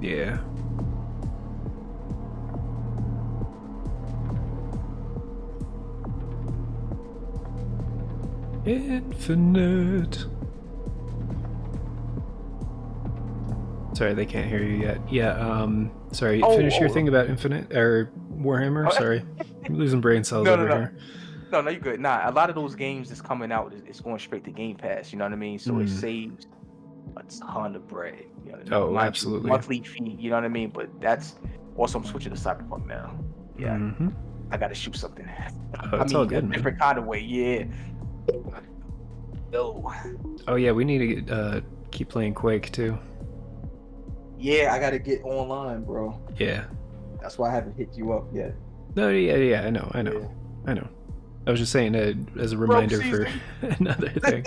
Yeah. Infinite. Sorry, they can't hear you yet. Yeah, sorry, finish your thing about Infinite, or Warhammer, sorry. I'm losing brain cells over here. No, you're good. Nah, a lot of those games that's coming out is going straight to Game Pass, you know what I mean? So it saves a ton of bread. You know what I mean? Oh, absolutely. Monthly fee, you know what I mean? But that's also, I'm switching to Cyberpunk now. Yeah. I gotta shoot something. It's all good, a different kind of way, yeah. No. Oh yeah, we need to keep playing Quake too. Yeah, I gotta get online, bro. Yeah. That's why I haven't hit you up yet. No, yeah, I know. I was just saying as a reminder for another thing.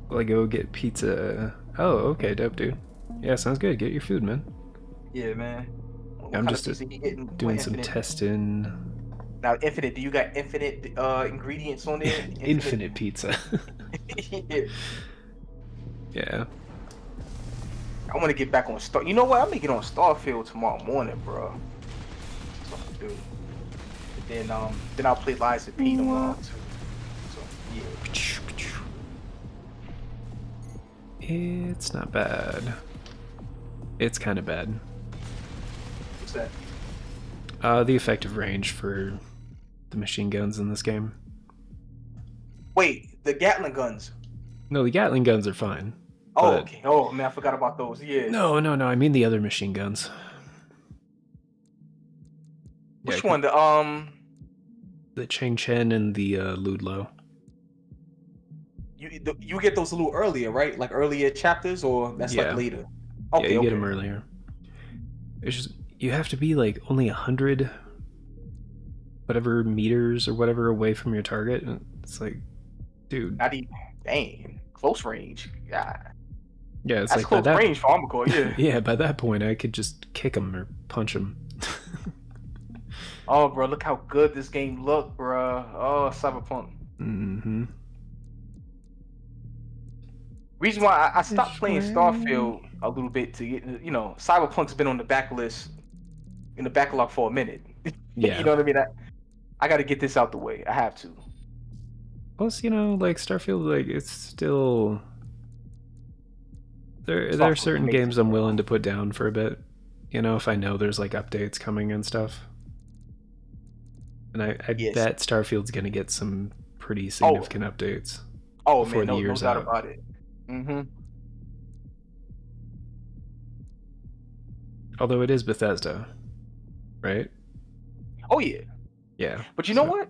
Go get pizza. Oh, okay, dope, dude. Yeah, sounds good. Get your food, man. Yeah, man. I'm just doing some testing. Now, Infinite, do you got infinite ingredients on there? Infinite pizza. Yeah. I want to get back on Star. You know what? I'm gonna get on Starfield tomorrow morning, bro. That's what I'm gonna do. And then I'll play Lies of P tomorrow too. So yeah. It's not bad. It's kind of bad. What's that? The effective range for the machine guns in this game. Wait, the Gatling guns. No, the Gatling guns are fine. Oh, okay. Oh, man, I forgot about those. Yeah. No. I mean the other machine guns. Which one? The Chang Chen and the Ludlow. You get those a little earlier, right? Like earlier chapters, or that's like later. Okay, you get them earlier. It's just you have to be like only 100 whatever meters or whatever away from your target. And it's like, dude. Not even. Dang, close range. Yeah. Yeah, it's that's like close range for Armor Core. Yeah. Yeah, by that point I could just kick them or punch them. Oh, bro, look how good this game looked, bro. Oh, Cyberpunk. Reason why I stopped playing Starfield a little bit to get, Cyberpunk's been on the backlog for a minute. Yeah. You know what I mean? I got to get this out the way. I have to. Plus, like Starfield, like it's still there are certain games I'm willing to put down for a bit. If I know there's like updates coming and stuff. And I bet Starfield's gonna get some pretty significant updates. Oh man, no doubt about it. Although it is Bethesda, right? Oh yeah. Yeah. But you know what?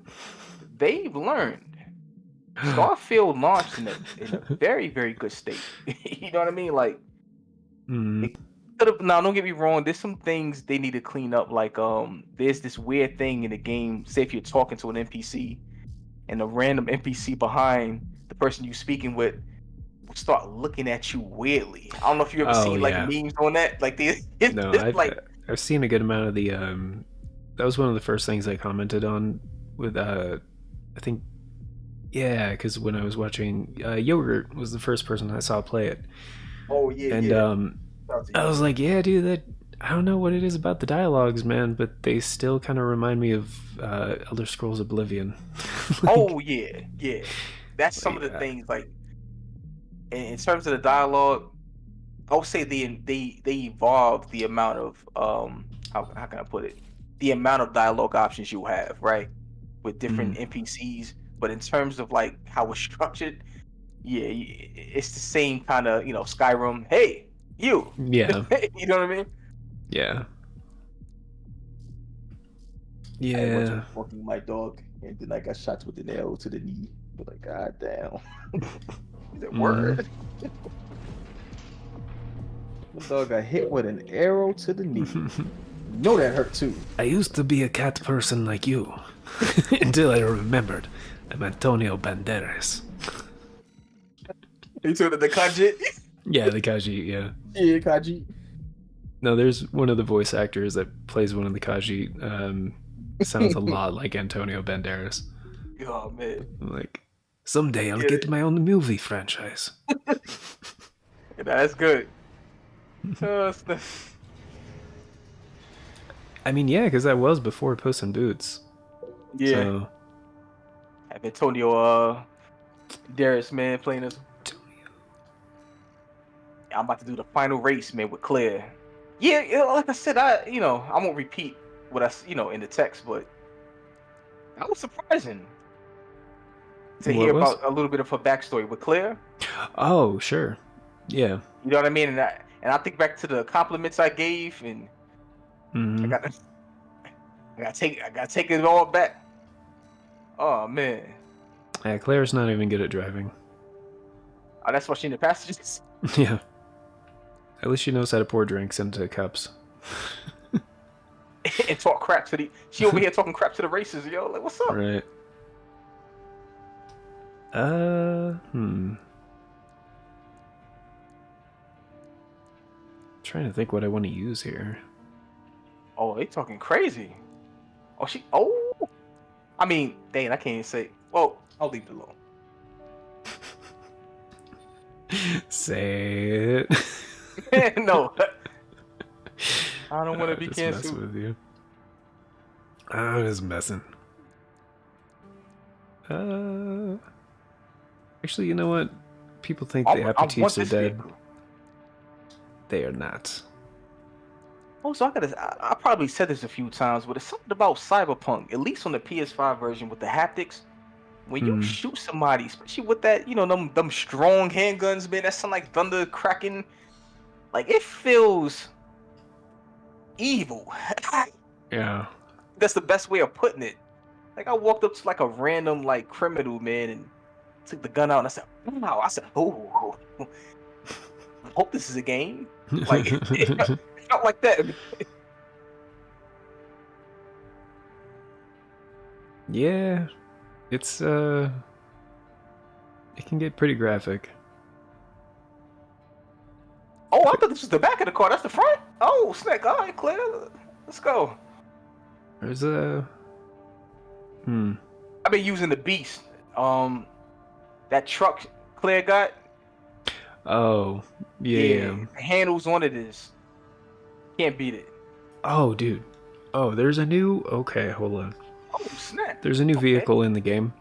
They've learned. Starfield launched in a very, very good state. You know what I mean? Like, now don't get me wrong. There's some things they need to clean up. Like, there's this weird thing in the game. Say if you're talking to an NPC, and a random NPC behind the person you're speaking with will start looking at you weirdly. I don't know if you ever seen like memes on that. Like, I've seen a good amount of the. That was one of the first things I commented on with I think. Yeah, because when I was watching, Yogurt was the first person I saw play it. Oh yeah, and I was like, yeah, dude, I don't know what it is about the dialogues, man, but they still kind of remind me of Elder Scrolls Oblivion. Oh yeah, that's some of the things. Like in terms of the dialogue, I would say they evolved the amount of how can I put it? The amount of dialogue options you have, right, with different NPCs. But in terms of like how it's structured, yeah, it's the same kind of, Skyrim. Hey, you. Yeah. You know what I mean? Yeah. Yeah. I was walking my dog, and then I got shot with an arrow to the knee. But like, god damn. Is that word? The dog got hit with an arrow to the knee. You that hurt too. I used to be a cat person like you, until I remembered I'm Antonio Banderas. You took the Kaji? Yeah, the Kaji, yeah. Yeah, Kaji. No, there's one of the voice actors that plays one of the Kaji. Sounds a lot like Antonio Banderas. Oh, man. I'm like, someday I'll get my own movie franchise. That's good. Snap. I mean, yeah, because that was before Puss in Boots. Yeah. So Have Antonio Darius, man, playing this. I'm about to do the final race, man, with Claire. Yeah, like I said, I won't repeat what in the text, but that was surprising to what hear was? about a little bit of her backstory with Claire. Oh, sure. Yeah. You know what I mean? And I think back to the compliments I gave, and I Hmm. got I got to take it all back. Oh man, Yeah, Claire's not even good at driving. oh, that's why she in the passages Yeah. At least she knows how to pour drinks into cups. and talk crap to the. She over here talking crap to the races, yo. Like, what's up? Right. Hmm. Trying to think what I want to use here. Oh, they talking crazy. Oh, Oh, I mean, dang, I can't even say. Well, I'll leave it alone. Say it. No, I don't want to be Just messing canceled. with you. I'm just messing. Uh, Actually, you know what? People think the I want aperitifs are this dead. vehicle. They are not. Oh, so I probably said this a few times, but it's something about Cyberpunk, at least on the PS5 version with the haptics. When you Hmm. shoot somebody, especially with that, them strong handguns, man, that sound like thunder cracking. Like it feels evil. Yeah. That's the best way of putting it. Like I walked up to like a random like criminal man and took the gun out and I said, "Wow!" I said, "Oh, I hope this is a game." Like it felt like that. Yeah. It's it can get pretty graphic. Oh, I thought this was the back of the car. That's the front. Oh, snap! All right, Claire, let's go. There's a I've been using the Beast. Um, that truck Claire got. Oh, yeah, Yeah, yeah. the handles on it is can't beat it. Oh, dude. Oh, there's a new. Okay, hold on. Oh, snap! There's a new Okay, vehicle in the game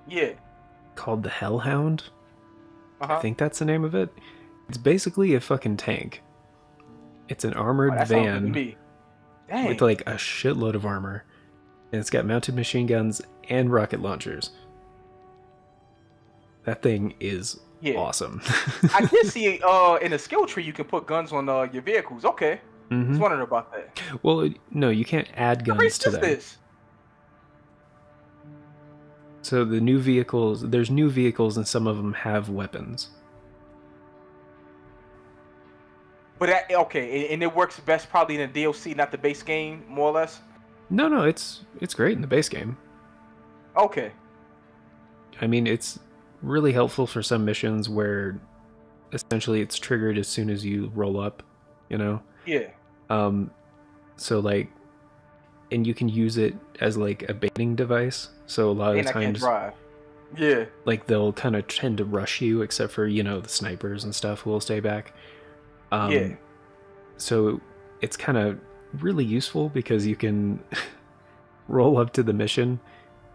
yeah. called the Hellhound. I Uh-huh. think that's the name of it. It's basically a fucking tank. It's an Oh, armored that sounds good to van me. with Dang. like a shitload of armor, and it's got mounted machine guns and rocket launchers. That thing is Yeah. awesome. I did see in the skill tree you can put guns on your vehicles. Okay. I was Hmm. wondering about that. Well, no, you can't add What race guns to is them. this? So the new vehicles, there's new vehicles, and some of them have weapons. But that okay, and it works best probably in the DLC, not the base game, more or less. No, no, it's great in the base game. Okay. I mean, it's really helpful for some missions where essentially it's triggered as soon as you roll up, you know? Yeah. Um, so like, and you can use it as like a baiting device. So a lot of And the I can't times, drive. Yeah. like they'll kind of tend to rush you, except for the snipers and stuff who will stay back. Yeah. Um, so it's kind of really useful because you can roll up to the mission,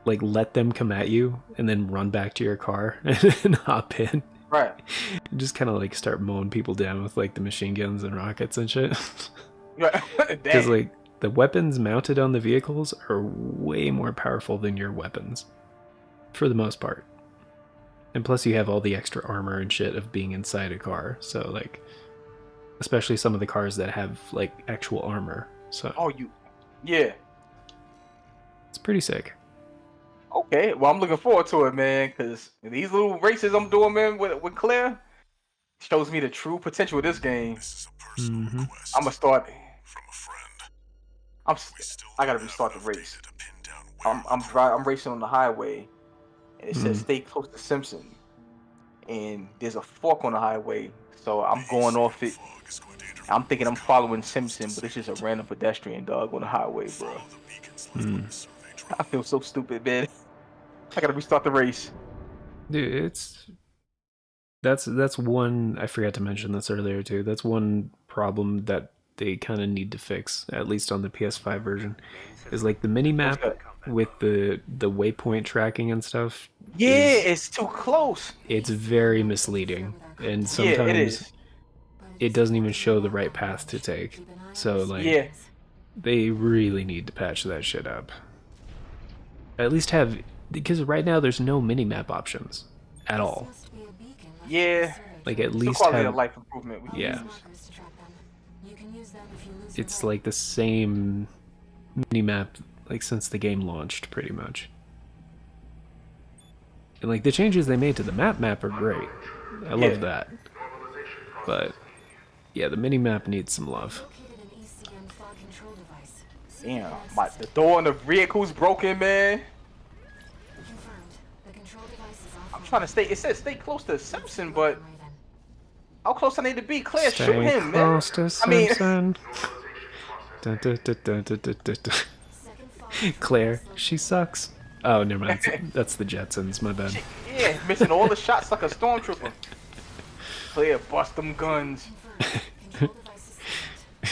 like let them come at you, and then run back to your car and hop in. Right. And just kind of like start mowing people down with like the machine guns and rockets and shit. Right. Because Dang. like the weapons mounted on the vehicles are way more powerful than your weapons for the most part. And plus you have all the extra armor and shit of being inside a car. So like especially some of the cars that have like actual armor. So Oh, you. Yeah. it's pretty sick. Okay. Well, I'm looking forward to it, man. Because these little races I'm doing, man, with Claire shows me the true potential of this game. This is a personal Mm-hmm. request I'm gonna start. from a friend. I'm. We still I gotta don't have restart the enough race. data to pin down where I'm the driving. problem I'm racing on the highway, and it says Mm. stay close to Simpson. And there's a fork on the highway, so I'm going haze off and it. fog is going to I'm interrupt thinking with I'm following combat Simpson, but it's systems just a later random pedestrian dog on the highway, today. bro. Follow the beacons left by the survey I drone. feel so stupid, man. I gotta restart the race. Dude, it's That's one. I forgot to mention this earlier too. That's one problem that they kind of need to fix, at least on the PS5 version, is like the mini What's map that? with the waypoint tracking and stuff. Yeah, it's too close. It's very misleading, and Yeah, it sometimes is. it doesn't even show the right path to take. So like Yeah. they really need to patch that shit up. At least have, because right now there's no mini map options at all. Yeah. Like at It's a least quality of have, life improvement we can yeah. use. It's like the same mini map like since the game launched pretty much. And like the changes they made to the map are great. I love that. But yeah, the mini map needs some love. Damn, the door in the vehicle's broken, man. I'm trying to stay. It says stay close to Simpson, but how close I need to be? Claire, shoot Stay him, man. close to Simpson. Dun, dun, dun, dun, dun, dun, dun, dun. Claire, she sucks. Oh, never mind. That's the Jetsons. My bad. Yeah, missing all the shots like a stormtrooper. Claire, bust them guns.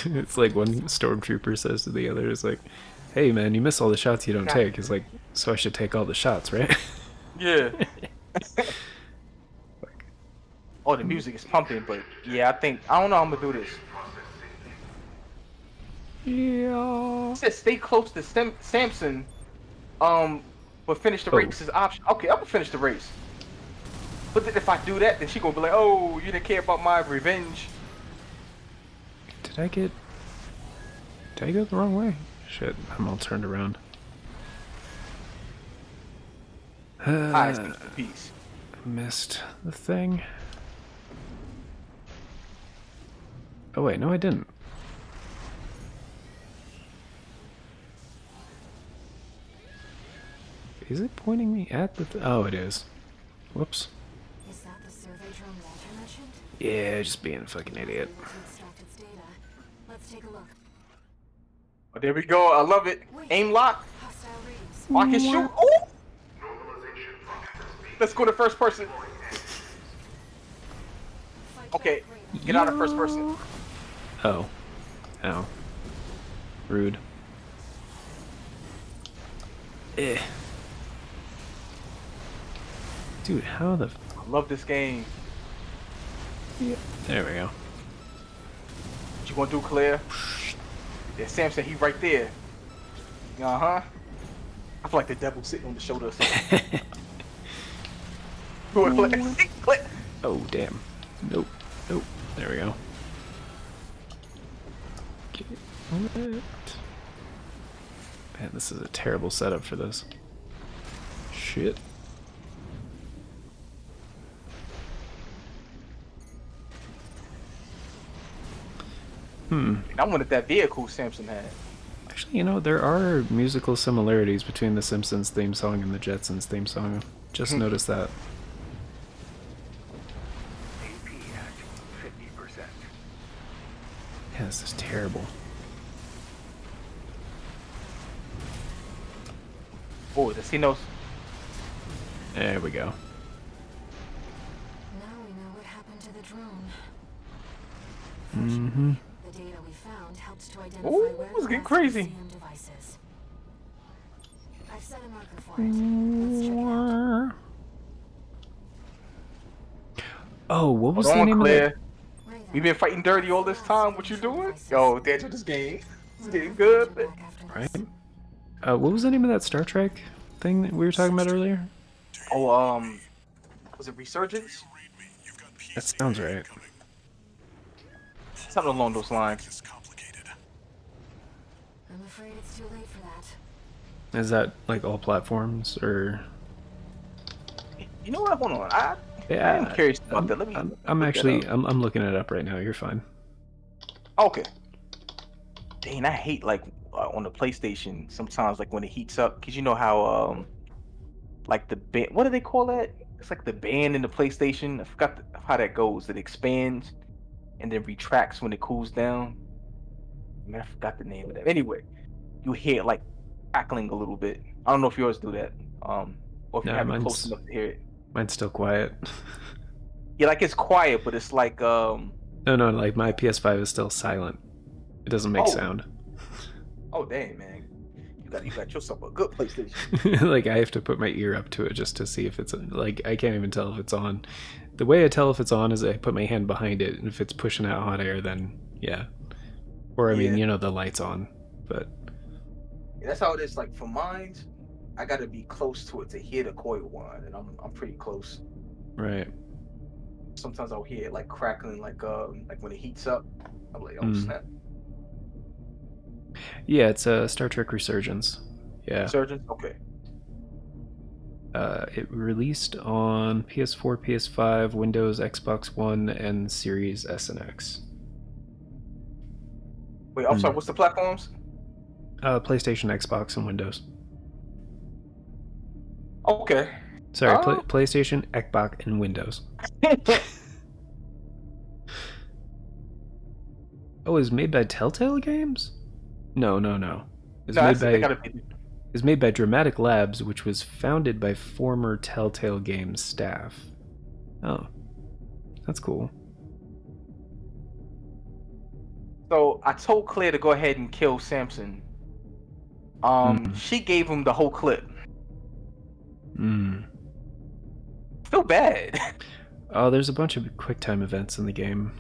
It's like one stormtrooper says to the other, "Is like, hey man, you miss all the shots you don't take." It's like, so I should take all the shots, right? Yeah. Oh, the music is pumping, but yeah, I don't know how I'm gonna do this. Yeah. It says stay close to Samson, but finish the race is option. Okay, I'm gonna finish the race. But then if I do that, then she gonna be like, "Oh, you didn't care about my revenge." Did I go the wrong way? Shit, I'm all turned around. I speak the peace. Missed the thing. Oh wait, no I didn't. Is it pointing me at the oh, it is. Whoops. Is that the survey drone Walter mentioned? Yeah, just being a fucking idiot. Let's take a look. Oh, there we go. I love it. Aim lock. Hostile readings. I can shoot. Oh! Let's go to first person. Okay, get out of first person. Oh. Ow. Rude. Eh. Dude, how the... I love this game. Yeah. There we go. What you gonna do, Claire? Yeah, Sam said he right there. Uh-huh. I feel like the devil's sitting on the shoulder or something. Oh, damn. Nope. Nope. There we go. Get it. Man, this is a terrible setup for this. Shit. I wanted that vehicle Samson had. Actually, you know, there are musical similarities between the Simpsons theme song and the Jetsons theme song. Just noticed that. AP at 50%. Yeah, this is terrible. Oh, does he know? There we go. Now we know what happened to the drone. Mm-hmm. The data we found helped to identify Ooh, where it's the getting last crazy. museum devices. I've set a marker for it. Let's check it out. Oh, what was Hold the on, name Claire. of Raven, We've been fighting dirty all this time. What you doing? Yo, Dad, this game. It's getting good. back after that? Right? this. What was the name of that Star Trek thing that we were talking about earlier? Oh, was it Resurgence? That sounds right. Something along those lines. It's complicated. I'm afraid it's too late for that. Is that like all platforms or? You know what? Hold on. I Yeah, am curious about that. Let me. I'm look actually that up. I'm looking it up right now. You're fine. Okay. Dang, I hate like on the PlayStation sometimes like when it heats up because you know how like the band. What do they call that? It's like the band in the PlayStation. I forgot how that goes. It expands and then retracts when it cools down. Man, I forgot the name of that. Anyway, you hear it like crackling a little bit. I don't know if yours do that. Or if you No, have it mine's- close enough to hear it. Mine's still quiet. Yeah, like it's quiet, but it's like No, like my PS5 is still silent. It doesn't make Oh. sound. Oh dang, man. You got yourself a good PlayStation. Like I have to put my ear up to it just to see if it's like I can't even tell if it's on. The way I tell if it's on is I put my hand behind it, and if it's pushing out hot air, then yeah. Or I mean, Yeah. you know, the light's on, but That's how it is. Like for mine, I gotta be close to it to hear the coil whine, and I'm pretty close. right. Sometimes I'll hear it like crackling, like when it heats up. I'm like, oh Mm. snap! Yeah, it's a Star Trek Resurgence. Yeah. Surgeons, okay. It released on PS4, PS5, Windows, Xbox One, and Series S and X. Wait, I'm sorry. What's the platforms? PlayStation, Xbox, and Windows. Okay. Sorry, Oh. PlayStation, Xbox, and Windows. Oh, it's made by Telltale Games? No. It's No, made they by gotta be. is made by Dramatic Labs, which was founded by former Telltale Games staff. Oh, that's cool. So I told Claire to go ahead and kill Samson. She gave him the whole clip. Feel bad. Oh, there's a bunch of QuickTime events in the game.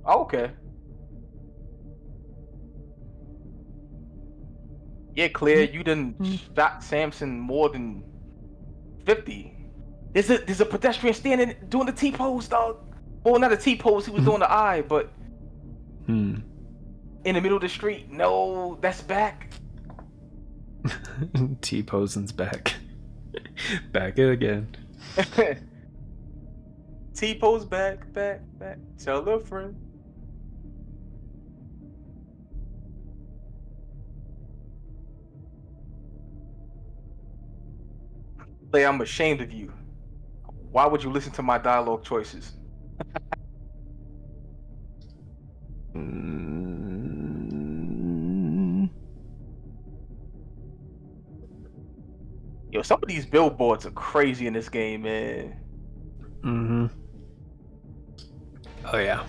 Okay. Yeah, Claire, you done shot Samson more than 50. There's a pedestrian standing doing the T-pose, dog. Well, not a T-pose, he was doing the eye, but in the middle of the street. No, that's back. T-posing's back. Back again. T-pose back. Tell a friend. Claire, I'm ashamed of you. Why would you listen to my dialogue choices? Yo, some of these billboards are crazy in this game, man. Oh yeah.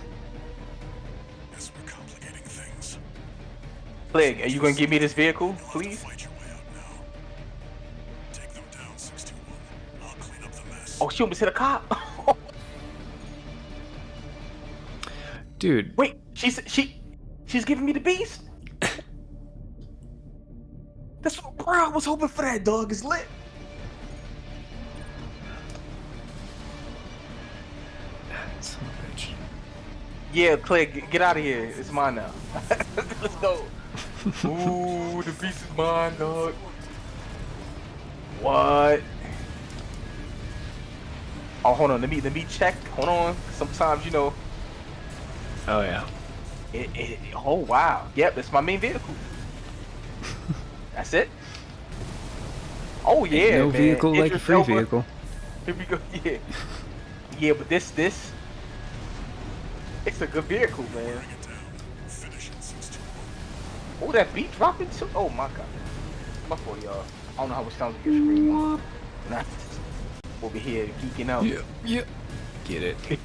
Yes, we're complicating things. Plague, are you gonna give me this vehicle, please? Fight your way out now. Take them down, 621. I'll clean up the mess. Oh, she almost hit a cop. Dude. Wait, she's giving me the beast. That's what, bro. I was hoping for that. Dog is lit. Son of a bitch. Yeah, Clay, get out of here. It's mine now. Let's go. Ooh, the beast is mine, dog. What? Oh, hold on. Let me check. Hold on. Sometimes, you know. Oh yeah. Oh wow. Yep, it's my main vehicle. That's it. Oh yeah. No man. vehicle like a Idris free Elba. vehicle. Here we go. Yeah. Yeah, but this. It's a good vehicle, man. Finish it, 621. Oh, that beat dropping too. Oh my god. My fault, y'all. I don't know how it sounds with your screen. Nah. Over here geeking out. Yeah. Get it. 50%.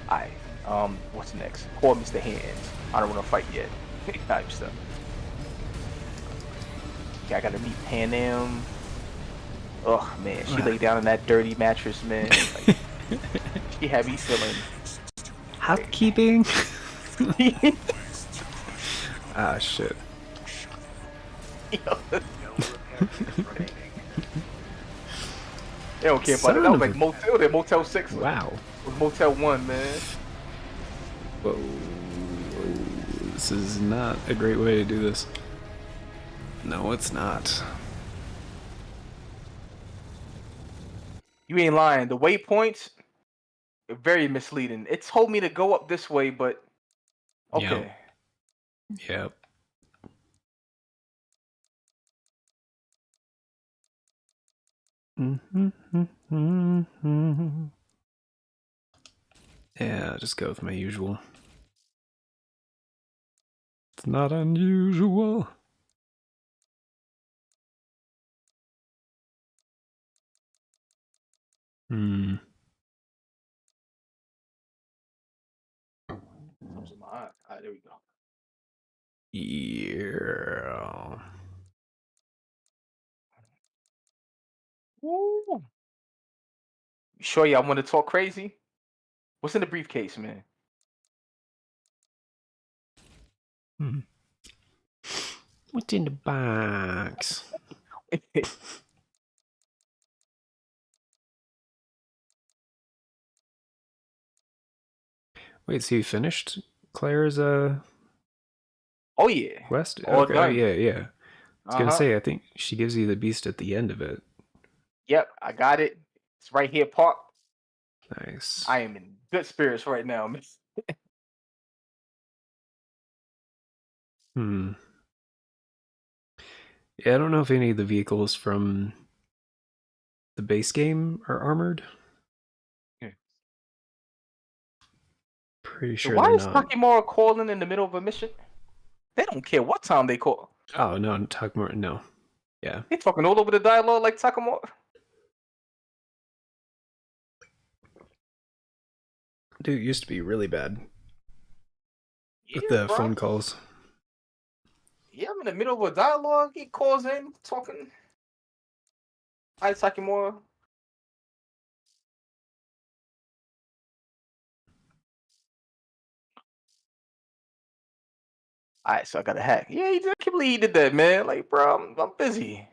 Alright. What's next? Poor Mr. Hands. I don't want to fight yet. Type stuff. Okay, I gotta meet Pan Am. Oh man, she laid down on that dirty mattress, man. Like, she had me feeling. Housekeeping. Ah shit. Yo, No repentance remaining. they don't care about Son it. That was of like a- Motel. They're Motel 6. Wow. It was Motel 1, man. Whoa. This is not a great way to do this. No, it's not. You ain't lying. The waypoints are very misleading. It told me to go up this way, but okay. Yep. Yeah, just go with my usual. It's not unusual. Hmm. Alright, there we go. Yeah. Woo. You sure y'all want to talk crazy? What's in the briefcase, man? Hmm. What's in the box? Wait, so you finished Claire's Oh yeah, quest? all Okay, oh, done. yeah. I was gonna Uh-huh. say, I think she gives you the beast at the end of it. Yep, I got it. It's right here, parked. Nice. I am in good spirits right now, man. Hmm. Yeah, I don't know if any of the vehicles from the base game are armored. Yeah. Pretty So sure why they're is not. Takimura calling in the middle of a mission? They don't care what time they call. Oh no, Takemura, no. Yeah. They talking all over the dialogue like Takimura. Dude, it used to be really bad Yeah, with the bro. phone calls. Yeah, I'm in the middle of a dialogue. He calls in, talking. Hi, Takimura. All right, so I got a hack. Yeah, I can't believe he did that, man. Like, bro, I'm busy.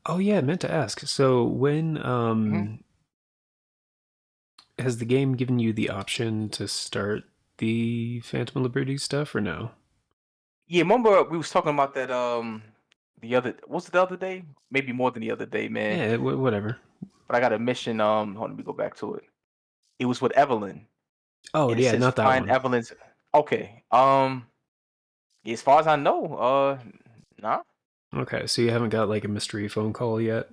Oh yeah, I meant to ask. So when has the game given you the option to start the Phantom Liberty stuff or no? Yeah, remember we was talking about that was it the other day? Maybe more than the other day, man. Yeah, whatever. But I got a mission. Hold on, let me go back to it. It was with Evelyn. Oh And it yeah, says not that find one. Evelyn's. Okay. As far as I know, nah. Okay, so you haven't got like a mystery phone call yet?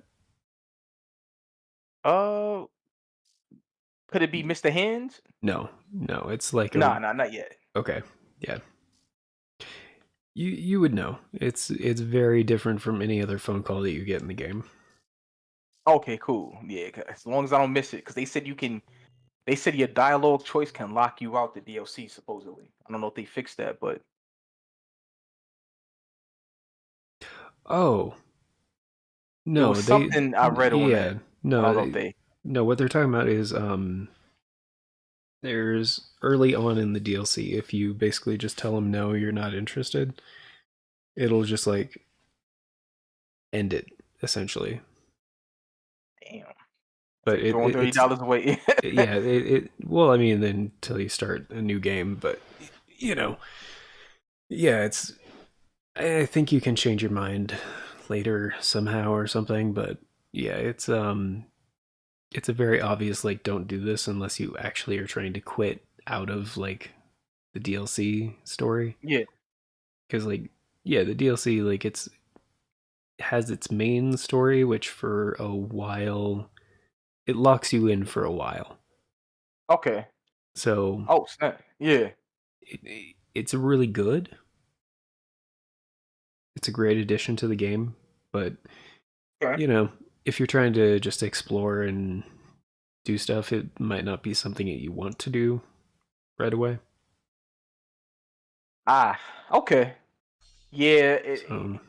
Uh, could it be Mr. Hands? No, it's like a Nah, not yet. okay, yeah. You would know. It's very different from any other phone call that you get in the game. Okay, cool. Yeah, as long as I don't miss it, because they said you can. They said your dialogue choice can lock you out the DLC. Supposedly, I don't know if they fixed that, but Oh it no, was something I read on that. yeah, I no, don't know if they. no. What they're talking about is there's early on in the DLC, if you basically just tell them no, you're not interested, it'll just like end it essentially. Damn. But Throwing it's $30 away. yeah, well, I mean, then until you start a new game, but you know, yeah, I think you can change your mind later somehow or something, but yeah, it's a very obvious like don't do this unless you actually are trying to quit out of like the DLC story. Yeah. Cuz like yeah, the DLC like has its main story which for a while it locks you in for a while. Okay. So Oh snap. Yeah. it's really good. It's a great addition to the game, but Okay. you know, if you're trying to just explore and do stuff, it might not be something that you want to do right away. Ah. Okay. Yeah. So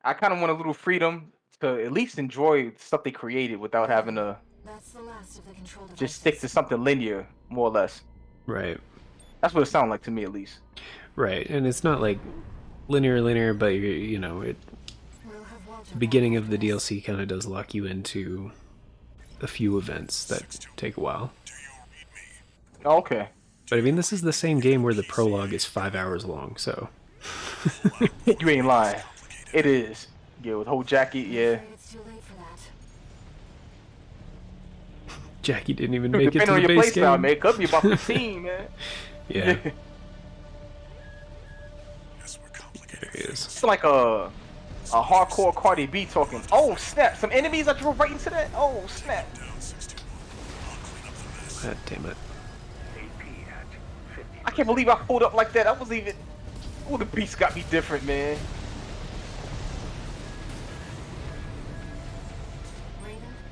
I kind of want a little freedom to at least enjoy the stuff they created without having to That's the last of the control devices. just stick to something linear, more or less. right. That's what it sounded like to me, at least. Right, and it's not like linear, but you know, We'll have Walter the beginning back of the after this. DLC kind of does lock you into a few events that take a while. Okay. But I mean, this is the same game where the prologue is 5 hours long, so You ain't lying. It is. Yeah, with whole jacket, yeah. Afraid it's too late for that. Jackie didn't even make it Depending to on the your base playstyle, game. man, it could be about 15, man. Yeah, Yes, we're complicated. there he is. It's like a hardcore Cardi B talking. Oh snap! Some enemies I drove right into that. Oh snap! Down 621. I'll clean up the mess. God damn it. AP at 50. I can't believe I pulled up like that. I was even. Oh, the beast got me different, man. Raven,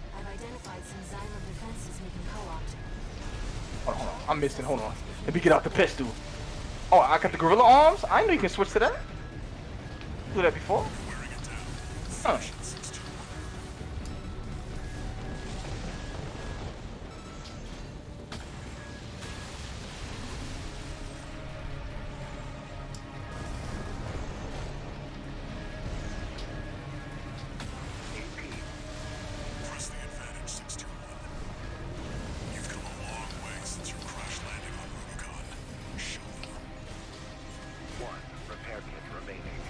I'm missing. Hold on. Let me get out the pistol. Oh, I got the gorilla arms? I know you can switch to that. Do that before? Huh. Press the advantage, 621. You've come a long way since your crash landing on Rubicon. Show them. 1 repair kit remaining.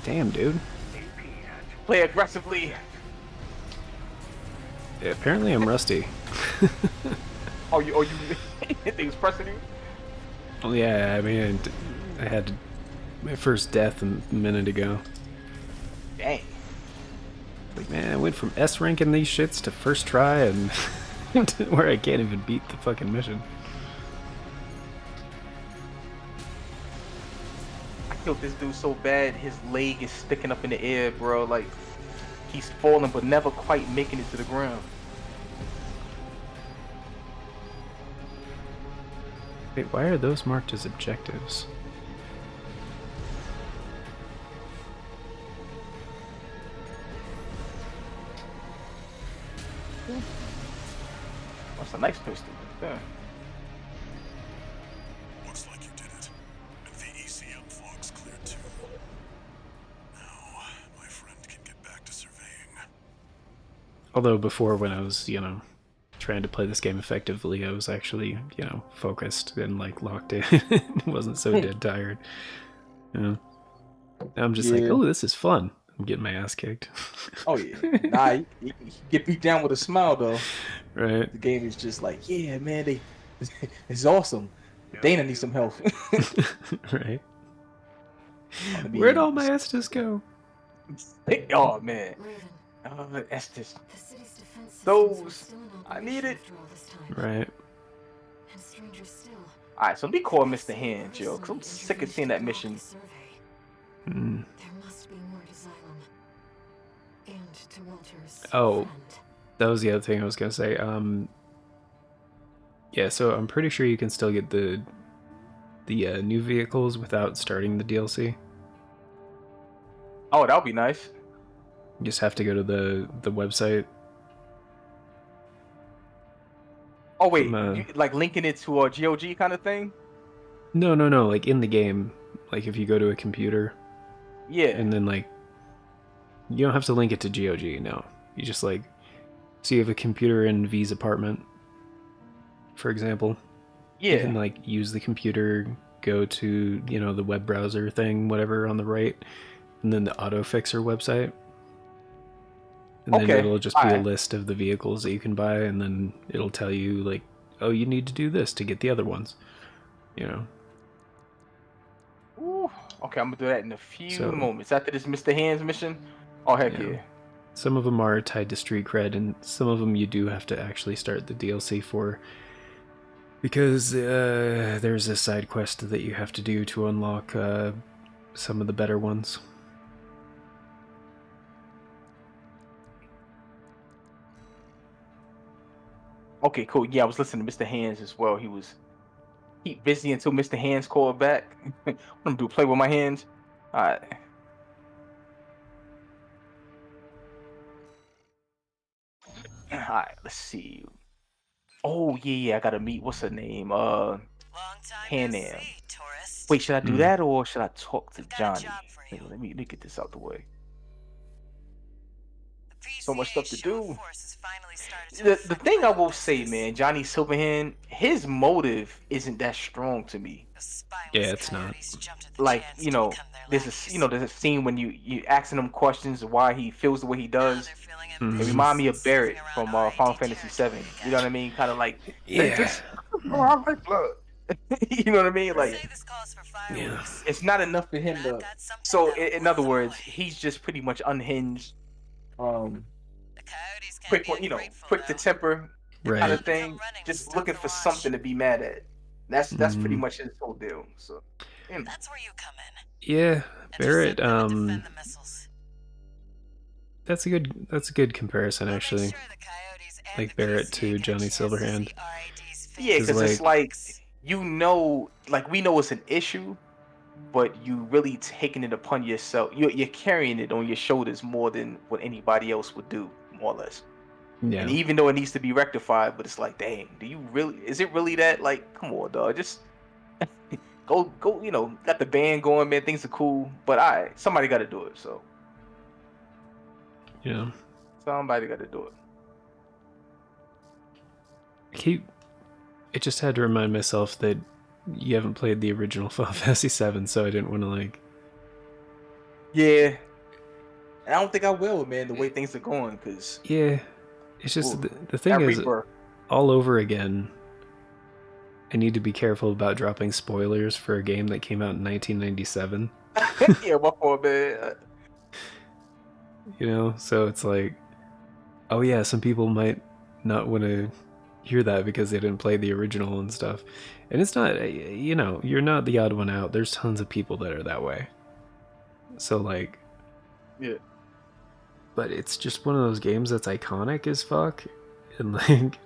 Damn, dude. AP at Play aggressively. Yeah, apparently I'm rusty. Oh, you things pressing you? Well, yeah, I mean, I had my first death a minute ago. Dang. Like, man, I went from S ranking these shits to first try and to where I can't even beat the fucking mission. I killed this dude so bad, his leg is sticking up in the air, bro. Like, he's falling but never quite making it to the ground. Wait, why are those marked as objectives? That's a nice pistol. Yeah. Looks like you did it. And the ECM fog's cleared too. Now, my friend can get back to surveying. Although before, when I was, trying to play this game effectively, I was actually, focused and, like, locked in. Wasn't so dead tired. Now I'm just like, oh, this is fun. I'm getting my ass kicked. Oh yeah. Nah, you get beat down with a smile though. Right. The game is just like, yeah, man, it's awesome. Dana needs some help. Right. Where'd all my Estes go? Oh man. Raven, Estes. the city's defense systems Those. were still in I operation need it. after all this time. Right. And stranger still, Alright, so let me call Mr. Hands, yo, because I'm sick of seeing that mission. Mm. There must be more to Xylem. And to Walter's Oh. friend. That was the other thing I was gonna say. Yeah, so I'm pretty sure you can still get the new vehicles without starting the DLC. Oh, that would be nice. You just have to go to the website. Oh wait, From, you, like linking it to a GOG kind of thing? No, like in the game. Like if you go to a computer Yeah. and then like you don't have to link it to GOG, no. You just like so you have a computer in V's apartment, for example. You can Yeah. like use the computer, go to, the web browser thing, whatever on the right, and then the AutoFixer website. And then Okay, it'll just be a alright. list of the vehicles that you can buy, and then it'll tell you like, oh, you need to do this to get the other ones. Ooh. Okay, I'm gonna do that in a few So- moments after this Mr. Hands mission. Oh heck Yeah. yeah. Some of them are tied to street cred, and some of them you do have to actually start the DLC for. Because there's a side quest that you have to do to unlock some of the better ones. Okay, cool. Yeah, I was listening to Mr. Hands as well. He busy until Mr. Hands called back. What I'm gonna do? Play with my hands? Alright. Alright, let's see. Oh yeah, I gotta meet what's her name? Long time no Hannah. see, tourist. Wait, should I do Mm. that or should I talk to I've got a Johnny? job for you. Let me get this out the way. The so much stuff to PCA show of do. force has finally started to The affect thing my I will say, business. man, Johnny Silverhand, his motive isn't that strong to me. The spineless Yeah, it's not. coyotes jumped at the Like, chance you to know, become their there's lackeys. there's a scene when you asking him questions of why he feels the way he Now does. they're feeling Mhm. It ambitious remind me and of Barrett sniffing from around Final RAD Fantasy territory. VII. You know what I mean? Kind of like, Yeah. oh, I like blood. You know what I mean? Say Like, this calls for fireworks. it's not enough for him I've to. got something So, that'll in blow other them words, away. he's just pretty much unhinged. The coyotes can Quick, be ungrateful, quick to though. temper Right. kind of Come thing. running, Just stop looking the for wash. something to be mad at. That's pretty Mhm. much his whole deal. So, you know. That's where you come in. Yeah, Intercept Barrett. them and defend the missiles. That's a good comparison We'll make actually. sure the Coyotes and Like the Barrett PC to get a Johnny chance to see Silverhand. RAD's Yeah, Cause because it's like like like we know it's an issue, but you really taking it upon yourself. You're carrying it on your shoulders more than what anybody else would do, more or less. And yeah. even though it needs to be rectified, but it's like, dang, do you really? Is it really that? Like, come on, dog, just go. Got the band going, man. Things are cool, but somebody got to do it. So Yeah. somebody got to do it. I just had to remind myself that you haven't played the original Final Fantasy VII, so I didn't want to like. Yeah, and I don't think I will, man. The way things are going, because Yeah, it's just the thing that is, rebirth. all over again. I need to be careful about dropping spoilers for a game that came out in 1997. Yeah, my fault, man. You know, so it's like, oh yeah, some people might not want to hear that because they didn't play the original and stuff. And it's not, you're not the odd one out. There's tons of people that are that way. So like, Yeah. but it's just one of those games that's iconic as fuck. And like,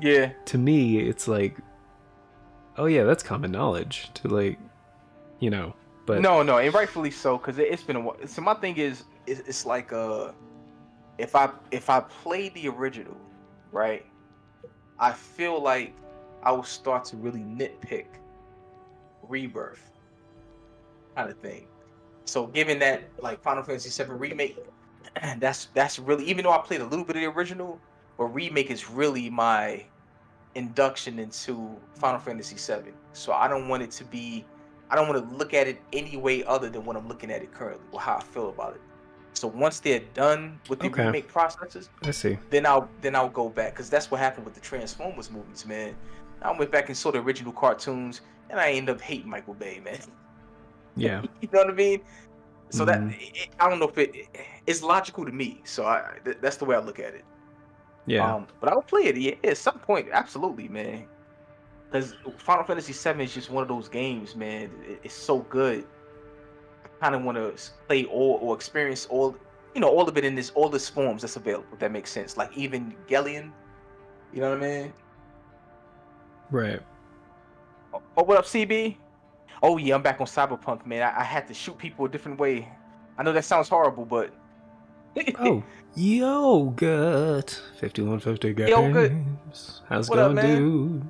Yeah. to me, it's like, oh yeah, that's common knowledge to like, but No, and rightfully so, because it's been a while. So my thing is, it's like if I play the original, right, I feel like I will start to really nitpick Rebirth kind of thing. So given that like Final Fantasy VII Remake, that's really, even though I played a little bit of the original, but Remake is really my induction into Final Fantasy VII. So I don't want to look at it any way other than what I'm looking at it currently, or how I feel about it. So once they're done with the Okay. remake processes, I see. then I'll go back, because that's what happened with the Transformers movies, man. I went back and saw the original cartoons, and I ended up hating Michael Bay, man. Yeah. You know what I mean? So Mhm. I don't know if it's logical to me. So that's the way I look at it. Yeah. But I'll play it. Yeah, at some point, absolutely, man. Because Final Fantasy VII is just one of those games, man. It's so good. I kind of want to play all, or experience all of it in all this forms that's available. If that makes sense. Like even Gellion, you know what I mean? Right. Oh, what up, CB? Oh yeah, I'm back on Cyberpunk, man. I had to shoot people a different way. I know that sounds horrible, but Oh, yogurt. 5150 games. Yo, good. How's it What up, going, man? dude?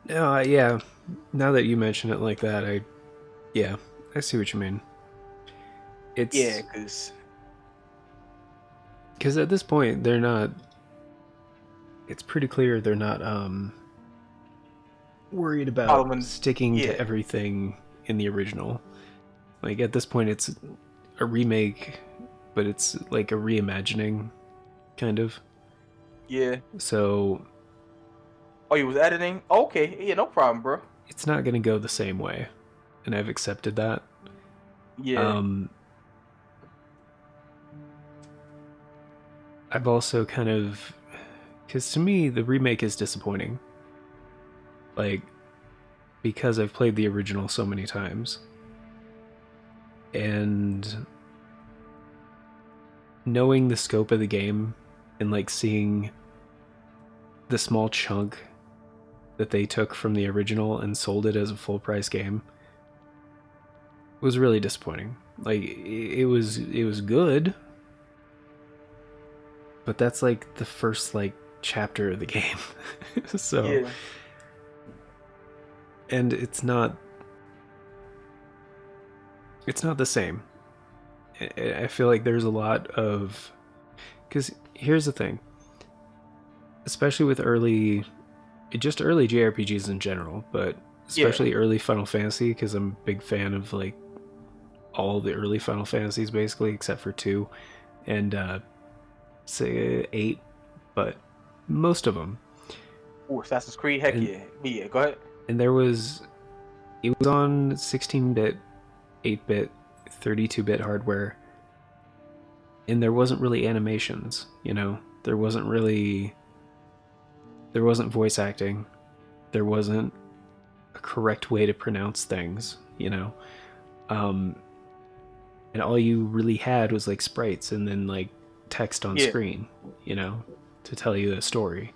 No, yeah. Now that you mention it like that, I see what you mean. It's Yeah, because at this point they're not. It's pretty clear they're not worried about Following- sticking yeah. to everything in the original. Like at this point, it's a remake, but it's like a reimagining, kind of. yeah. So Oh, you was editing? Okay, yeah, no problem, bro. it's not going to go the same way, and I've accepted that. Yeah, I've also kind of, because to me the remake is disappointing. Like, because I've played the original so many times, and knowing the scope of the game, and like seeing the small chunk that they took from the original and sold it as a full price game was really disappointing. Like it was good, but that's like the first like chapter of the game. So yeah, and it's not the same. I feel like there's a lot of, because here's the thing, especially with early JRPGs in general, but especially early Final Fantasy, because I'm a big fan of like all the early Final Fantasies basically, except for 2 and say 8, but most of them. Ooh, Assassin's Creed, heck And- yeah. Yeah, go ahead. And it was on 16-bit, 8-bit, 32-bit hardware, and there wasn't really animations, there wasn't voice acting, there wasn't a correct way to pronounce things, and all you really had was like sprites and then like text on Yeah. screen, you know, to tell you a story.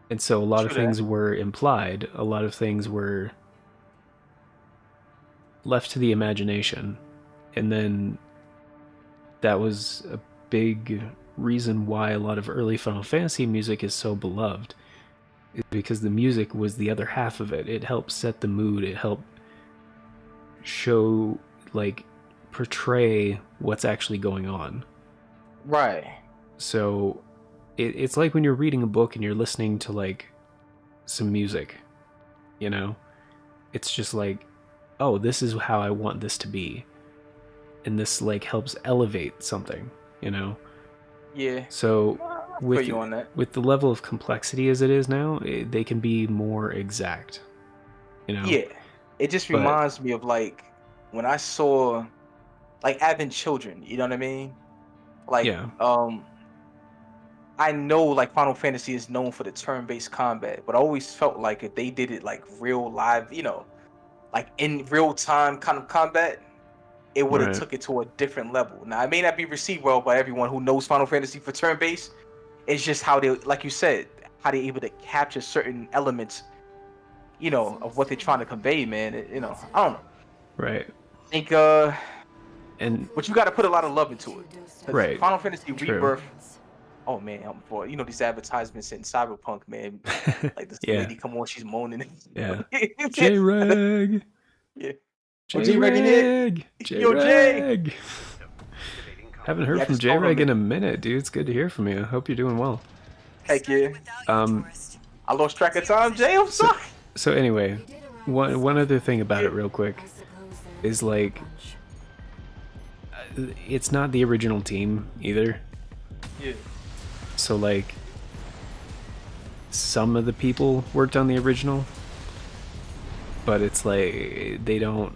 And so a lot of True that. things were implied, a lot of things were left to the imagination. And then that was a big reason why a lot of early Final Fantasy music is so beloved. Is because the music was the other half of it. It helped set the mood, it helped show, like, portray what's actually going on. Right. So it's like when you're reading a book and you're listening to like some music, you know? It's just like, oh, this is how I want this to be. And this like helps elevate something, you know? Yeah. So I feel with you on that. with the level of complexity as it is now, they can be more exact, you know? Yeah. It just But- reminds me of like when I saw like having children, you know what I mean? Like Yeah. I know like Final Fantasy is known for the turn-based combat, but I always felt like if they did it like real live, you know, like in real time kind of combat, it would have Right. took it to a different level. Now, it may not be received well by everyone who knows Final Fantasy for turn-based. It's just how they, like you said, how they able to capture certain elements, you know, of what they're trying to convey, man. You know, I don't know. Right. I think, And but you got to put a lot of love into it. 'Cause Right. Final Fantasy True. Rebirth. Oh man, for you know these advertisements in Cyberpunk, man. Like this Yeah. lady, come on, she's moaning. Yeah. J-Reg! Yeah. Oh, J-Reg in here? Yo, Jay! J-Reg! Haven't heard Yeah, I from just told him J-Reg it. in a minute, dude. It's good to hear from you. I hope you're doing well. Heck yeah. Um, I lost track of time, Jay. I'm sorry. So anyway, one other thing about it real quick I suppose there is like, it's not the original team either. Yeah. So like, some of the people worked on the original, but it's like they don't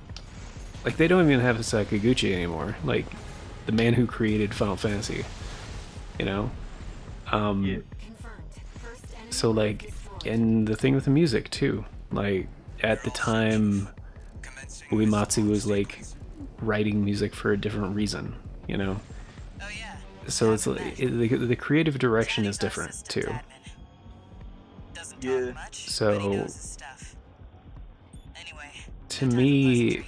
even have Sakaguchi anymore. Like the man who created Final Fantasy, you know. Yeah. confirmed. First enemy So like, destroyed. and the thing with the music too. Like at the time, Uematsu was like writing music for a different reason, you know. Oh yeah. So it's like the creative direction is different too. Doesn't Yeah. talk much, So- but he knows his stuff. Anyway, To me,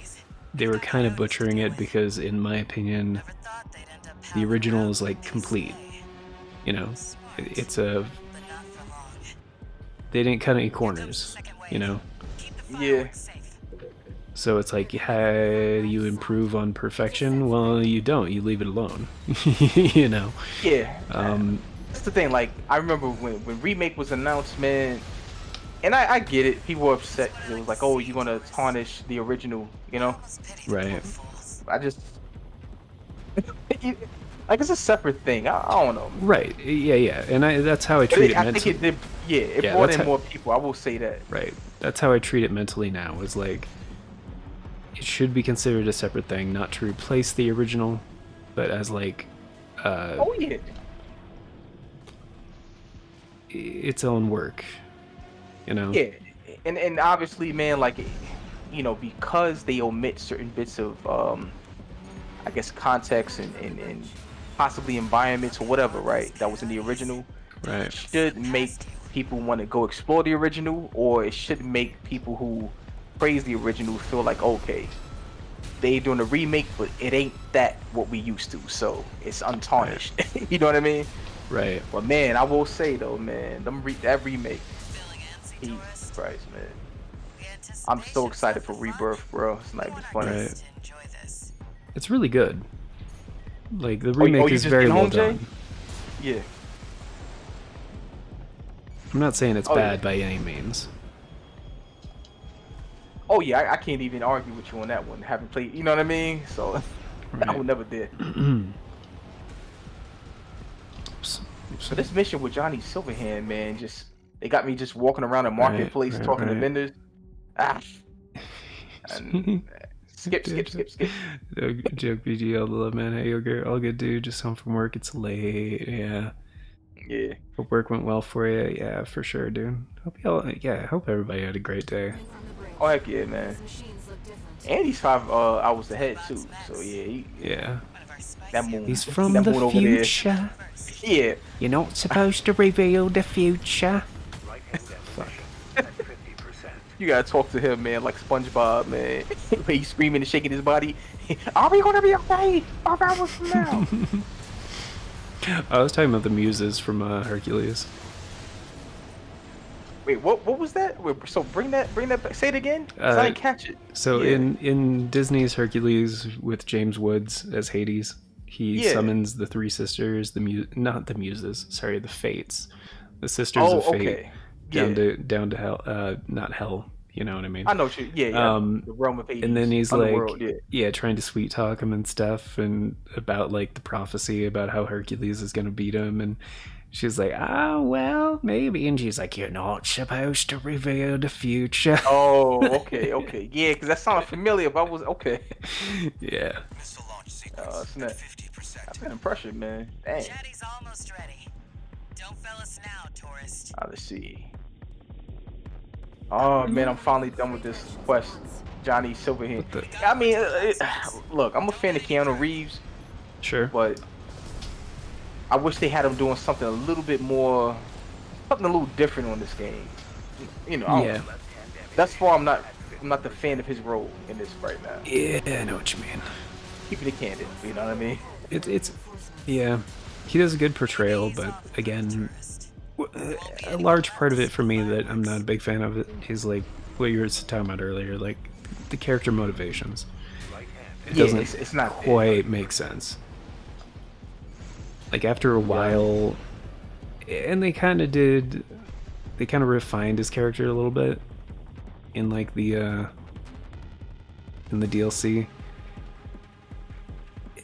they were kind of butchering it because, in my opinion, never thought they'd end up the having original that is like place complete. today. You know, Smart, it's a but not for long. they didn't cut any Here comes corners. the second wave. You know, Keep the Yeah. fireworks safe. so it's like, how do you improve on perfection? Well, you don't. You leave it alone. You know. Yeah. Um, That's the thing. Like I remember when remake was announced, man. And I get it. People were upset 'cause it was like, oh, you're gonna tarnish the original, you know. Almost pity the Right. poor fools. I just like it's a separate thing. I don't know. right. Yeah. And that's how I But treat it I think mentally. it did. Yeah, it Yeah, brought that's in how- more people. I will say that. Right. That's how I treat it mentally now. Is like, it should be considered a separate thing, not to replace the original, but as like, Oh yeah. its own work. You know. Yeah, and obviously, man, like, you know, because they omit certain bits of, I guess, context and possibly environments or whatever, right? That was in the original. Right. Should make people want to go explore the original, or it should make people who praise the original feel like, okay, they doing a remake, but it ain't that what we used to, so it's untarnished. You know what I mean? Right. But man, I will say though, man, that remake, Feeling antsy, Jesus tourist? Christ, man. The I'm so anticipation excited for fun. Rebirth, bro. It's not even funny. Right. To enjoy this. It's really good. Like the Oh, remake you is just very getting well home, Jay? done. Yeah. I'm not saying it's Oh, bad yeah. by any means. Oh yeah, I can't even argue with you on that one. Haven't played, you know what I mean? So I Right. would never did. Oops. So this mission with Johnny Silverhand, man, just they got me just walking around the marketplace right, talking to right. vendors. Ah. And, skip. Joke BG, all the love, man. Hey, all good, dude. Just home from work. It's late. Yeah. Yeah. Hope work went well for you. Yeah, for sure, dude. Hope everybody had a great day. From the bridge. Oh heck yeah, man. Those machines look different. And he's 5 hours ahead too. So yeah, Yeah. One of our spicy that moon. He's from that the moon over there. future. Yeah. You're not supposed to reveal the future. Right hand ammunition at 50%. You gotta talk to him, man, like SpongeBob, man. He's screaming and shaking his body. Are we gonna be okay 5 hours from now? I was talking about the muses from Hercules. Wait, what was that? Wait, so bring that back. Say it again. 'Cause I didn't catch it. So Yeah. in Disney's Hercules with James Woods as Hades, he Yeah. summons the three sisters, not the muses, sorry, the fates, the sisters Oh, of fate, okay. down to hell, not hell. You know what I mean? I know what you. Yeah. The realm of Hades. And then he's Underworld, like, trying to sweet talk him and stuff, and about like the prophecy about how Hercules is gonna beat him, and she's like, oh well, maybe, and she's like, you're not supposed to reveal the future. Oh, okay. Yeah, because that sounded familiar, but I was okay. Yeah. Missile launch sequence Snap. at 50%. That's an impression, man. Dang. Chatty's almost ready. Don't fail us now, tourist. Let's see. Oh man, I'm finally done with this quest, Johnny Silverhand. I mean, look, I'm a fan of Keanu Reeves, Sure. but I wish they had him doing something a little bit more, something a little different on this game. You know, I don't- Yeah. That's why I'm not the fan of his role in this right now. Yeah, I know what you mean. Keeping it candid, you know what I mean? It's yeah, he does a good portrayal, but again, a large part of it for me that I'm not a big fan of it is like what you were talking about earlier, like the character motivations. It Yeah, doesn't it's not quite make sense. Like after a while, and they kind of refined his character a little bit in like in the DLC.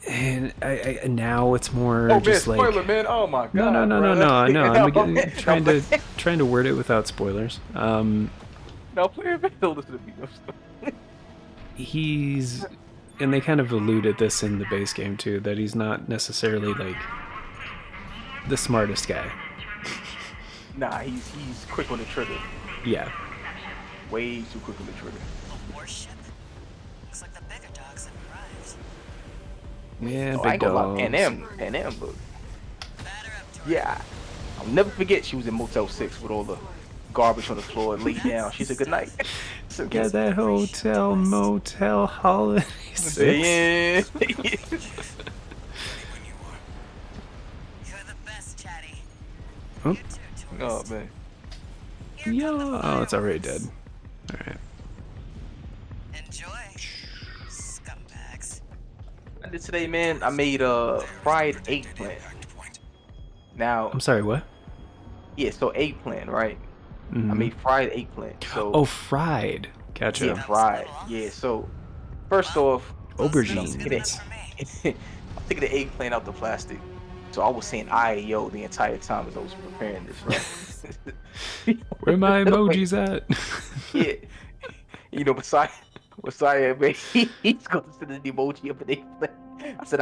And I now it's more Oh man, just spoiler, like man! Oh my god! no, I know. I'm trying to word it without spoilers. No, play it. Don't listen to me. He's, and they kind of alluded this in the base game too, that he's not necessarily like the smartest guy. Nah, he's quick on the trigger. Yeah. Way too quick on the trigger. A warship? Looks like the bigger dogs have arrived. Yeah, Oh, I big ain't gonna lie, dogs. Pan Am, but Batter up, tourist. yeah, I'll never forget she was in Motel 6 with all the garbage on the floor, laid down. She said good night. So, Got that hotel, motel, holiday. yeah. When you are. You're the best, Chatty. Oh, You too, tourist. Oh man. Here yeah. come the Oh, it's already fireworks. dead. All right. Enjoy, scumbags. I did today, man. I made fried eggplant. Impact point. Now, I'm sorry. What? yeah, so eggplant, right? I Mhm. made fried eggplant. So Oh, fried. Gotcha. yeah, fried. Yeah. So first off, Aubergines. I'm taking the eggplant out the plastic. So I was saying "yo" the entire time as I was preparing this, right? Where my emojis at? Yeah. You know, Messiah, man, he's going to send an emoji of an eggplant. I said,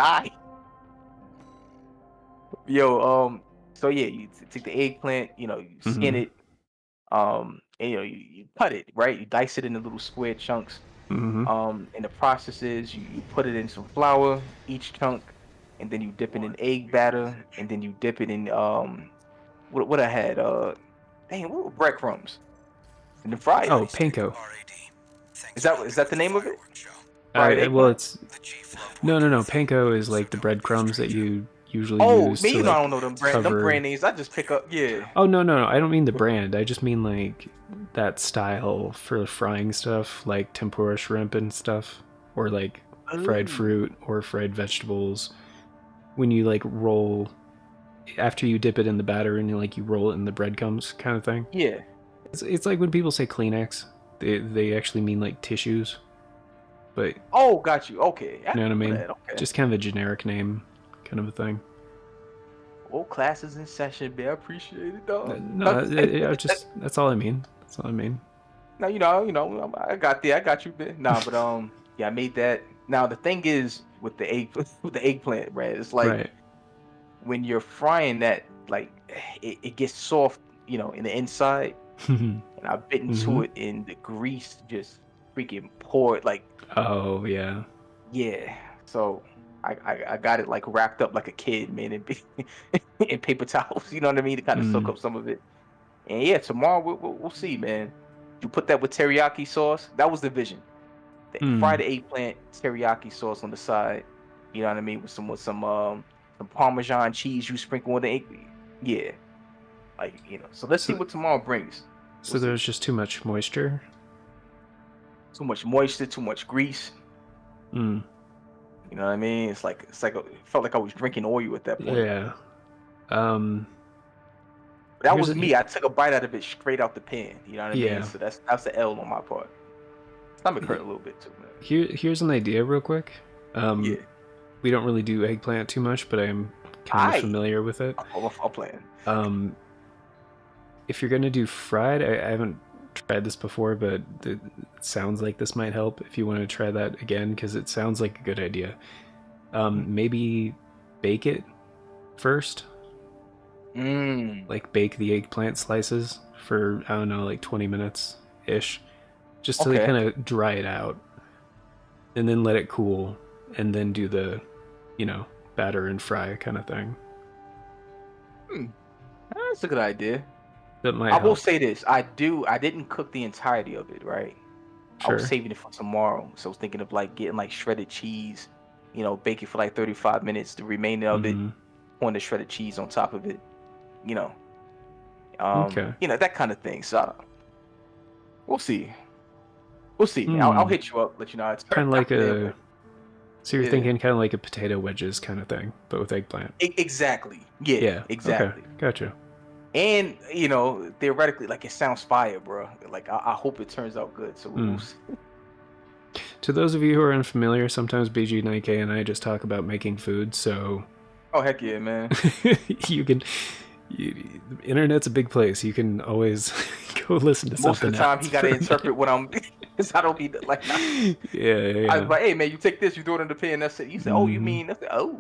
Yo, so yeah, you take the eggplant, you know, you skin it, and you know, you cut it, right? You dice it into little square chunks. Mm-hmm. And the process is you put it in some flour, each chunk, and then you dip it in egg batter, and then you dip it in what I had, what were breadcrumbs, and then fry it. Oh, panko. RAD. Thanks Is that the name of it? fireworks show. Fried Well, eggplant? it's The G-Flow no. Panko is like the breadcrumbs that you usually Oh, use man, to you know I like don't know them brand cover. names. I just pick up, yeah. Oh no, I don't mean the brand. I just mean like that style for frying stuff, like tempura shrimp and stuff, or like fried Ooh. fruit or fried vegetables. When you like roll after you dip it in the batter and you roll it in the breadcrumbs kind of thing. Yeah. It's like when people say Kleenex, they actually mean like tissues. But Oh, got you. Okay. you know what I mean? Okay. Just kind of a generic name kind of a thing. All classes in session, man. I appreciate it, dog. No, that's all I mean. That's all I mean. Now you know, I got you, man. Nah, but yeah, I made that. Now the thing is with the eggplant, right? It's like Right. when you're frying that, like it gets soft, you know, in the inside, and I bit into Mhm. it, and the grease just freaking poured like Oh yeah. yeah. So I got it like wrapped up like a kid, man, in paper towels. You know what I mean, to kind of soak Mm. up some of it. And yeah, tomorrow we'll see, man. You put that with teriyaki sauce. That was the vision. Fry Mm. the eggplant, teriyaki sauce on the side. You know what I mean, with some Parmesan cheese you sprinkle on the egg. Yeah, like So let's see So what tomorrow brings. so We'll see. there's just too much moisture. Too much moisture, too much grease. Mm. You know what I mean? It felt like I was drinking oil at that point. Yeah. Um. That Here's was a, me. I took a bite out of it straight out the pan. You know what I mean? Yeah. So that's the L on my part. Stomach hurt a little bit too, man. Here's an idea, real quick. Yeah. We don't really do eggplant too much, but I'm kind of familiar with it. I'll plan. If you're gonna do fried, I haven't tried this before, but it sounds like this might help. If you want to try that again, because it sounds like a good idea. Maybe bake it first. Like bake the eggplant slices for, I don't know, like 20 minutes ish, just to kind of dry it out, and then let it cool, and then do the batter and fry kind of thing. That's a good idea. That might I will help. say this. I didn't cook the entirety of it, right? I was Sure. saving it for tomorrow. So I was thinking of like getting like shredded cheese, bake it for like 35 minutes, the remainder of it, pouring the shredded cheese on top of it, Okay. that kind of thing. So we'll see. We'll see. I'll hit you up, let you know how it's Kind of like a. So you're Yeah. thinking kind of like a potato wedges kind of thing, but with eggplant. Exactly. Yeah. Exactly. Okay. Gotcha. And theoretically, like it sounds fire, bro. Like I hope it turns out good. So we'll see. To those of you who are unfamiliar, sometimes BG9K and I just talk about making food, so Oh heck yeah, man. you can. The internet's a big place. You can always go listen to Most something of the time, else he got to for a interpret what I'm. Cause I don't be like. Yeah. I was like, hey man, you take this, you throw it in the pan. That's it. You say, oh, you mean that's it? Oh,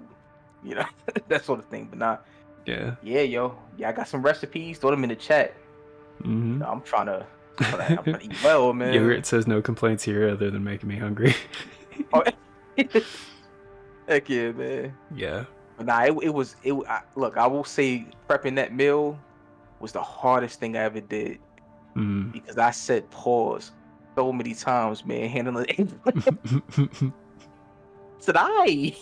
that sort of thing. But not. Yeah. Yeah, yo, I got some recipes. Throw them in the chat. I'm trying to eat well, man. Yogurt says no complaints here other than making me hungry. Oh, heck yeah, man. Yeah. But nah, look, I will say prepping that meal was the hardest thing I ever did because I said pause so many times, man. Handling it. Said I.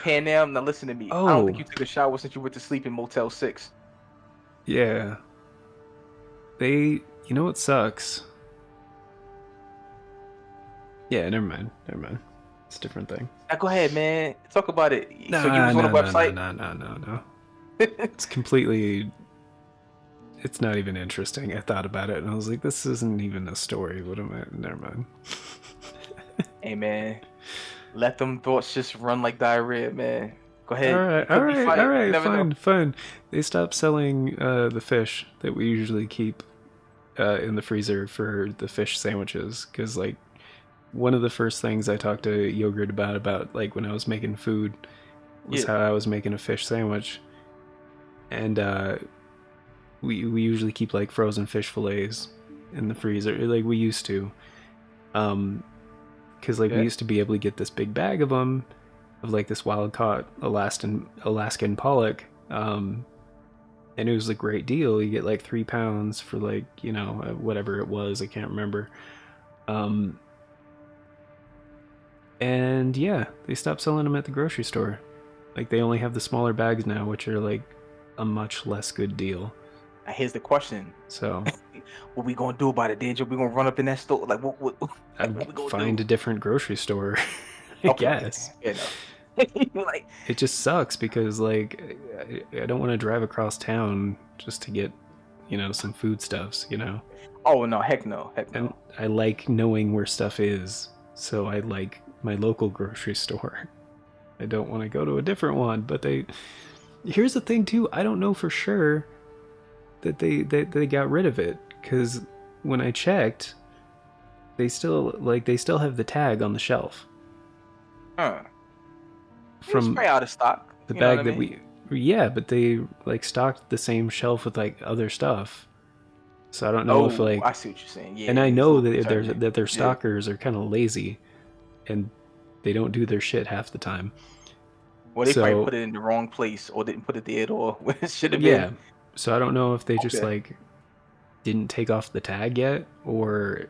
Hey, now listen to me. I don't think you took a shower since you went to sleep in Motel 6. Yeah. You know what sucks? Yeah, never mind. It's a different thing. Now go ahead, man. Talk about it. No, So you was on the website? No. It's completely... It's not even interesting. I thought about it and I was like, this isn't even a story. What am I... Never mind. Hey, man. Let them thoughts just run like diarrhea, man. Go ahead. All right, fine. They stopped selling the fish that we usually keep in the freezer for the fish sandwiches, because like one of the first things I talked to Yogurt about like when I was making food was how I was making a fish sandwich, and we usually keep like frozen fish fillets in the freezer, like we used to, because like we used to be able to get this big bag of them, of like this wild caught Alaskan pollock, and it was a great deal. You get like 3 pounds for like whatever it was, I can't remember. And yeah, they stopped selling them at the grocery store. Like they only have the smaller bags now, which are like a much less good deal. Now here's the question. So what we gonna do about it, Danger? We gonna run up in that store? Like what I'd we gonna find do? a different grocery store. I guess. Yeah, no. Like it just sucks because like I don't want to drive across town just to get some foodstuffs. Oh no, heck no. And I like knowing where stuff is, so I like my local grocery store. I don't want to go to a different one. But here's the thing too, I don't know for sure that they got rid of it, because when I checked, they still have the tag on the shelf. From probably out of stock. The bag that but they like stocked the same shelf with like other stuff. So I don't know if like, I see what you're saying. Yeah, and I it's a know little that concerning. their Yeah. stalkers are kind of lazy, and they don't do their shit half the time. Well, they probably So put it in the wrong place or didn't put it there at all when it should have yeah, been. so I don't know if they just Okay. like didn't take off the tag yet, or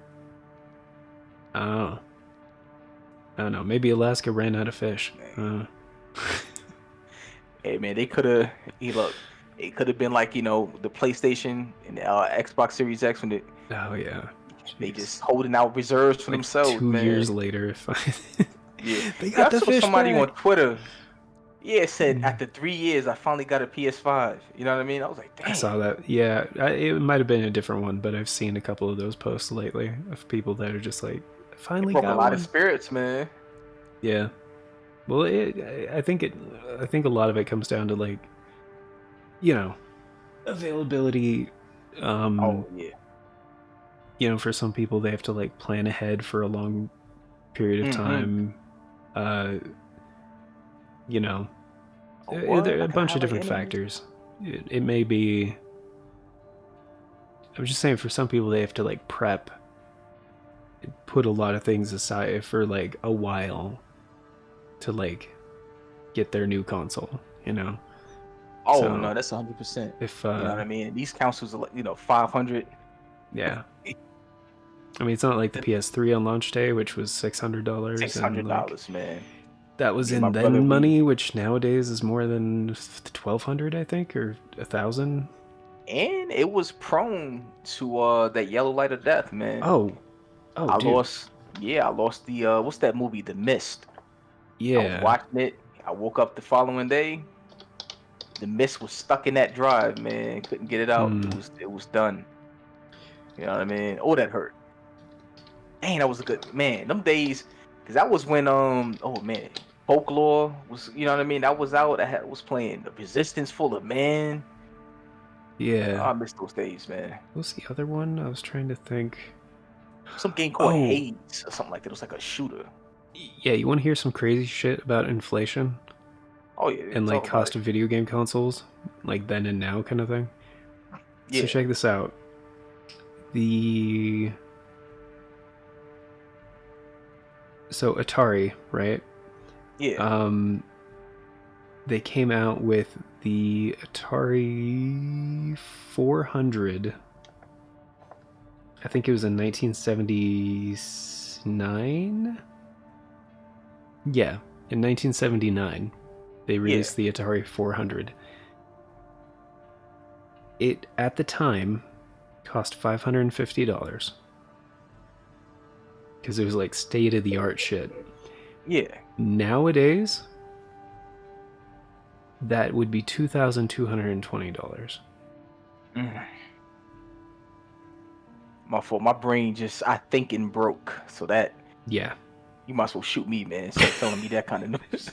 I don't know. I don't know. Maybe Alaska ran out of fish. Hey man, they could have. Look, it could have been like the PlayStation and Xbox Series X when Oh yeah. they Jeez. just holding out reserves for Like themselves, 2 years man. later, if Yeah, they I got the saw fish somebody back. on Twitter. Yeah, it said Mm. after 3 years, I finally got a PS5. You know what I mean? I was like, damn. I saw that. Yeah, it might have been a different one, but I've seen a couple of those posts lately of people that are just like, It finally broke a got lot one. of spirits, man. Yeah. Well, I think a lot of it comes down to like, availability. Oh yeah. For some people they have to like plan ahead for a long period of time. What? There are I a could bunch of highlight different any? factors. It may be. I'm just saying, for some people, they have to like prep, put a lot of things aside for like a while to like get their new console. Oh So, no, that's 100%. if You know what I mean? These consoles are like 500. yeah, I mean it's not like the PS3 on launch day, which was $600, and like $600, man. that was Me and my in brother, then money, which nowadays is more than 1,200, I think, or 1,000. And it was prone to that yellow light of death, man. Oh, I dude, lost. Yeah, I lost the what's that movie? The Mist. I was yeah. watching it. I woke up the following day. The mist was stuck in that drive, man. Couldn't get it out. It was done. You know what I mean? Oh, that hurt. Dang, that was a good man. Them days, cause that was when oh man, Folklore was. You know what I mean? That was out. Was playing the Resistance Full of Man. Yeah. I miss those days, man. What was the other one? I was trying to think. Some game called Oh. Hades or something like that. It was like a shooter. Yeah, you want to hear some crazy shit about inflation Oh yeah, and like talk about cost it. of video game consoles, like then and now kind of thing? Yeah. So check this out. So Atari, right? Yeah. They came out with the Atari 400. I think it was in 1979. Yeah, in 1979, they released the Atari 400. It at the time cost $550 because it was like state of the art shit. Yeah. Nowadays, that would be $2,220. My fault. My brain just I thinking broke. So that Yeah. you might as well shoot me, man. Start telling me that kind of news.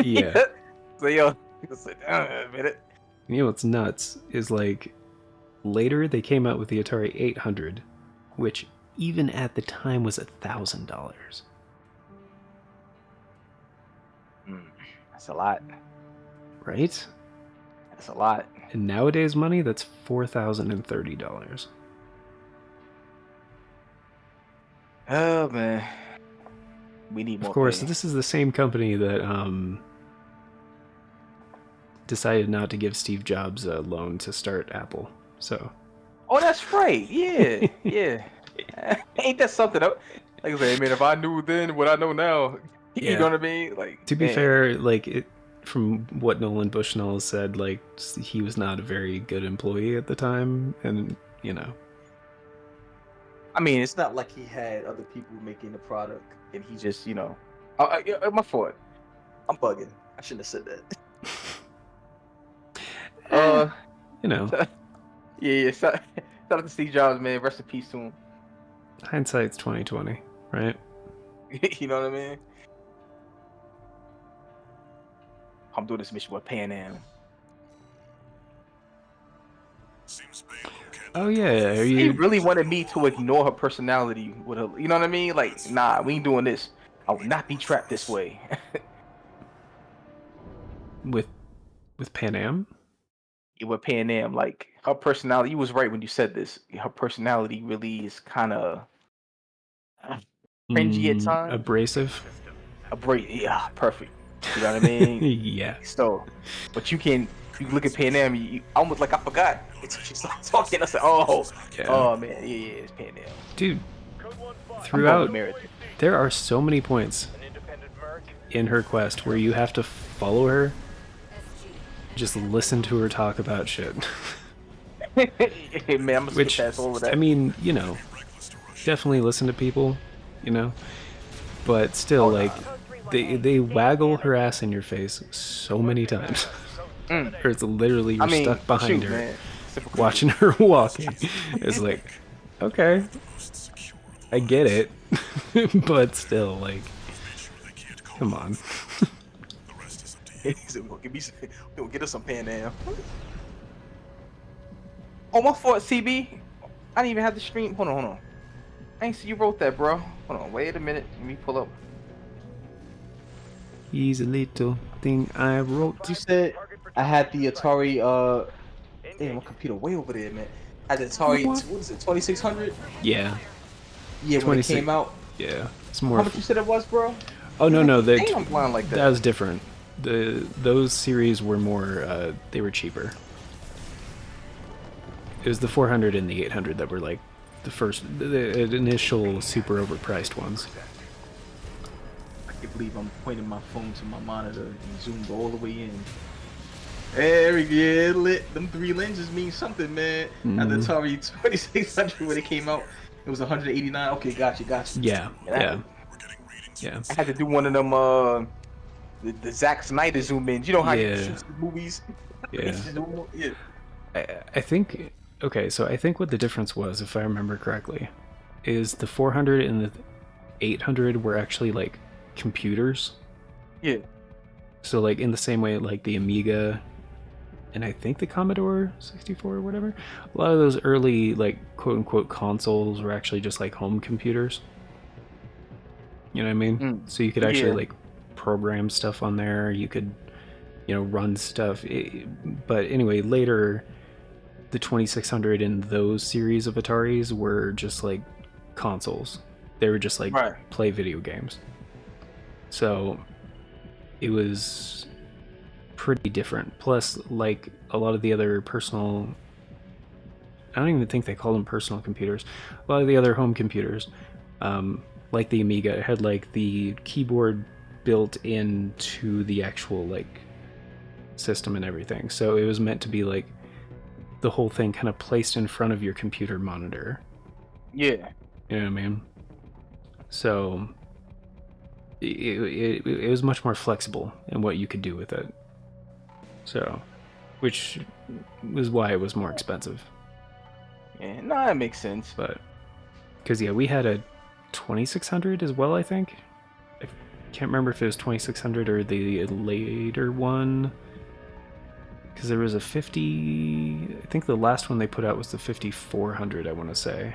Yeah. So yo, it's like, a minute. You know what's nuts is like later they came out with the Atari 800, which even at the time was $1,000. That's a lot. Right? That's a lot. And nowadays money, that's $4,030. Oh man, we need more. Of course, pay. this is the same company that decided not to give Steve Jobs a loan to start Apple. So. Oh, that's right. Yeah, yeah. Ain't that something? Like I say, man, if I knew then what I know now, you Yeah. know what I mean? Like To be man. fair, like from what Nolan Bushnell said, like he was not a very good employee at the time, and I mean, it's not like he had other people making the product, and he just, my fault. I'm bugging. I shouldn't have said that. Yeah. Shout out to Steve Jobs, man. Rest in peace to him. Hindsight's 20/20, right? You know what I mean? I'm doing this mission with Pan Am. Seems Bale can't Oh yeah, are He you really wanted me to ignore her personality with her. You know what I mean? Like, nah, we ain't doing this. I will not be trapped this way. with Pan Am? with Pan Am, like her personality. You was right when you said this. Her personality really is kind of cringy at times. Abrasive. Yeah, perfect. You know what I mean? Yeah. So, but you look at Pan Am, you almost like I forgot. It's she started talking. I said, oh, Yeah. oh man, yeah, it's Pan Am. Dude, I'm going throughout, American. there are so many points in her quest where you have to follow her, just listen to her talk about shit. Hey, man, I'm gonna Which, skip past all of that. I mean, you know, definitely listen to people, you know, but still, like, they waggle her ass in your face so many times. Or it's literally you're stuck behind her, man. watching her walking. It's like, okay, I get it, but still, like, come on. He said, we'll get us some Pan Am. Oh, my fault, CB. I didn't even have the stream. Hold on. I ain't see you wrote that, bro. Hold on, wait a minute. Let me pull up. He's a little thing I wrote. You said I had the Atari, damn, my computer way over there, man. I had the Atari, what is it, 2600? Yeah. Yeah, when it came out. Yeah, it's more. How much you said it was, bro? Oh no, Dang, I'm blind like that. That was different. Those series were more. They were cheaper. It was the 400 and the 800 that were like the initial super overpriced ones. I can't believe I'm pointing my phone to my monitor and zoomed all the way in. There we go, lit. Them 3 lenses mean something, man. At the Atari 2600 when it came out, it was 189. Okay, gotcha. Yeah. I had to do one of them, the Zack Snyder zoom ins. You know how you shoot movies? Yeah. Yeah. I think. Okay, so I think what the difference was, if I remember correctly, is the 400 and the 800 were actually like computers. Yeah. So like in the same way like the Amiga and I think the Commodore 64 or whatever, a lot of those early like quote unquote consoles were actually just like home computers. You know what I mean? So you could actually like program stuff on there. You could, you know, run stuff. But anyway, later the 2600 and those series of Ataris were just like consoles. They were just like play video games. So it was pretty different. Plus, like a lot of the other personal, I don't even think they call them personal computers. A lot of the other home computers, like the Amiga, had like the keyboard built into the actual like system and everything. So it was meant to be like the whole thing kind of placed in front of your computer monitor. Yeah. You know what I mean? So it was much more flexible in what you could do with it. So, which was why it was more expensive. Yeah, no, that makes sense. But, because yeah, we had a 2600 as well, I think. I can't remember if it was 2600 or the later one. Because there was a 50... I think the last one they put out was the 5400, I want to say.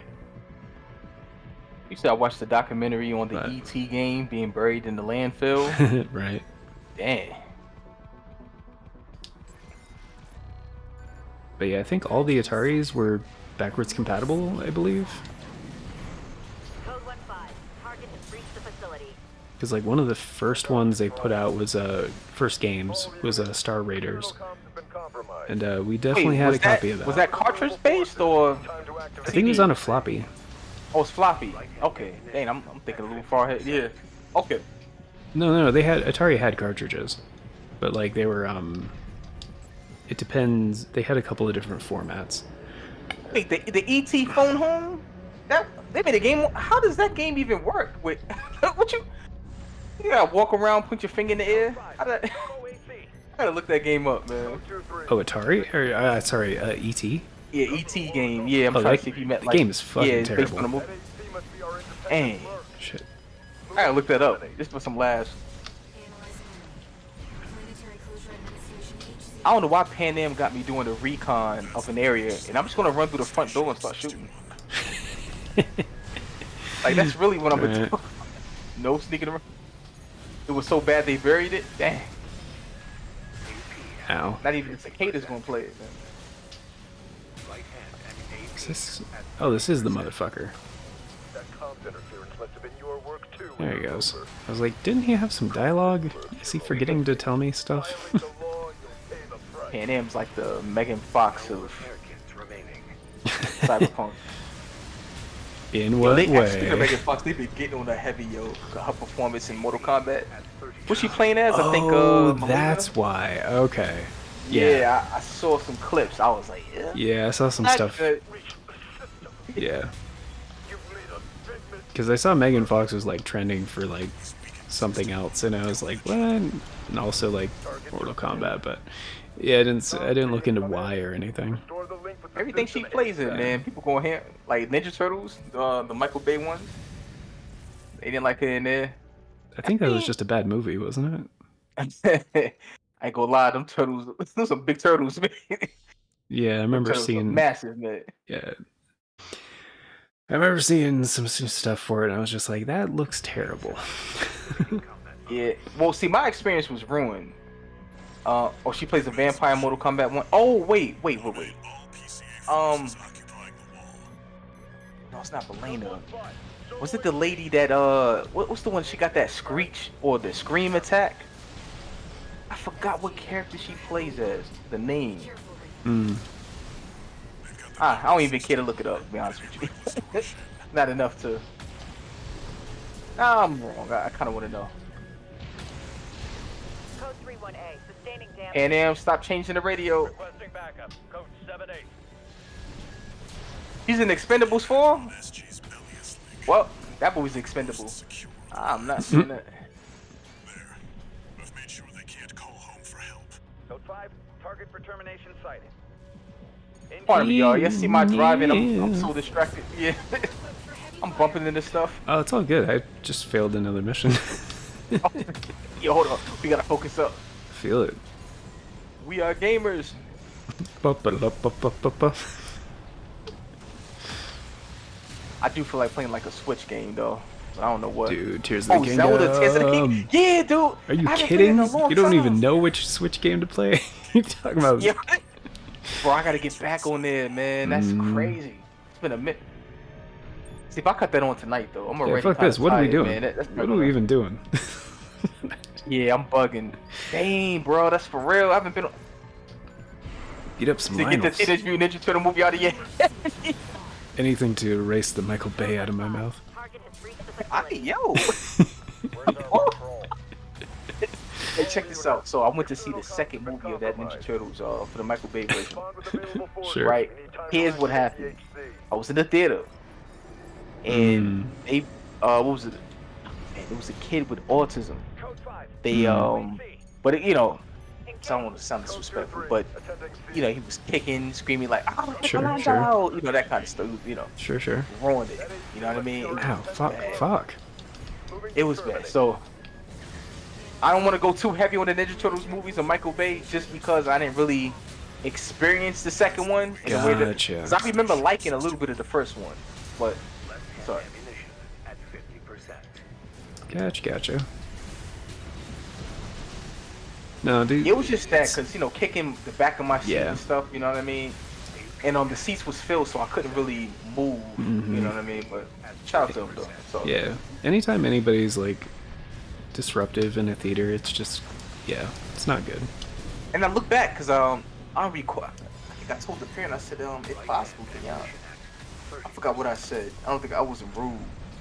You said I watched the documentary on the E.T. game being buried in the landfill. Right. Damn. But yeah, I think all the Ataris were backwards compatible, I believe. Code 1-5. Target has reached the facility. Because like one of the first ones they put out was first games was Star Raiders, and we definitely had a copy of that. Was that cartridge based or? I think it was on a floppy. Oh, it's floppy. Okay, dang, I'm thinking a little far ahead. Yeah. Okay. No, Atari had cartridges, but like they were it depends. They had a couple of different formats. Wait, the ET phone home? They made a game. How does that game even work? With what you gotta walk around, put your finger in the air. I gotta look that game up, man. Oh, Atari or sorry, ET. Yeah, ET game. Yeah, I'm trying to see if you met like. The game is fucking terrible. Based on the movie. Dang. Shit. I gotta look that up. Just for some laughs. I don't know why Pan Am got me doing a recon of an area, and I'm just gonna run through the front door and start shooting. Like that's really what I'm gonna do. No sneaking around. It was so bad they buried it. Dang. Ow. Not even the cicadas gonna play it. Man. Right hand and aim Is this... at Oh, this is the motherfucker. That comms interference must have been your work too. There he goes. I was like, didn't he have some dialogue? Is he forgetting to tell me stuff? Violate the law, you'll pay the price. Pan Am's like the Megan Fox of Americans remaining. Cyberpunk. In what Speaking of way? Megan Fox, they've been getting on a heavy her performance in Mortal Kombat. What's she playing as? I think. Oh, Melina? that's why. Okay. Yeah, I saw some clips. I was like, yeah. Yeah, I saw some Not stuff. good. Yeah. You made a big mistake. Because I saw Megan Fox was like trending for like something else, and I was like, what? And also like Mortal Kombat, but yeah, I didn't look into why or anything. Store the link with the Everything she system. plays in, man. People going here like Ninja Turtles, the Michael Bay ones. They didn't like it in there. I think that was just a bad movie, wasn't it? I ain't gonna lie, them turtles, those are big turtles, man. Yeah, I Them remember turtles are seeing. massive, man. Yeah. I remember seeing some stuff for it, and I was just like, that looks terrible. Yeah. Well, see, my experience was ruined. Oh, she plays a vampire in Mortal Kombat 1. Oh, wait. All PCA Um, forces occupying the wall. no, it's not Belena. Was it the lady that what's the one she got that screech or the scream attack? I forgot what character she plays as. The name. Mm. I don't even care to look it up, to be honest with you. Not enough to. Nah, I'm wrong. I kind of want to know. Code 31A. Sustaining damage. And then stop changing the radio. Requesting backup. Code 7-8. He's in Expendables 4? SG's belly is leaking. Well, that movie's expendable. Secure. I'm not seeing that. There. I've made sure they can't call home for help. Code 5, target for termination sighted. Pardon me, y'all. You see my driving? I'm so distracted. Yeah. I'm bumping into stuff. Oh, it's all good. I just failed another mission. Yo, hold on. We gotta focus up. Feel it. We are gamers. Ba-ba-da-ba-ba-ba-ba. I do feel like playing like a Switch game though. But I don't know what. Dude, Tears of the Oh, Kingdom. Zelda Tears of the Kingdom. Yeah, dude. Are you I haven't played it kidding? in a long You don't time. even know which Switch game to play? You're talking about. Yeah. Bro, I gotta get back on there, man. That's crazy. It's been a minute. See, if I cut that on tonight, though, I'm Yeah, already fuck kinda this. What are we tired, doing? Man. What are we even doing? Yeah, I'm bugging. Dang, bro, that's for real. I haven't been. Eat up some To get the Lionels. Teenage Mutant Ninja Turtle movie out of here. Anything to erase the Michael Bay out of my mouth. Target has reached the facility. Yo. Where's our control? Hey, check this out. So I went to see the second movie of that Ninja Turtles for the Michael Bay version. Respond with available forces. Sure. Right. We need time Here's to what isolate happened. THC. I was in the theater, and they what was it? Man, it was a kid with autism. Code 5. They but it, so I don't want to sound Code disrespectful, 2-3, but attending he was kicking, screaming like, "Oh, Sure, come on, sure. out," that kind of stuff. Sure, sure. Ruined it. You know what I mean? Ow, fuck, fuck. Moving It to was bad. terminate. So I don't want to go too heavy on the Ninja Turtles movies or Michael Bay, just because I didn't really experience the second one. In the way that, Gotcha. 'cause I remember liking a little bit of the first one, but sorry. Ammunition at 50%. Gotcha. No, dude. It was just that, cause kicking the back of my seat Yeah. and stuff. You know what I mean? And the seats was filled, so I couldn't really move. You know what I mean? But shout out to them though. So Yeah. Anytime anybody's like disruptive in a theater, it's just, yeah, it's not good. And I look back, cause I think I told the parent, I said, if possible, can y'all. I forgot what I said. I don't think I wasn't rude,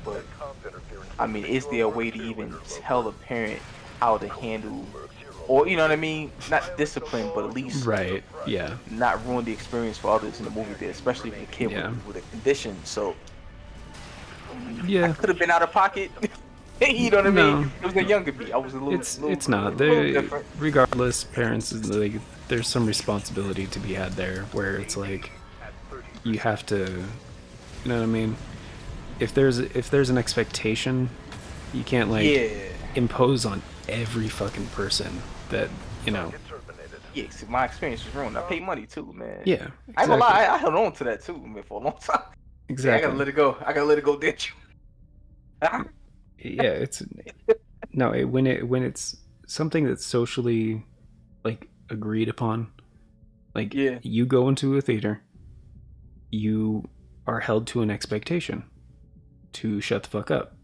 but Comms interference. I mean, is there a way to even tell a parent how to handle, or you know what I mean? Not discipline, but at least Right. Yeah. not ruin the experience for others in the movie theater, especially if the kid Yeah. with a condition. So Yeah. could have been out of pocket. You know what I No. mean? It was a younger me. I was a little. It's not. little They, different. regardless, parents is like there's some responsibility to be had there where it's like you have to, you know what I mean? If there's an expectation, you can't like Yeah. impose on every fucking person that, Terminated. Yeah, see, my experience was ruined. I paid money too, man. yeah, I ain't exactly. gonna lie, I held on to that too, man, for a long time. Yeah, I Exactly. gotta let it go. I gotta let it go, didn't you? Yeah, it's no, when it's something that's socially like agreed upon. Like, Yeah. you go into a theater, you are held to an expectation to shut the fuck up.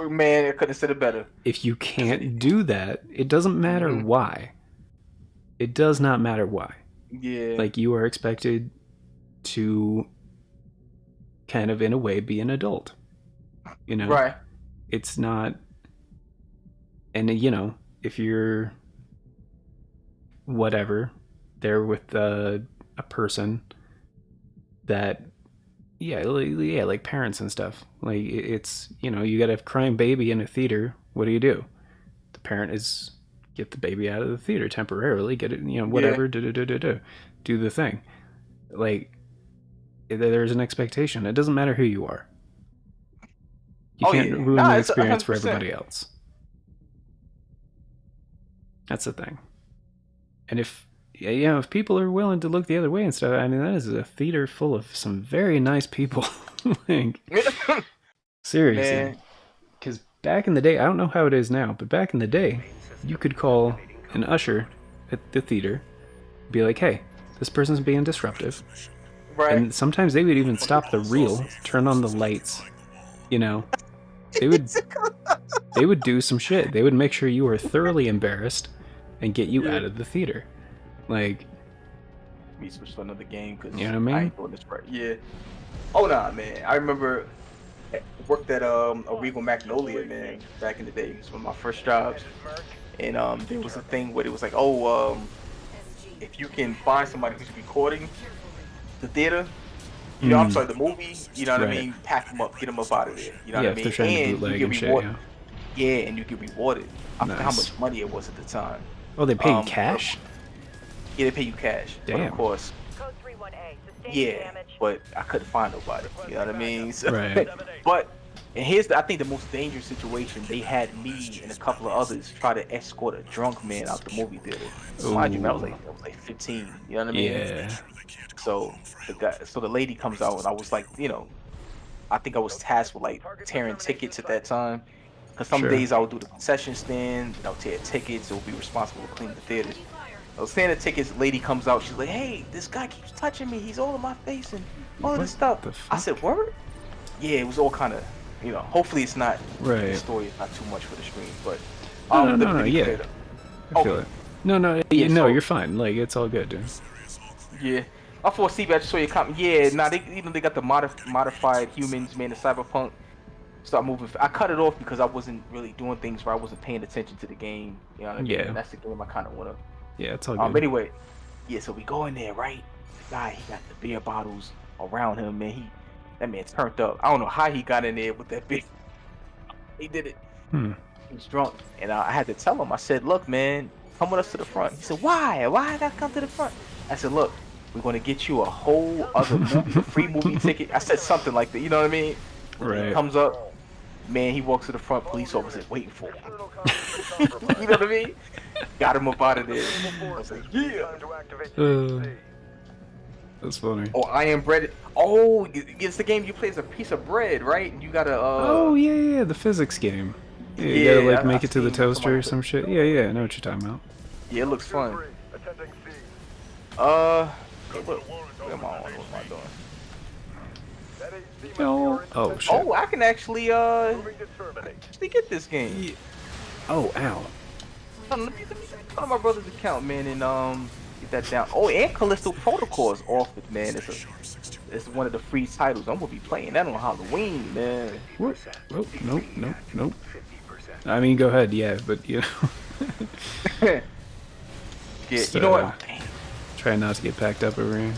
Man, I couldn't have said it better. If you can't do that, it doesn't matter why. It does not matter why. Yeah. Like, you are expected to kind of, in a way, be an adult. You know? Right. It's not... And, you know, if you're... whatever, there with a person that... Yeah, like parents and stuff. Like, it's, you know, you got a crying baby in a theater. What do? The parent is get the baby out of the theater temporarily, get it, you know, whatever, do the thing. Like, there's an expectation. It doesn't matter who you are. You can't ruin the experience for everybody else. That's the thing. And if people are willing to look the other way and stuff, I mean, that is a theater full of some very nice people. Like, seriously. Because back in the day, I don't know how it is now, but back in the day, you could call an usher at the theater, be like, hey, this person's being disruptive. Right. And sometimes they would even stop the reel, turn on the lights, you know. They would do some shit. They would make sure you were thoroughly embarrassed and get you out of the theater. Like, me switch to another game because you know what I mean? I ain't doing this right. Yeah. Oh nah, man. I remember I worked at a Regal Magnolia, man, back in the day. It was one of my first jobs, and there was a thing where it was like, if you can find somebody who's recording the theater, you know, I'm sorry, the movie, you know what I mean, pack them up, get them up out of there. You know what I mean? If they're trying to bootleg and shit, yeah, and you get rewarded. I forgot how much money it was at the time. Oh, they pay you cash? Yeah, they pay you cash. Damn. But of course. Code 31A. Sustained Yeah, damage. but I couldn't find nobody. You know what I mean? So, Right. But and here's I think the most dangerous situation. They had me and a couple of others try to escort a drunk man out the movie theater. Mind you, I was like 15. You know what I mean? Yeah. So the lady comes out and I was like, you know, I think I was tasked with like tearing tickets at that time. Because some days I would do the concession stand, and I would tear tickets, and would be responsible to clean the theaters. I was tearing the tickets, lady comes out, she's like, hey, this guy keeps touching me, he's all in my face and all this stuff. I said, word? Yeah, it was all kind of, you know, hopefully it's not, the story is not too much for the stream, but... No, yeah. I feel it. No, you're fine, like, it's all good, dude. Yeah. I thought, Steve, I just saw your comment. Yeah, they got the modified humans, man, the cyberpunk. Start moving. I cut it off because I wasn't really doing things where I wasn't paying attention to the game. You know what I mean? And that's the game I kind of want to. Yeah, it's all good. Anyway, yeah. So we go in there, right? The guy, he got the beer bottles around him, man. That man turned up. I don't know how he got in there with that beer. He did it. He was drunk, and I had to tell him. I said, "Look, man, come with us to the front." He said, "Why? Why I gotta come to the front?" I said, "Look, we're gonna get you a whole other movie, a free movie ticket." I said something like that. You know what I mean? Right. He comes up. Man, he walks to the front, police officer waiting for him. You know what I mean? Got him up out of there. I was like, yeah. That's funny. Oh, Iron Bread. Oh, it's the game you play as a piece of bread, right? You gotta. Oh yeah, the physics game. Yeah, you gotta like make it to the toaster or some shit. Yeah, I know what you're talking about. Yeah, it looks fun. What am I on? What am I doing? Oh shit. Oh, I can actually get this game. Oh, ow. Let me go to my brother's account, man, and get that down. Oh, and Callisto Protocol is off it, man. It's one of the free titles. I'm gonna be playing that on Halloween, man. What? Oh, nope. I mean, go ahead, yeah, but you know. Yeah, Just, you know what? Try not to get packed up over here.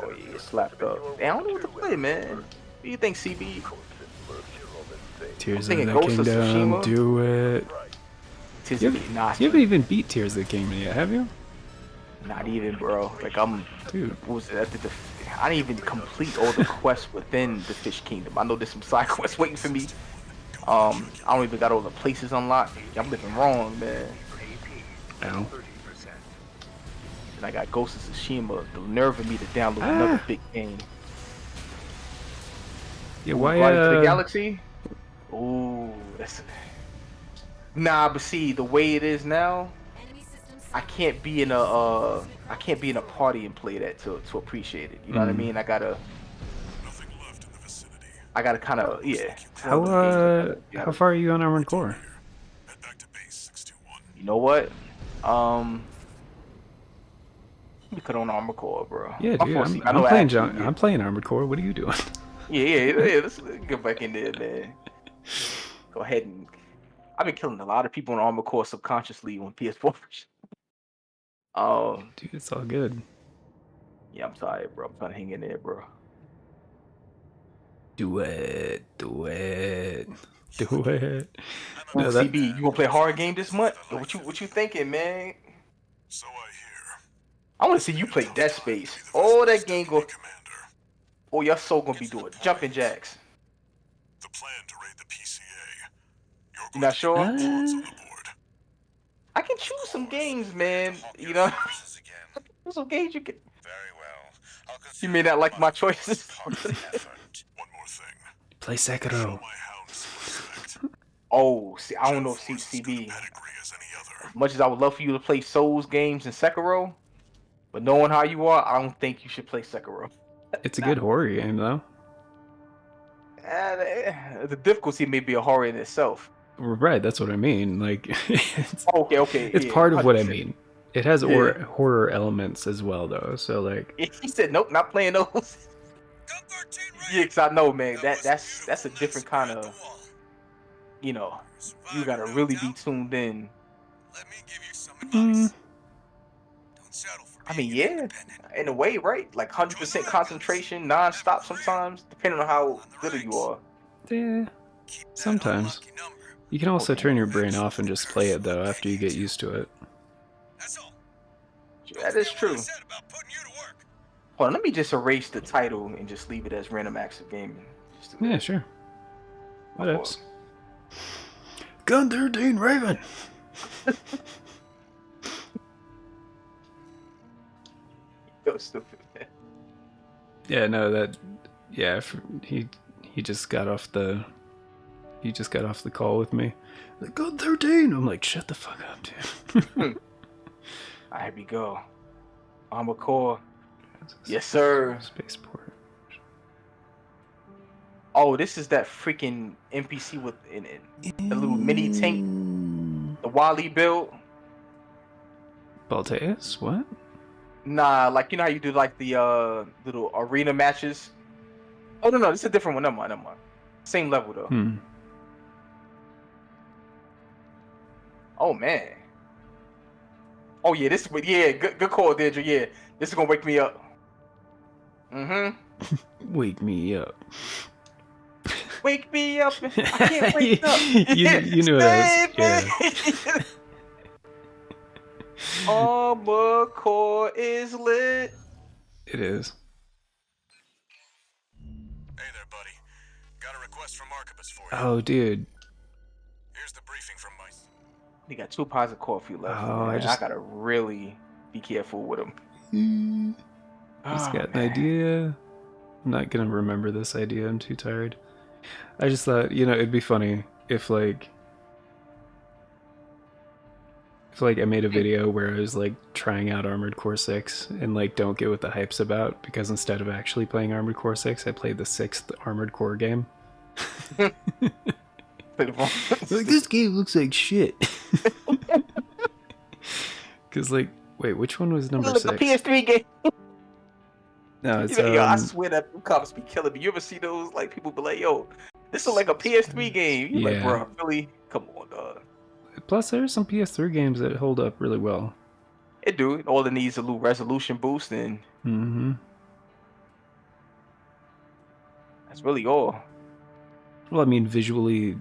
Oh yeah, slapped up. I don't know what to play, man. What do you think, CB? Tears of the Kingdom, do it. You haven't even beat Tears of the Kingdom yet, have you? Not even, bro. Like dude. I didn't even complete all the quests within the Fish Kingdom. I know there's some side quests waiting for me. I don't even got all the places unlocked. I'm living wrong, man. Ow. And I got Ghost of Tsushima. The nerve of me to download another big game. Yeah, why? Guardians of the Galaxy. Ooh, that's. Nah, but see, the way it is now, I can't be in a party and play that to appreciate it. You know what I mean? Nothing left in the vicinity. I gotta kind of yeah. it's one How of those games that you how gotta- far are you on Armored Core? Head back to base 621. You know what? Let me cut on Armor Core, bro. Yeah, dude, Unfortunately, I I'm know playing actually, yeah. I'm playing Armored Core. What are you doing? Yeah. Let's get back in there, man. Go ahead and. I've been killing a lot of people on Armor Core subconsciously on PS4. Dude, it's all good. Yeah, I'm tired, bro. I'm trying to hang in there, bro. Do it. Do it. Do it. Ooh, No, that, CB, you wanna play a horror game this month? What you thinking, man? So I hear. I want to see you play Dead Space. Oh, that game go. Commander, Oh, your soul gonna be doing jumping jacks. the plan to raid the PCA. You're You going not to sure? put on the board. I can choose some games, man. You know, Services again. there's some games you can. Very well. I'll You consider may not like my it choices. part of the effort. One more thing. play Show Sekiro. my hounds some respect. Oh, see, I don't know if Force as good a CB. pedigree as any other. As much as I would love for you to play Souls games and Sekiro, but knowing how you are, I don't think you should play Sekiro. It's a good horror game though. The difficulty may be a horror in itself. Right, that's what I mean. Like, it's, Okay. it's yeah, part of what I 100%. mean. It has Yeah. horror elements as well, though. So like, He said, "Nope, not playing those." Gun 13 Yeah, raid. cause I know, man. That was That's a beautiful. different Let's kind spread of, the wall. you know, you Survivor, gotta no really be doubt. tuned in. Let me give you some advice. Don't settle for I being mean, yeah, independent. in a way, right? Like 100% concentration, non-stop sometimes, depending on how good you are. yeah. Keep that Sometimes. unlucky number. You can also Okay. turn your brain off and just play it though after you get used to it. That's all. That is Forget what I true. said about putting you to work. Hold on, let me just erase the title and just leave it as Random Acts of Gaming. Just do Yeah, that. sure. What Oh, else? Gun 13 Raven. Yo, stupid. Yeah, no, that. Yeah, he just got off the. He just got off the call with me. Like, Gun 13. I'm like, shut the fuck up, dude. Here we go. Armor Core. Yes, sir. Spaceport. Oh, this is that freaking NPC with in the little mini tank, the Wally build. Balteus? What? Nah, like you know how you do like the little arena matches. Oh no, this is a different one. Never mind. Same level though. Hmm. Oh man. Oh yeah, this good call, Deirdre. Yeah, this is gonna wake me up. Wake me up. Wake me up. I can't wake up. You knew that was, yeah. Armor Core is lit. It is. Hey there, buddy. Got a request from Archibus for you. Oh, dude. Here's the briefing from my. He got 2 pods of coffee left. Oh, man. I just- gotta really be careful with him. Just Oh, got an man. idea. I'm not gonna remember this idea. I'm too tired. I just thought, it'd be funny if I made a video where I was like trying out Armored Core 6 and like don't get what the hype's about, because instead of actually playing Armored Core 6, I played the 6th Armored Core game. Like, this game looks like shit. Because like, wait, which one was number Look, 6? the PS3 game. No, it's Yo, I swear that cops be killing me. You ever see those? Like people be like, "Yo, this is like a PS3 game." You like, Yeah. bro, really? Come on, dog. Plus there's some PS3 games that hold up really well. It do. All it needs is a little resolution boost, and Mm-hmm. that's really all. Well, I mean, visually.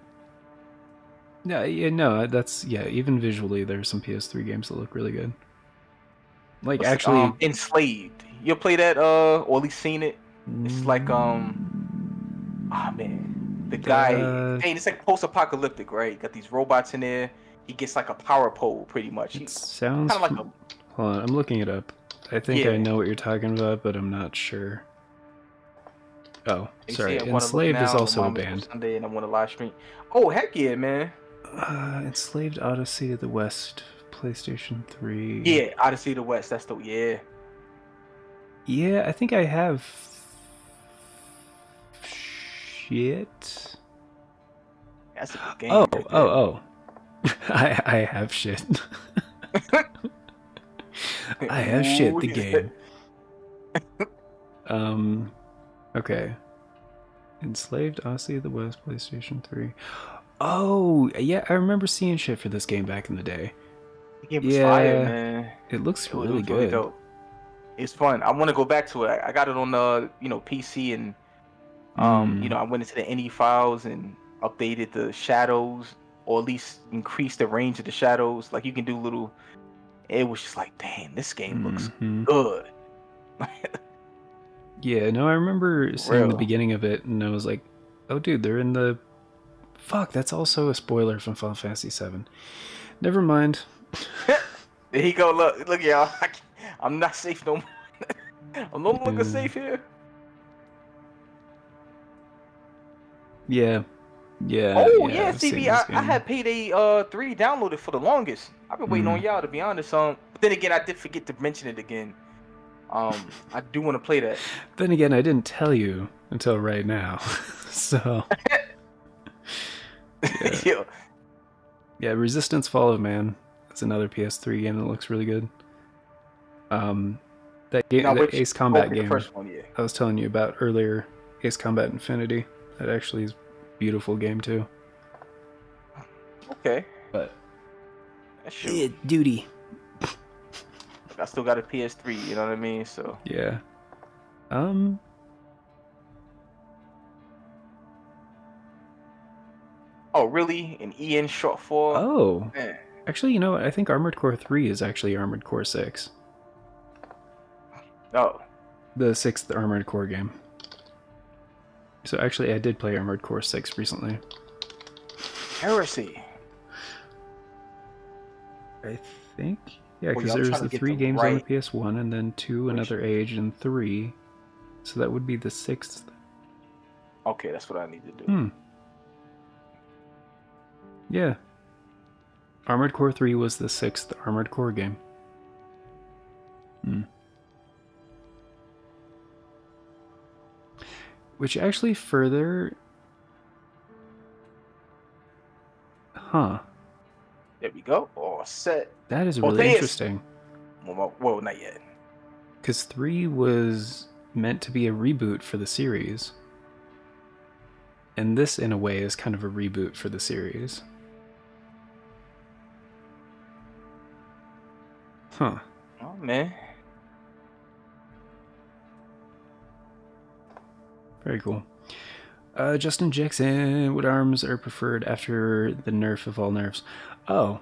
Even visually, there's some PS3 games that look really good. Like, What's it, actually. Enslaved. You play that? Or at least seen it? It's like man, the guy. Hey, it's like post-apocalyptic, right? Got these robots in there. He gets like a power pole, pretty much. It He's sounds. kind of like a. Hold on, I'm looking it up. I think Yeah. I know what you're talking about, but I'm not sure. Oh, You sorry. see, I wanna look Enslaved is now, also a Mama's band. Sunday, and I want to live stream. Oh heck yeah, man! Enslaved Odyssey of the West PlayStation 3. Yeah, Odyssey of the West. That's the yeah. Yeah, I think I have. Shit. That's a good game. Oh, right oh, oh. I have shit. there. I have shit. The Ooh, game. Okay. Enslaved Odyssey of the West, PlayStation 3. Oh, yeah, I remember seeing shit for this game back in the day. The game was fire, man. It looks It was really really good. dope. It's fun. I want to go back to it. I got it on PC, and I went into the NE files and updated the shadows, or at least increased the range of the shadows. Like you can do little. It was just like, damn, this game looks good. Yeah, no, I remember seeing the Real. beginning of it, and I was like, oh, dude, they're in the... Fuck, that's also a spoiler from Final Fantasy VII. Never mind. There you go. Look, y'all. I'm not safe no more. I'm no longer safe here. Yeah. Yeah. Oh yeah, yeah, I've seen CB. this I game. had Payday 3 downloaded for the longest. I've been waiting on y'all, to be honest. But then again, I did forget to mention it again. I do want to play that. Then again, I didn't tell you until right now. So... Yeah. Yeah, Resistance Fall of Man. That's another PS3 game that looks really good. That game, Now, that Ace Combat the game first one, yeah. I was telling you about earlier, Ace Combat Infinity. That actually is a beautiful game too. Okay. But That's true. duty. I still got a PS3. You know what I mean? So. Yeah. Oh really? An EN short for? Oh. Man. Actually, you know what? I think Armored Core 3 is actually Armored Core 6. Oh. The 6th Armored Core game. So actually, I did play Armored Core 6 recently. Heresy. I think. Yeah, Oh, because yeah, I'm there's trying the to get 3 the games on the right- PS1, and then 2, Another Age, and 3. So that would be the 6th. Okay, that's what I need to do. Yeah. Armored Core 3 was the 6th Armored Core game. Which actually further... Huh. There we go. Oh, set. That is Well, really PS interesting. Whoa, not yet. Because 3 was meant to be a reboot for the series. And this, in a way, is kind of a reboot for the series. Huh. Oh man. Very cool. Justin Jackson, what arms are preferred after the nerf of all nerfs? Oh,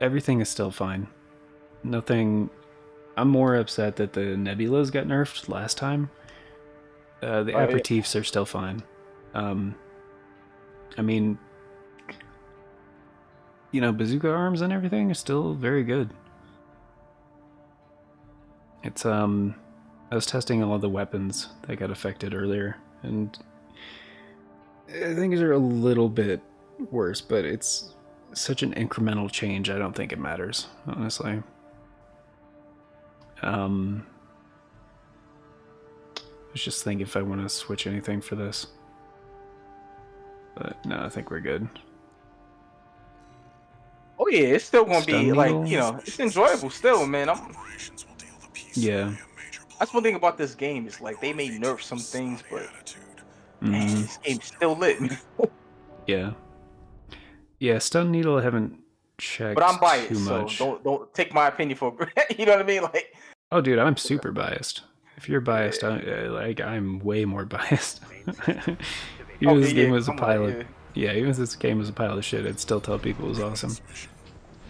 everything is still fine. Nothing. I'm more upset that the Nebulas got nerfed last time. The aperitifs are still fine. I mean, bazooka arms and everything are still very good. It's I was testing all of the weapons that got affected earlier, and things are a little bit worse, but it's such an incremental change, I don't think it matters, honestly. I was just thinking if I want to switch anything for this. But no, I think we're good. Oh yeah, it's still gonna Stun be like, needle? it's enjoyable still, man. Operations will deal the PC Yeah. a major blow. That's one thing about this game is like they may nerf some things, but Attitude. man, this game's still lit. Yeah. Yeah, Stun Needle I haven't checked But I'm too biased, so much. don't take my opinion for you know what I mean? Like, Oh, dude, I'm super biased. If you're biased, I'm way more biased. Even if this game was a come on, pile of, even if this game was a pile of shit, I'd still tell people it was awesome.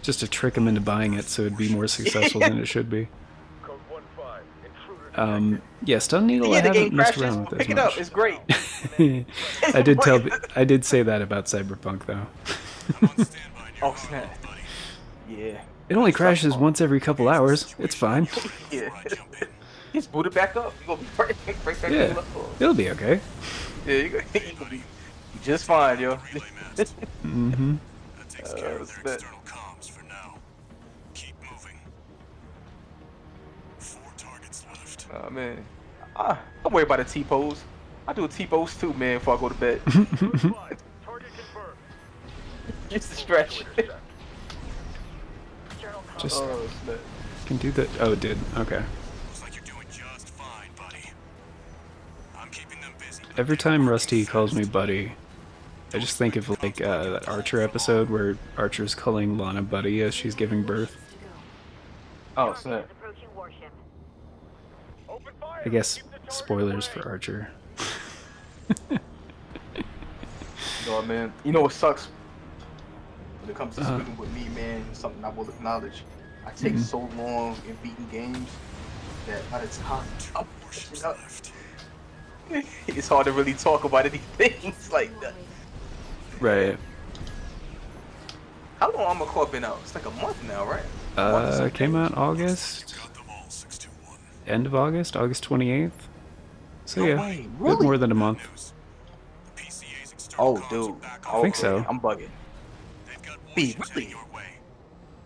Just to trick them into buying it so it'd be more successful than it should be. Code 1-5. Intruder Yeah, Stun Needle I the game haven't messed crashes. around with as Pick it up. much. It's great. I did say that about Cyberpunk though. I'm on standby Oh nearby, snap. buddy. Yeah. It only crashes once every couple hours. It's fine. Yeah. Just boot it back up. You gonna be right back to Yeah, the level. it'll be okay. Yeah, you gonna be just fine, yo. Relay master. Mm-hmm. That takes care of their that- external comms for now. Oh man, don't worry about a T-pose. I do a T-pose too, man, before I go to bed. Target confirmed. Just to stretch. Just Oh, snap. can do that. Oh, it did. Okay. Looks like you're doing just fine, buddy. I'm keeping them busy. Every time Rusty calls me buddy, I just think of like that Archer episode where Archer's calling Lana buddy as she's giving birth. Oh, snap. Approaching warship. Open fire. I guess Keep the target spoilers away. for Archer. No, man. You know what sucks? When it comes to speaking with me, man, something I will acknowledge. I take so long in beating games that by the time I'm pushing up, it's hard to really talk about any things like that. Right. How long Armor Core been out? It's like a month now, right? A month or It something? came out August, Got them all, 621. end of August, August 28th. So No yeah, way, bit really? more than a month. News. The PCA's external Oh, comms dude. are back I think on. so. I'm bugging. They've got B, warship really? heading your way.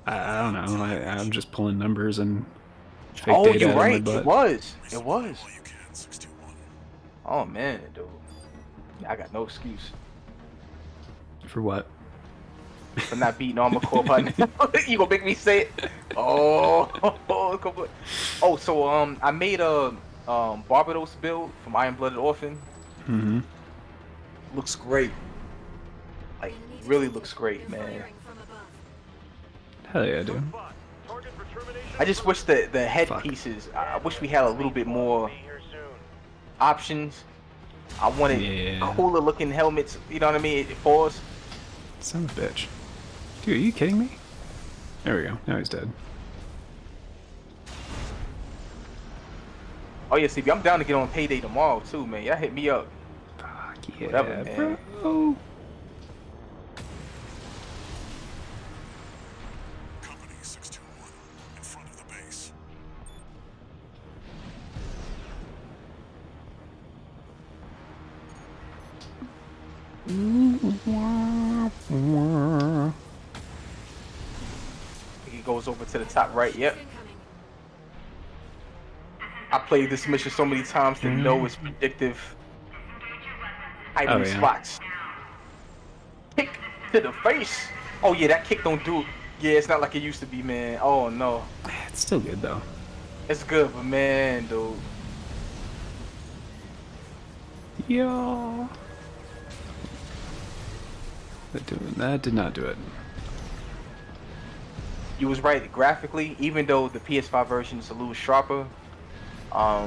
I don't know. I'm just pulling numbers and fake Oh, data you're out of my right. butt. It was. It Resume was. all you can, 621. Oh man, dude. I got no excuse For what? for not beating Armor Core button. You gonna make me say it? Oh, come on. Oh, so I made a Barbados build from Iron Blooded Orphan. Mm-hmm. Looks great. Like, really looks great, man. Hell yeah, dude. Spot. Target for termination. I just wish the Fuck. headpieces. I wish we had a little bit more Be here soon. options. I wanted Yeah. cooler looking helmets. You know what I mean? Pause. Son of a bitch. Dude, are you kidding me? There we go. Now he's dead. Oh yeah, CB, I'm down to get on payday tomorrow too, man. Y'all hit me up. Fuck yeah, Whatever, man. bro. Company 621. In front of the base. He goes over to the top right. Yep. I played this mission so many times to know it's predictive. Hiding Oh, yeah. spots. Kick to the face. Oh yeah, that kick don't do. Yeah, it's not like it used to be, man. Oh no, It's still good though. it's good, but man, dude. Yo. That did not do it. You was right. Graphically, even though the PS5 version is a little sharper, yeah,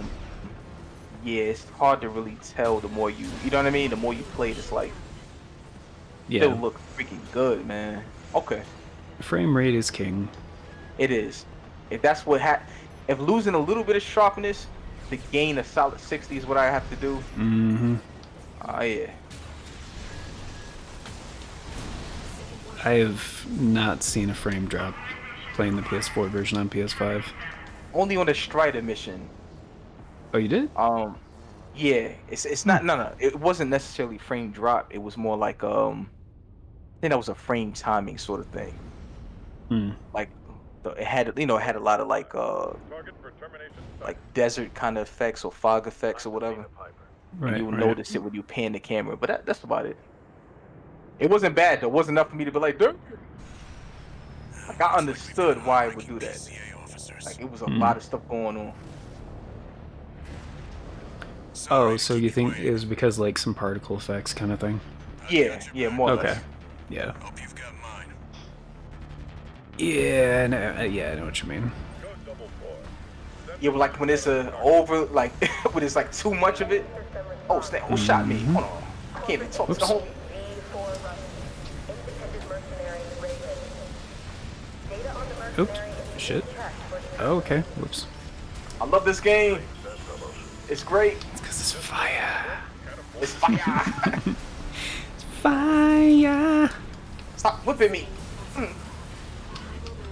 it's hard to really tell the more you know what I mean? The more you play it, it's like, still Yeah. look freaking good, man. Okay, Frame rate is king. it is. If that's what if losing a little bit of sharpness to gain a solid 60 is what I have to do, Mm-hmm. yeah. I have not seen a frame drop playing the PS4 version on PS5. Only on the Strider mission. Oh, you did? Yeah, it's not no. It wasn't necessarily frame drop. It was more like I think that was a frame timing sort of thing. Hmm. Like it had it had a lot of like Target for termination. like desert kind of effects or fog effects or whatever. Right. And you'll right. notice it when you pan the camera, but that's about it. It wasn't bad though. It wasn't enough for me to be like, dude. Like I understood why it would do that. PCA officers. Like it was a lot of stuff going on. Oh, so you think it was because like some particle effects kind of thing? Yeah, more or Okay. less. Yeah. Hope you've got mine. Yeah. No, yeah, I know what you mean. Go double four. Yeah, but like when it's over, like when it's like too much of it. Oh snap! Who shot me? Hold on. I can't even talk to the Whoops. homie. Oops. Shit. Oh, okay. Whoops. I love this game. It's great. It's because it's fire. It's fire. Fire. Stop whipping me.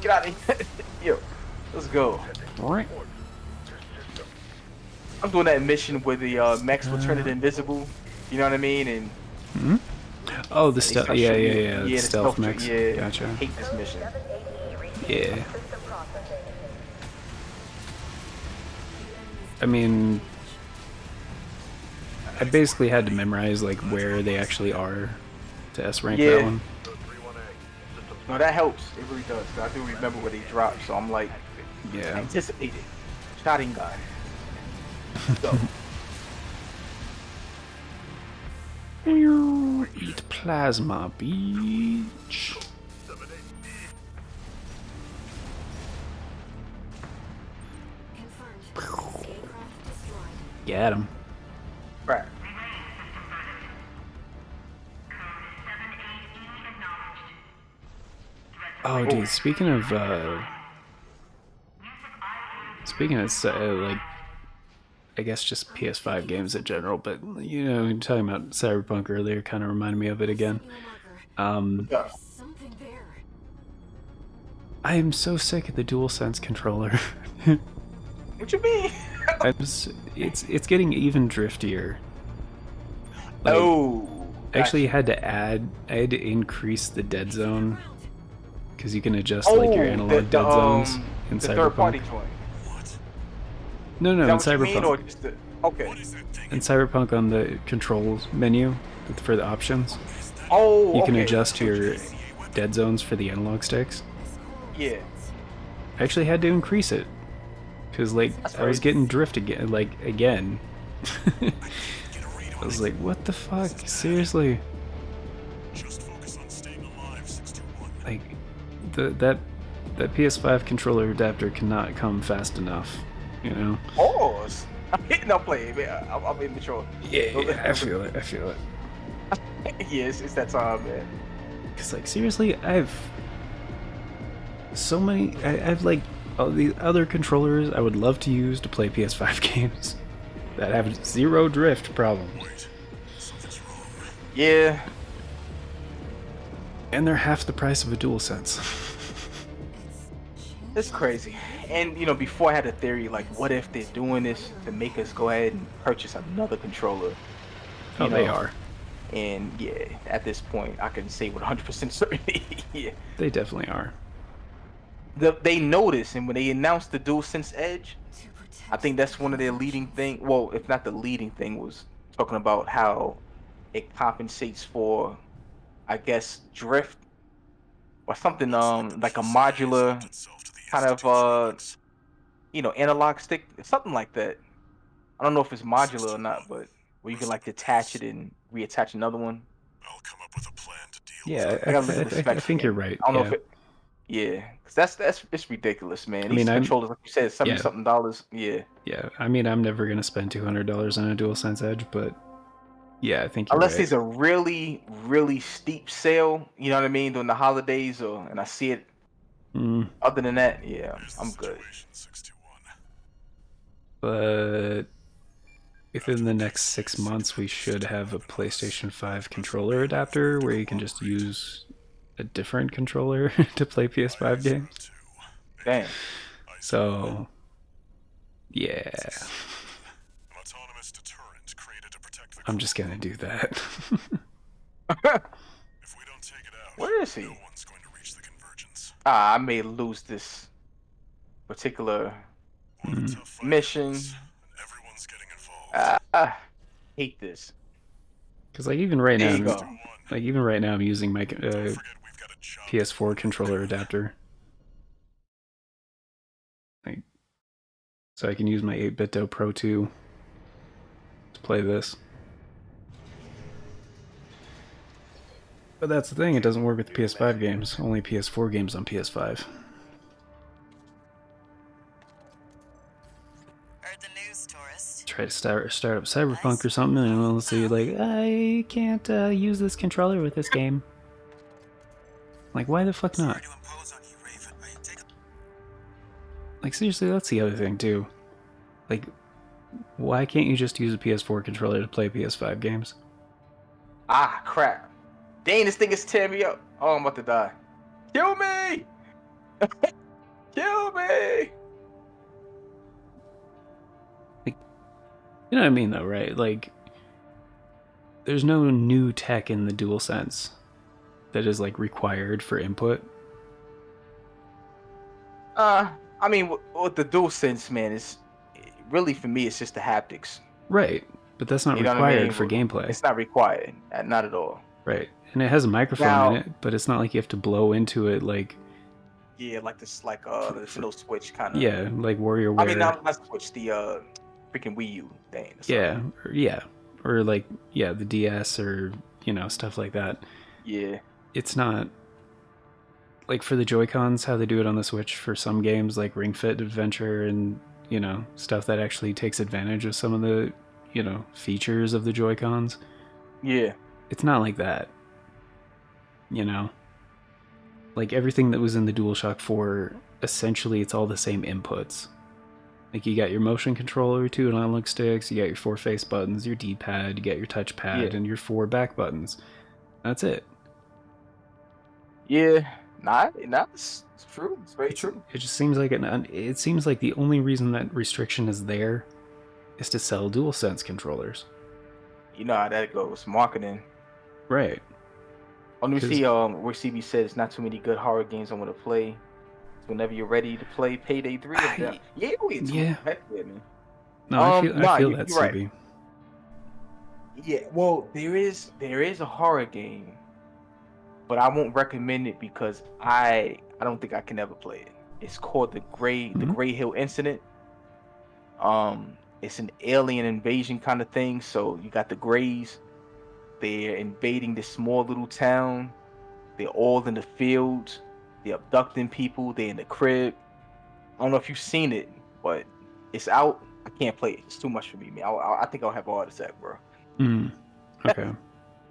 Get out of here. Yo, let's go. Right. I'm doing that mission where the mechs will turn it invisible. You know what I mean? And Oh, the they stealth. start Yeah, shooting yeah, you. yeah. The the stealth mix. Yeah, Gotcha. I hate this mission. Yeah. I mean, I basically had to memorize like where they actually are to S rank Yeah. that one. No, that helps. It really does. 'Cause I do remember where they dropped, so I'm like Yeah. anticipated. Shotting guy. So Eat plasma, beach. Confirmed. Escape craft destroyed. Get him. crap. Oh, dude. Speaking of like, I guess just PS5 games in general, but you know, you're talking about Cyberpunk earlier, kind of reminded me of it again. Yeah. Something there. I am so sick of the DualSense controller. What you mean? It's getting even driftier. Like, I actually had to increase the dead zone because you can adjust like your analog dead zones in the Cyberpunk. third party joint. No, Is in that what you mean, or Cyberpunk. just the, okay. In Cyberpunk, on the controls menu for the options, Oh, you can okay. adjust your dead zones for the analog sticks. Yeah. I actually had to increase it because like That's I was crazy. getting drift again. I was like, what the fuck? Seriously? Just focus on staying alive, 621. Like that PS5 controller adapter cannot come fast enough, you know? Pause. I'm hitting up play, man. I'm immature. Yeah, I feel it. Yes, it's that time, man. Cause like seriously, I've like all the other controllers I would love to use to play PS5 games that have zero drift problem, Wait, something's wrong. Yeah. and they're half the price of a DualSense. It's crazy. And you know, before I had a theory like, what if they're doing this to make us go ahead and purchase another controller? Oh, You they know, are. And yeah, at this point, I can say with 100% certainty, yeah. They definitely are. They noticed, and when they announced the DualSense Edge, To protect I think that's one of their leading thing. Well, if not the leading thing, was talking about how it compensates for, I guess, drift or something. Like a modular kind of analog stick, something like that. I don't know if it's modular or not, but where you can like detach it and reattach another one. I'll come up with a plan to deal Yeah, with it. I gotta look at the I specs think you're again. right. I don't know Yeah. if it. Yeah, 'cause that's it's ridiculous, man. I These mean, controllers, like you said, $70 yeah. something dollars. Yeah, Yeah, I mean, I'm never gonna spend $200 on a DualSense Edge, but yeah, I think you're unless right. there's a really really steep sale, you know what I mean, during the holidays, and I see it. Mm, Other than that, yeah, Here's the I'm good. situation, 621. but within the next 6 months, we should have a PlayStation 5 controller adapter where you can just use a different controller to play PS5 games. Damn. So, yeah, An autonomous deterrent created to protect the I'm just gonna do that. If we don't take it out, Where is he? no one's going to reach the convergence. I may lose this particular One of the tough fights mission. ends, and everyone's getting involved. I hate this. Because like even right There you now, go. I'm using my Forget we've got a job. PS4 controller adapter. Like, so I can use my 8BitDo Pro 2 to play this. But that's the thing, it doesn't work with PS5 games. Only PS4 games on PS5. Heard the news, tourist. Try to start up Cyberpunk or something, and it'll say like, I can't use this controller with this game. Like, why the fuck not? Sorry to impose on you, Raven. Like, seriously, that's the other thing too. Like, why can't you just use a PS4 controller to play PS5 games? Ah, crap. Dang, this thing is tearing me up. Oh, I'm about to die. Kill me! Kill me! You know what I mean, though, right? Like, there's no new tech in the DualSense that is like required for input. I mean, with the DualSense, man, it's really for me, it's just the haptics. Right, but that's not You know what I required mean? for gameplay. It's not required, not at all. Right, and it has a microphone Now- in it, but it's not like you have to blow into it like Yeah, like this, like the Nintendo Switch kind of. yeah, like WarioWare. I mean, not Switch, the freaking Wii U thing. Or like the DS or stuff like that. Yeah. It's not like for the Joy-Cons how they do it on the Switch for some games like Ring Fit Adventure and stuff that actually takes advantage of some of the features of the Joy-Cons. Yeah. It's not like that. Like everything that was in the DualShock 4, essentially it's all the same inputs. Like you got your motion controller, your 2 analog sticks, you got your 4 face buttons, your D-pad, you got your touchpad, and your 4 back buttons. That's it. Yeah. It's true. It's very true. It just seems like it seems like the only reason that restriction is there is to sell DualSense controllers. You know how that goes. Marketing. Right. Let me see where CB said it's not too many good horror games I want to play. So whenever you're ready to play Payday 3, heck yeah, man. No, I feel that, you're CB. right. Yeah, well, there is a horror game, but I won't recommend it because I don't think I can ever play it. It's called the Gray Hill Incident. It's an alien invasion kind of thing. So you got the Greys. They're invading this small little town. They're all in the fields. They're abducting people. They're in the crib. I don't know if you've seen it, but it's out. I can't play it. It's too much for me, man. I think I'll have a heart attack, bro. Okay.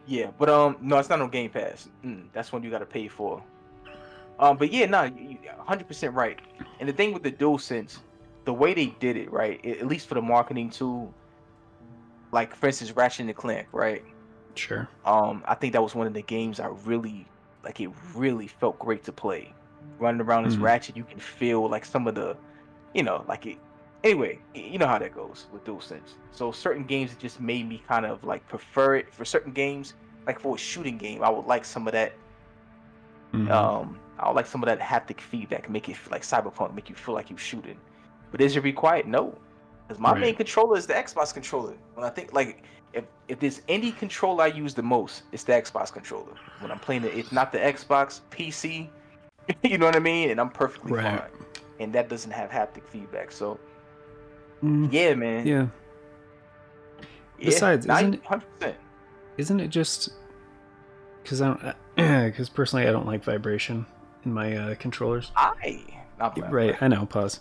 Yeah, but no, it's not on Game Pass. That's one you gotta pay for. But yeah, no, 100% right. And the thing with the DualSense, the way they did it, right? At least for the marketing tool, like for instance, Ratchet and Clank, right? Sure. I think that was one of the games I really like. It really felt great to play. Running around as Ratchet, you can feel like some of the, like it. Anyway, you know how that goes with DualSense. So certain games, it just made me kind of like prefer it. For certain games, like for a shooting game, I would like some of that. I would like some of that haptic feedback, make it like Cyberpunk, make you feel like you're shooting. But is it required? No, because my main controller is the Xbox controller. When I think like if there's any controller I use the most, it's the Xbox controller. When I'm playing it's not the Xbox PC. You know what I mean? And I'm perfectly fine. And that doesn't have haptic feedback. So yeah, man. Yeah. Besides, 100%. Isn't it just because personally I don't like vibration in my controllers. Right, I know. Pause.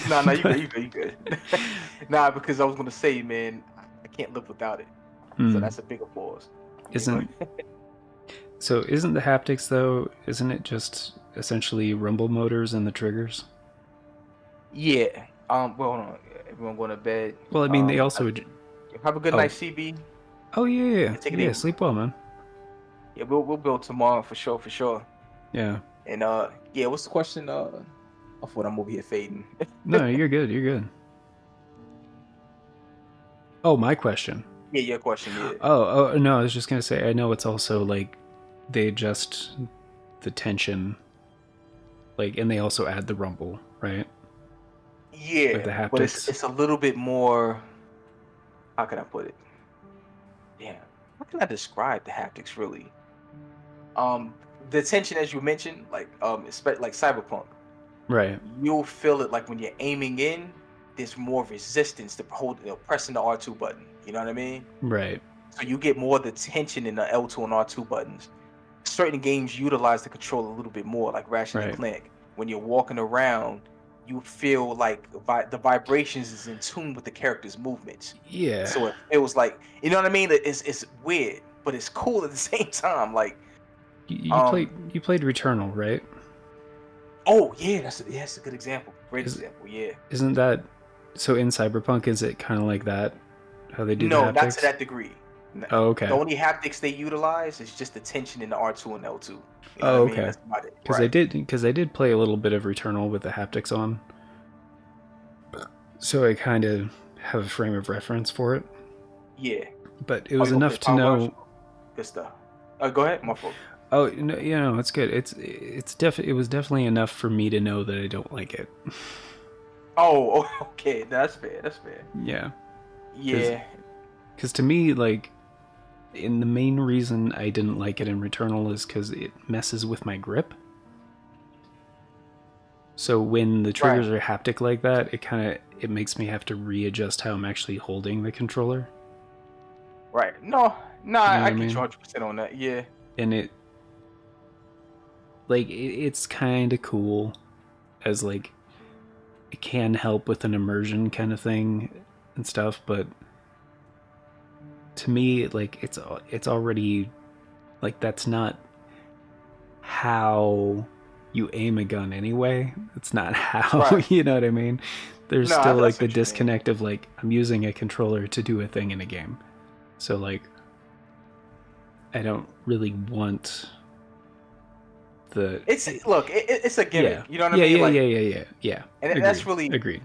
No, you good. Nah, because I was gonna say, man, I can't live without it. So that's a bigger pause. Isn't the haptics though? Isn't it just essentially rumble motors and the triggers? Yeah. Well, hold on. Everyone going to bed. Well, I mean, they also have a good night, CB. Oh yeah. Take it easy. Sleep well, man. Yeah, we'll build tomorrow for sure. Yeah. And yeah, what's the question? I thought I'm over here fading. No, you're good. Oh, my question. Yeah, your question. Yeah. Oh no, I was just gonna say I know it's also like they adjust the tension, like, and they also add the rumble, right? Yeah, like the haptics. But it's a little bit more. How can I put it? Yeah, how can I describe the haptics really? The tension, as you mentioned, like like Cyberpunk, right? You'll feel it like when you're aiming in. There's more resistance to pressing the R2 button. You know what I mean? Right. So you get more of the tension in the L2 and R2 buttons. Certain games utilize the controller a little bit more, like Ratchet and Clank. When you're walking around, you feel like the vibrations is in tune with the character's movements. Yeah. So it was like, you know what I mean? It's weird, but it's cool at the same time. Like you played Returnal, right? Oh yeah, that's a good example. Great example. Yeah. Isn't that so? In Cyberpunk, is it kind of like that? How they do? No, the haptics? not to that degree. Oh, okay. The only haptics they utilize is just the tension in the R2 and L2. You know oh, what I mean? Okay. Because I did play a little bit of Returnal with the haptics on, so I kind of have a frame of reference for it. Yeah. But it was enough to know. Good stuff. Go ahead, my fault. Oh no, it's good. It was definitely enough for me to know that I don't like it. Oh, okay. That's fair. That's fair. Yeah. Yeah. Because to me, like, and the main reason I didn't like it in Returnal is because it messes with my grip. So when the triggers are haptic like that, it makes me have to readjust how I'm actually holding the controller. Right. No, I what I get you mean? 100% on that. Yeah. And it's kind of cool as like it can help with an immersion kind of thing and stuff, but to me, like it's already like that's not how you aim a gun anyway. It's not how Right. you know what I mean. There's No, still like that's the what you mean. disconnect of like I'm using a controller to do a thing in a game, so like I don't really want the It's a gimmick. yeah You know what I mean? Like, yeah. and that's really agreed.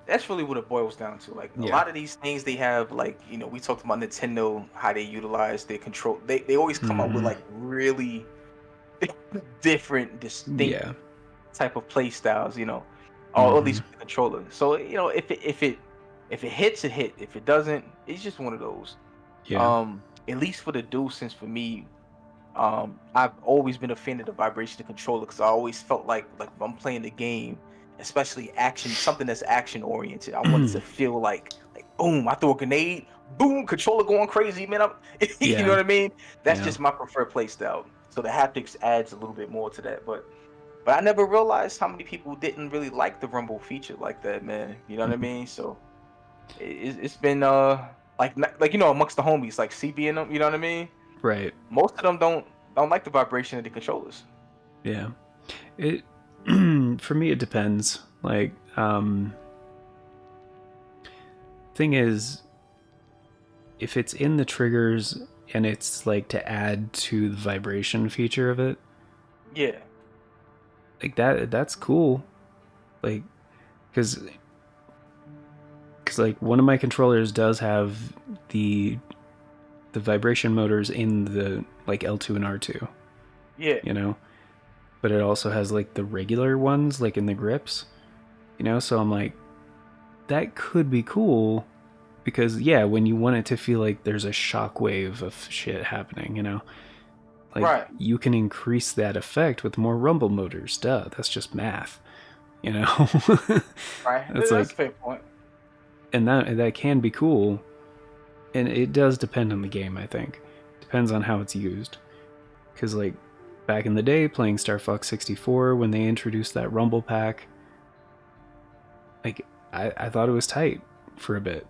that's really what it boils down to. Like a Yeah. lot of these things they have, like, you know, we talked about Nintendo, how they utilize their control. They always come up with Mhm. like really different, distinct Yeah. type of play styles, you know, or at least Mhm. with the controller. So, you know, if it hits, it hit. If it doesn't, it's just one of those. Yeah. At least for the DualSense, for me, I've always been a fan of the vibration of the controller because I always felt like if I'm playing the game, especially action, something that's action oriented, I wanted to feel like boom, I throw a grenade, boom, controller going crazy, man. You know Yeah. what I mean? That's Yeah. just my preferred play style. So the haptics adds a little bit more to that, but I never realized how many people didn't really like the rumble feature like that, man. You know what I mean? So it's been like you know, amongst the homies, like CB and them, you know what I mean? Right. Most of them don't like the vibration of the controllers. Yeah. It for me it depends. Like thing is if it's in the triggers and it's like to add to the vibration feature of it, Yeah. like that's cool. Like cuz like one of my controllers does have the vibration motors in the like L2 and R2, Yeah. you know? But it also has like the regular ones like in the grips, you know? So I'm like that could be cool because yeah, when you want it to feel like there's a shockwave of shit happening, you know? Like Right. you can increase that effect with more rumble motors. Duh, that's just math, you know? Right. It's That's like a fair point. and that can be cool. And it does depend on the game, I think. Depends on how it's used. Because, like, back in the day, playing Star Fox 64, when they introduced that Rumble Pack, like, I thought it was tight for a bit.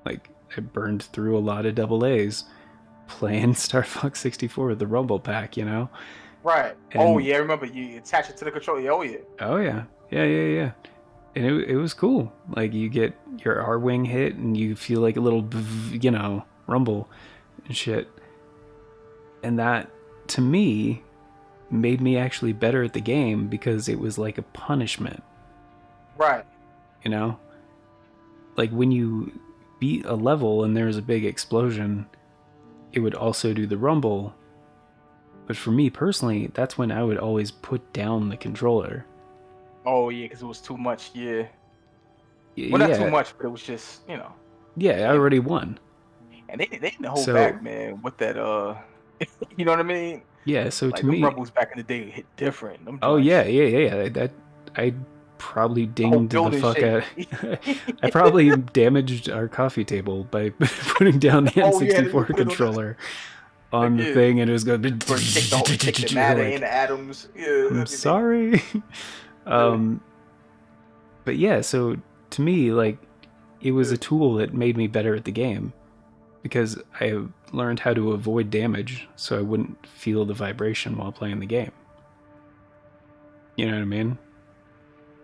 Like, I burned through a lot of double A's playing Star Fox 64 with the Rumble Pack, you know? Right. And- Oh yeah, I remember you attach it to the controller. Oh yeah. Oh, yeah. Yeah. And it was cool. Like, you get your R-Wing hit, and you feel like a little, you know, rumble and shit. And that, to me, made me actually better at the game because it was like a punishment, Right. you know? Like, when you beat a level and there's a big explosion, it would also do the rumble. But for me personally, that's when I would always put down the controller. Oh yeah, because it was too much. Yeah. Well, not too much, but it was just, you know. Yeah, I already won. And they didn't hold So- back, man. With that, you know what I mean? So Like to the me, rumbles back in the day hit different. Them oh joints- yeah. That I probably dinged the building fuck out. shake. I probably damaged our coffee table by putting down the Oh, yeah, N64 you put it on the- controller on the Yeah. thing, and it was going. Or take the matter and the atoms. Yeah. I'm everything. sorry. But yeah, so to me, like, it was a tool that made me better at the game because I learned how to avoid damage so I wouldn't feel the vibration while playing the game. You know what I mean?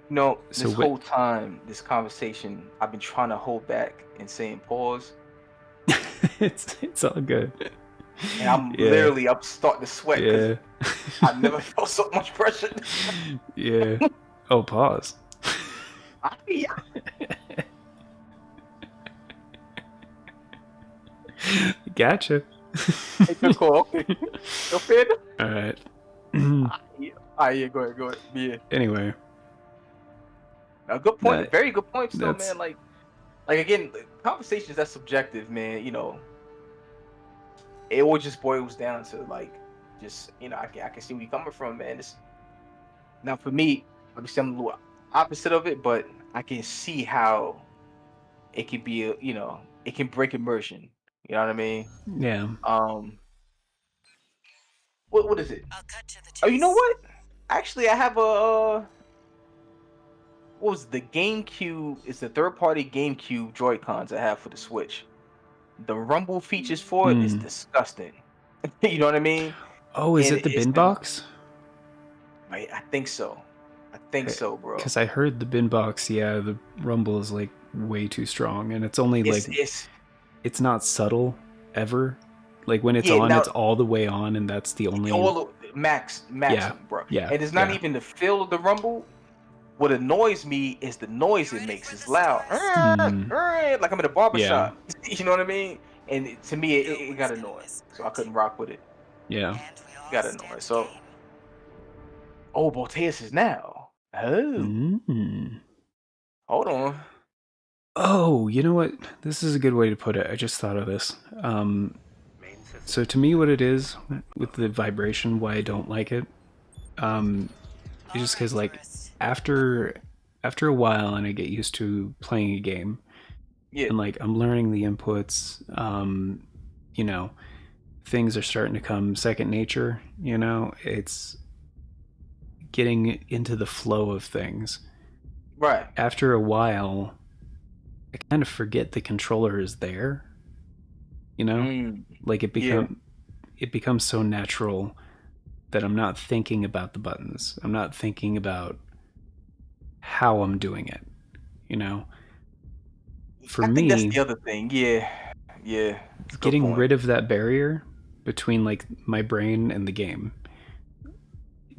You know, So this what- whole time, this conversation, I've been trying to hold back and saying pause, it's all good. and I'm Yeah. literally up starting to sweat because Yeah. I never felt so much pressure. Yeah. Oh, pause. Yeah. Gotcha. Hey, good call. Okay. No fair. All right. Yeah, go ahead. Yeah. Anyway, A good point. That- Very good points, though, that's- man. Like again, conversations that's subjective, man. You know, it all just boils down to like, just I can see where you're coming from, man. Now for me, obviously I'm a little opposite of it, but I can see how it can be, it can break immersion. You know what I mean? Yeah. What is it? I'll cut to the chase. Oh, you know what? Actually, I have a what was it? The GameCube? It's the third-party GameCube Joy-Cons I have for the Switch. The rumble features for it is disgusting. You know what I mean? Oh, is And it the it's bin box? Right, I think so. I think so, bro. Because I heard the bin box, yeah, the rumble is like way too strong, and it's only it's not subtle ever. Like when it's on, now, it's all the way on, and that's the only max, Yeah, bro. yeah, And it's not yeah. even the feel of the rumble. What annoys me is the noise it makes. It's loud. Like I'm in a barbershop. You know what I mean? And to me, it got annoying. So I couldn't rock with it. Yeah. Got annoying. So, Bolteus is now. Oh. Hold on. Oh, you know what? This is a good way to put it. I just thought of this. So to me, what it is with the vibration, why I don't like it, is just because like after a while, and I get used to playing a game, and like I'm learning the inputs, things are starting to come second nature. It's getting into the flow of things. Right. After a while, I kind of forget the controller is there. Like it becomes so natural that I'm not thinking about the buttons. I'm not thinking about how I'm doing it. For me, I think that's the other thing. Yeah. Getting rid of that barrier between like my brain and the game.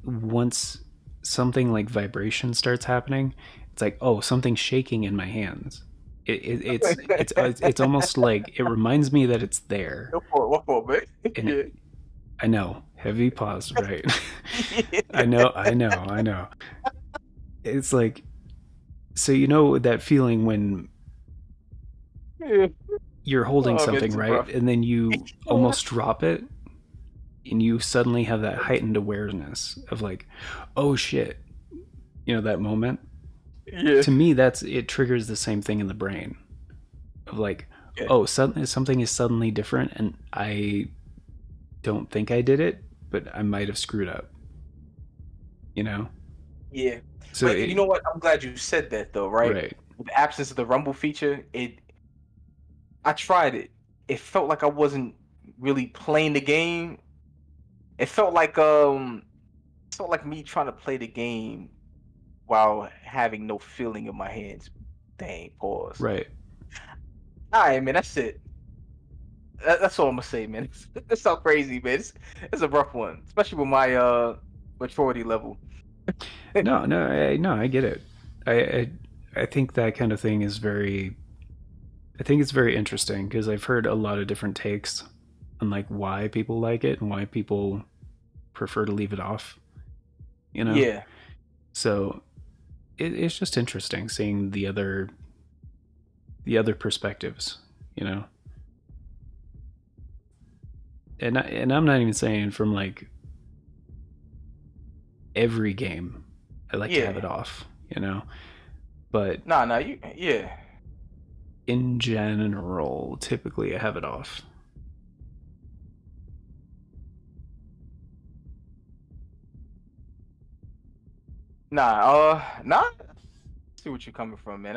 Once something like vibration starts happening, it's like, oh, something's shaking in my hands. It's almost like it reminds me that it's there. What for, man? And I know, heavy pause, right? I know. It's like, so that feeling when you're holding something, right? Rough. And then you almost drop it, and you suddenly have that heightened awareness of like, oh shit, that moment. To me, it triggers the same thing in the brain of like, oh, something is suddenly different, and I don't think I did it, but I might have screwed up. Yeah. So but you know what? I'm glad you said that, though, right? Right. With the absence of the rumble feature, I tried it. It felt like I wasn't really playing the game. It felt like me trying to play the game while having no feeling in my hands. Dang, pause. Right. All right, man. That's it. That's all I'm gonna say, man. That's so crazy, man. It's a rough one, especially with my maturity level. No, I get it. I think that kind of thing is very. I think it's very interesting because I've heard a lot of different takes on like why people like it and why people prefer to leave it off. Yeah. So it's just interesting seeing the other perspectives, And I'm not even saying from like every game I like to have it off, But in general, typically I have it off. Nah. See what you're coming from, man.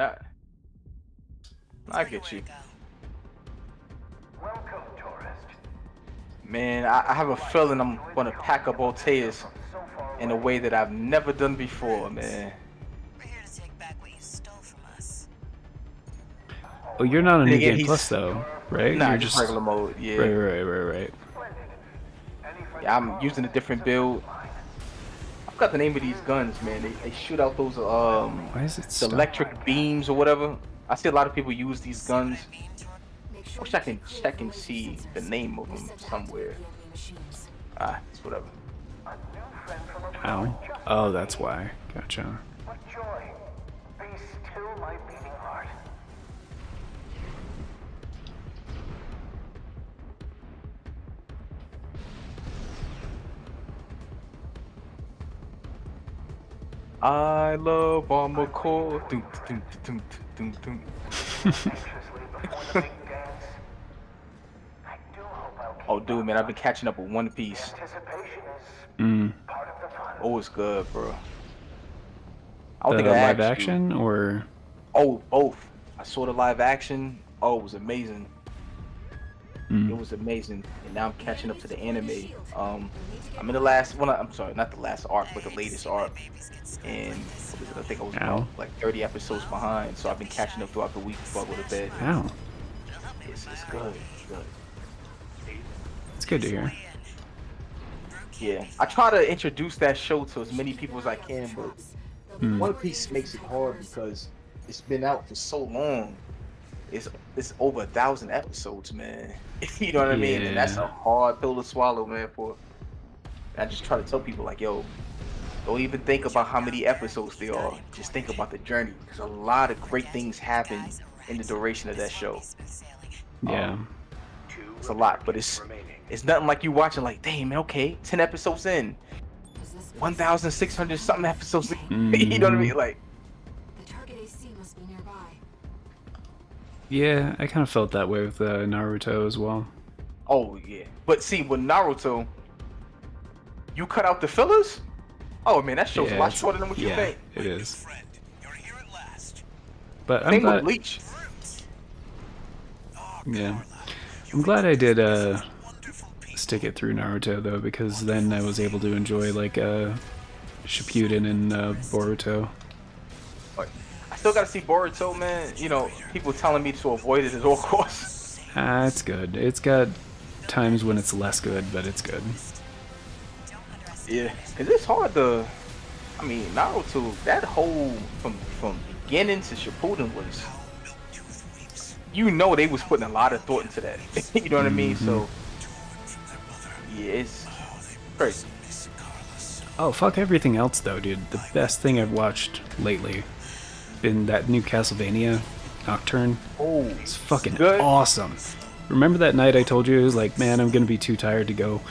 I get you. Welcome, tourist. Man, I have a feeling I'm gonna pack up Bolteus in a way that I've never done before, man. We're here to take back what you stole from us. Oh, you're not on New Game Plus though, right? Nah, you're just regular mode. Yeah. Right. Yeah, I'm using a different build. I forgot the name of these guns, man. They shoot out those Why is it the electric beams or whatever. I see a lot of people use these guns. I wish I can check and see the name of them somewhere. It's whatever. Oh, that's why. Gotcha. With joy, be I love Armor Core. Doom, doom, doom, doom, doom. Oh, dude, man, I've been catching up with One Piece. Oh, it's good, bro. I don't The think I live asked you. action or Oh, both. I saw the live action. Oh, it was amazing. It was amazing. And now I'm catching up to the anime. I'm in the last one. I'm sorry, not the last arc, but the latest arc. And what is it? I think I was about like 30 episodes behind. So I've been catching up throughout the week before I go to bed. Ow. It's good. It's good. It's good to hear. Yeah, I try to introduce that show to as many people as I can, but One Piece makes it hard because it's been out for so long. It's over 1,000 episodes, man. You know what I mean? And that's a hard pill to swallow, man. I just try to tell people like, yo, don't even think about how many episodes there are. Just think about the journey, because a lot of great things happen in the duration of that show. Yeah. It's a lot, but it's nothing like you watching like, damn, man, okay, 10 episodes in, 1,600 something episodes in. You know what I mean? Like, The target AC must be nearby. Yeah, I kind of felt that way with Naruto as well. oh yeah. But see, with Naruto, you cut out the fillers. Oh man, that show's a lot shorter than what you think. It is. Friend, you're here at last. But I'm Same with glad. Bleach. Yeah, I'm glad I did stick it through Naruto though, because then I was able to enjoy like Shippuden and Boruto. I still gotta see Boruto, man. You know, people telling me to avoid it at all costs. It's good. It's got times when it's less good, but it's good. Yeah, cause it's hard to. I mean, Naruto, that whole from beginning to Shippuden was. You know, they was putting a lot of thought into that. You know what I mean? So, yeah, it's crazy. Oh, fuck everything else though, dude. The best thing I've watched lately been that new Castlevania Nocturne. Oh, It's fucking good. awesome. Remember that night I told you, it was like, man, I'm gonna be too tired to go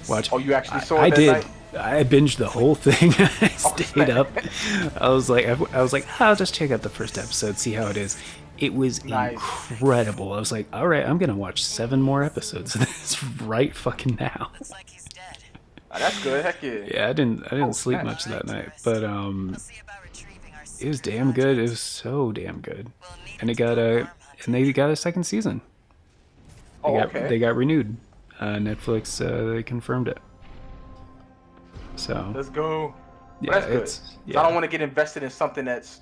watch. Oh, you actually saw I it that did. night? I binged the whole thing. I stayed snap. up. I was like, I'll just check out the first episode, see how it is. It was Nice. incredible. I was like, all right, I'm gonna watch 7 more episodes of this right fucking now. Looks like he's dead. Oh, that's good. Heck yeah. Yeah, I didn't sleep snap. much that night, but We'll see about retrieving our it was secret damn good. It contact. was so damn good, We'll need and it it got to a confirm and they got a second season. Oh, okay. They got renewed. Netflix they confirmed it. So Let's go. yeah, That's good. it's 'Cause yeah. I don't want to get invested in something that's,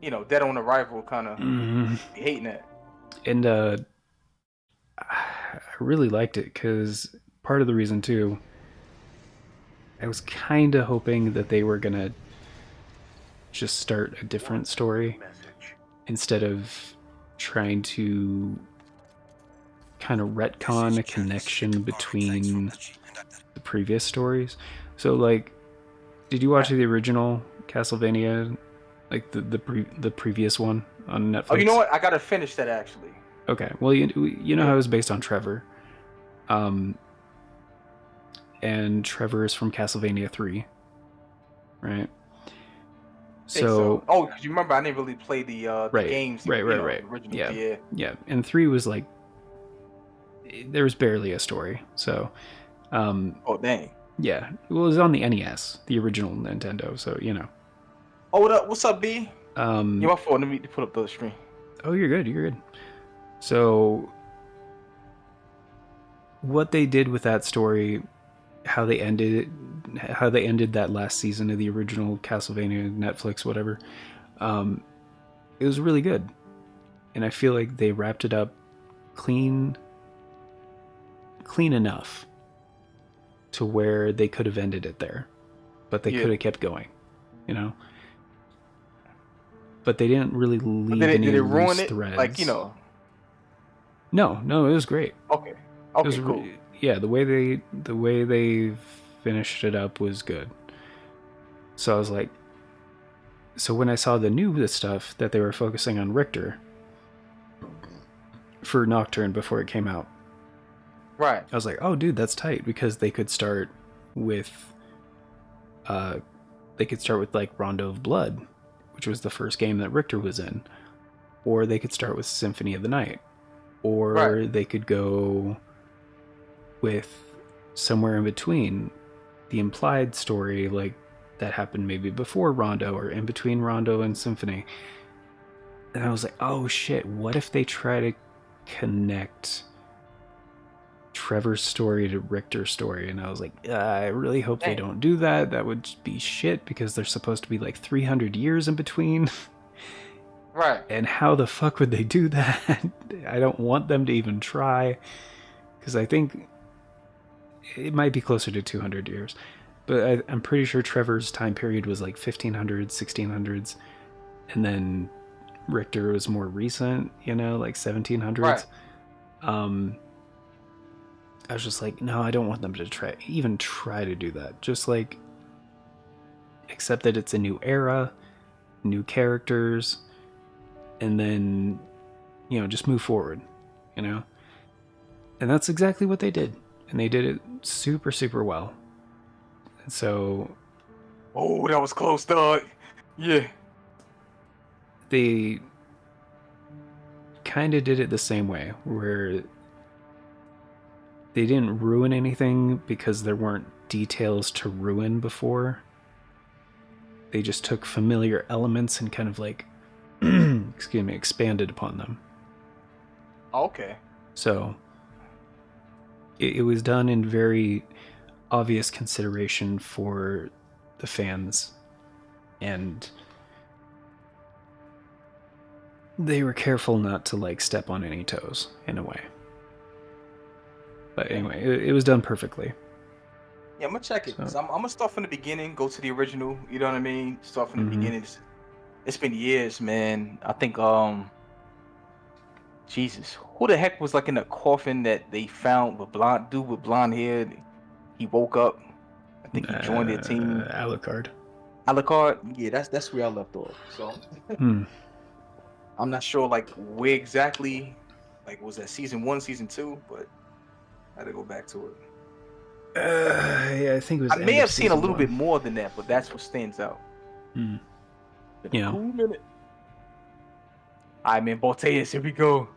you know, dead on arrival, kind of Mhm. hating it. And I really liked it because part of the reason too, I was kind of hoping that they were gonna just start a different story instead of trying to kind of retcon a connection between the previous stories. So like, did you watch the original Castlevania, like the previous one on Netflix? Oh, you know what? I gotta finish that actually. Okay, well you know how it was based on Trevor, and Trevor is from Castlevania 3, right? Think so. Oh, 'cause you remember I didn't really play the Right, games. right, you right, know, right. Original. Yeah. Yeah, and 3 was like, there was barely a story. So, Oh dang. yeah, well, it was on the NES, the original Nintendo. So you know. Oh, what up? What's up, B? Yeah, my phone. Let me put up the screen. Oh, you're good. You're good. So, what they did with that story, how they ended that last season of the original Castlevania Netflix, whatever, it was really good, and I feel like they wrapped it up clean enough to where they could have ended it there, but they could have kept going, you know. But they didn't really leave any Did it ruin loose it? threads. Like, you know. No, it was great. Okay. It Okay. was Cool. yeah, the way they finished it up was good. So I was like, so when I saw the new stuff that they were focusing on Richter for Nocturne before it came out, Right. I was like, oh dude, that's tight, because they could start with they could start with like Rondo of Blood, which was the first game that Richter was in, or they could start with Symphony of the Night, or Right. they could go with somewhere in between, the implied story like that happened maybe before Rondo or in between Rondo and Symphony. And I was like, oh shit, what if they try to connect Trevor's story to Richter's story? And I was like, I really hope they don't do that. That would be shit, because there's supposed to be like 300 years in between. Right. And how the fuck would they do that? I don't want them to even try, because I think it might be closer to 200 years. But I'm pretty sure Trevor's time period was like 1500s, 1600s. And then Richter was more recent, like 1700s. Right. I was just like, no, I don't want them to even try to do that. Just like, accept that it's a new era, new characters, and then, just move forward, And that's exactly what they did. And they did it super, super well. And so... Oh, that was close, dog. Yeah. They kind of did it the same way, where they didn't ruin anything because there weren't details to ruin before. They just took familiar elements and kind of like, expanded upon them. Okay. So it was done in very obvious consideration for the fans, and they were careful not to like step on any toes in a way. But anyway, it was done perfectly. Yeah, I'm gonna check it. So. I'm gonna start from the beginning, go to the original. You know what I mean? Start from the beginning. It's been years, man. I think Jesus, who the heck was like in the coffin that they found with dude with blonde hair? He woke up. I think he joined their team. Alucard. Alucard? Yeah, that's where I left off. So I'm not sure like where exactly, like was that season 1, season 2, but I had to go back to it. Yeah, I think it was. I may have seen a little bit more than that, but that's what stands out. Yeah. Cool minute. Alright, man, Voltaires, here we go.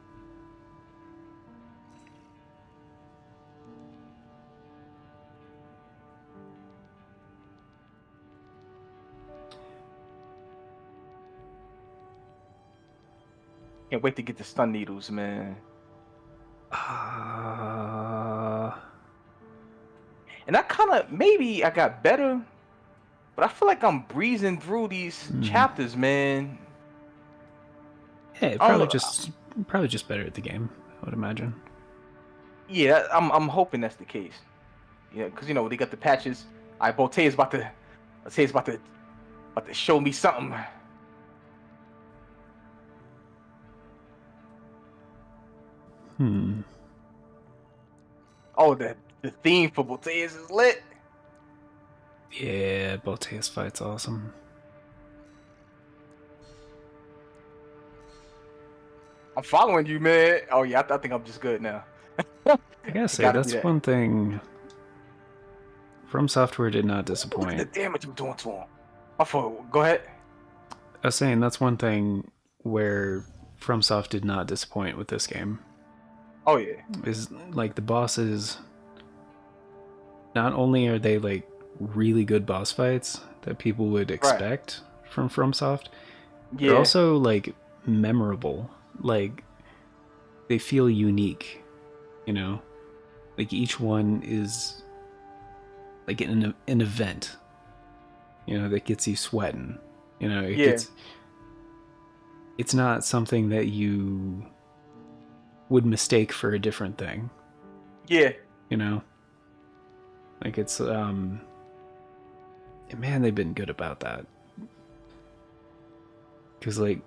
Can't wait to get the stun needles, man. And I kind of, maybe I got better, but I feel like I'm breezing through these chapters, man. Yeah, probably just better at the game, I would imagine. Yeah, I'm hoping that's the case. Yeah, because they got the patches. Voltaire's about to show me something. Oh, the theme for Voltaire's is lit. Yeah, Voltaire's fight's awesome. I'm following you, man. Oh yeah, I think I'm just good now. I gotta say, that's one thing From Software did not disappoint. Look at the damage I'm doing to him. My fault. Go ahead. I was saying that's one thing where FromSoft did not disappoint with this game. Oh yeah. Is like the bosses. Not only are they like really good boss fights that people would expect from FromSoft, they're also like memorable. Like they feel unique, Like each one is like an event, that gets you sweating. It's not something that you would mistake for a different thing. Yeah. Like it's man, they've been good about that. Cause like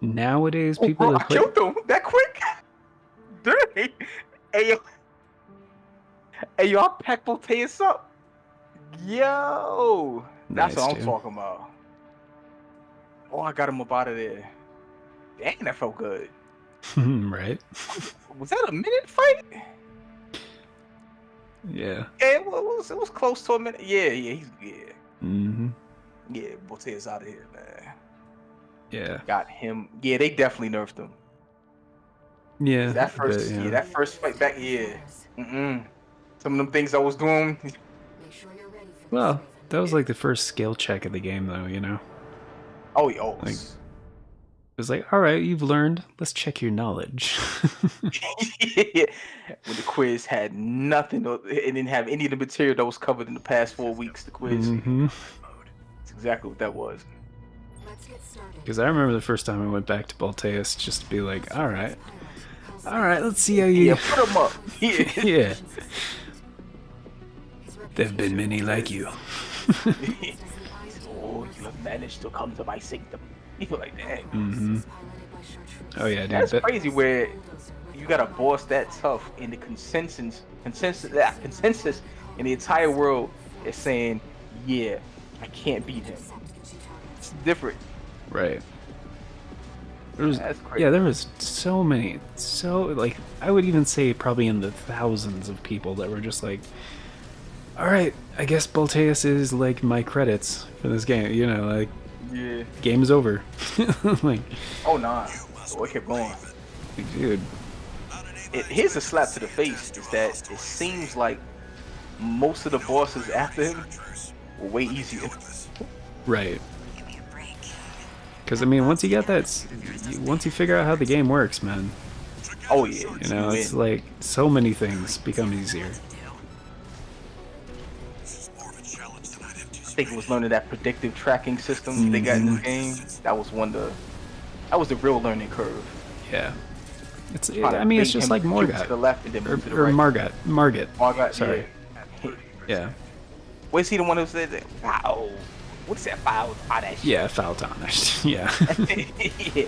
nowadays people I killed them that quick. Dang. Hey yo, I packed Voltaire's up. Yo, that's Nice, what I'm dude. talking about. Oh, I got him up out of there. Dang, that felt good. Right? Was that a minute fight? Yeah. Yeah, it was close to a minute. Yeah. Mm-hmm. Yeah, Voltaire's out of here, man. Yeah. Got him. Yeah, they definitely nerfed him. Yeah. That but, first, yeah. that first fight back, yeah. Some of them things I was doing. Make sure you're ready for Well, this, Raven. that was like the first skill check of the game, though. You know, Oh, yeah, oh. Like- it was like, all right, you've learned. Let's check your knowledge. Yeah. When the quiz had nothing, it didn't have any of the material that was covered in the past 4 weeks. The quiz. Mm-hmm. That's exactly what that was. Let's get started. Because I remember the first time I went back to Balteus just to be like, all right, let's see how you. Yeah, put him up. Yeah. Yeah. There've been many like you. Oh, you have managed to come to my sanctum. You feel like that. Mm-hmm. Oh yeah, dude. That's crazy. Where you got a boss that tough, and the consensus in the entire world is saying, "Yeah, I can't beat him." It's different. Right. There was, That's crazy. yeah, there was so many, like I would even say probably in the thousands of people that were just like, all right, I guess Balteus is like my credits for this game. You know, like Yeah. game is over. Like, Oh nah. Oh, it kept going. dude. Here's a slap to the face: is that it seems like most of the bosses after him were way easier. Right. Give me a break. Because I mean, once you get that, once you figure out how the game works, man, Oh yeah. you know, it's like so many things become easier. I think it was learning that predictive tracking system they got in this game. That was the real learning curve. Yeah. It's. Trying to I mean, it's bait just him like to the Morgat left and then move to the or right. Margot. Margot, Sorry. Yeah. Yeah. Was he the one who said that? Wow. What's that foul? Oh, that shit. Yeah, foul tarnished. Yeah. Yeah.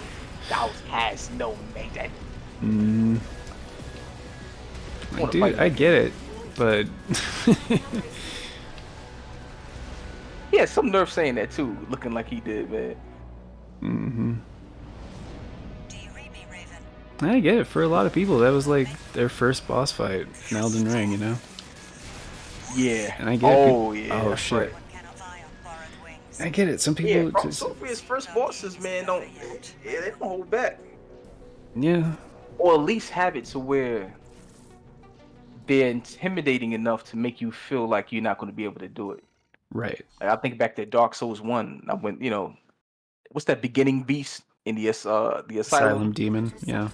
Thou has no maiden. Like, dude, I get it, but Yeah, some nerf saying that too, looking like he did, man. Do you read me, Raven? I get it. For a lot of people, that was like their first boss fight in Elden Ring, you know. Yeah. And I get it. Oh yeah. Oh that's shit. right. One cannot lie on borrowed wings. I get it. Some Yeah, people From just Sophia's first bosses, man, they don't hold back. yeah. Or at least have it to where they're intimidating enough to make you feel like you're not going to be able to do it. Right. Like, I think back to Dark Souls 1. I went, what's that beginning beast in the Asylum asylum? demon. Yeah.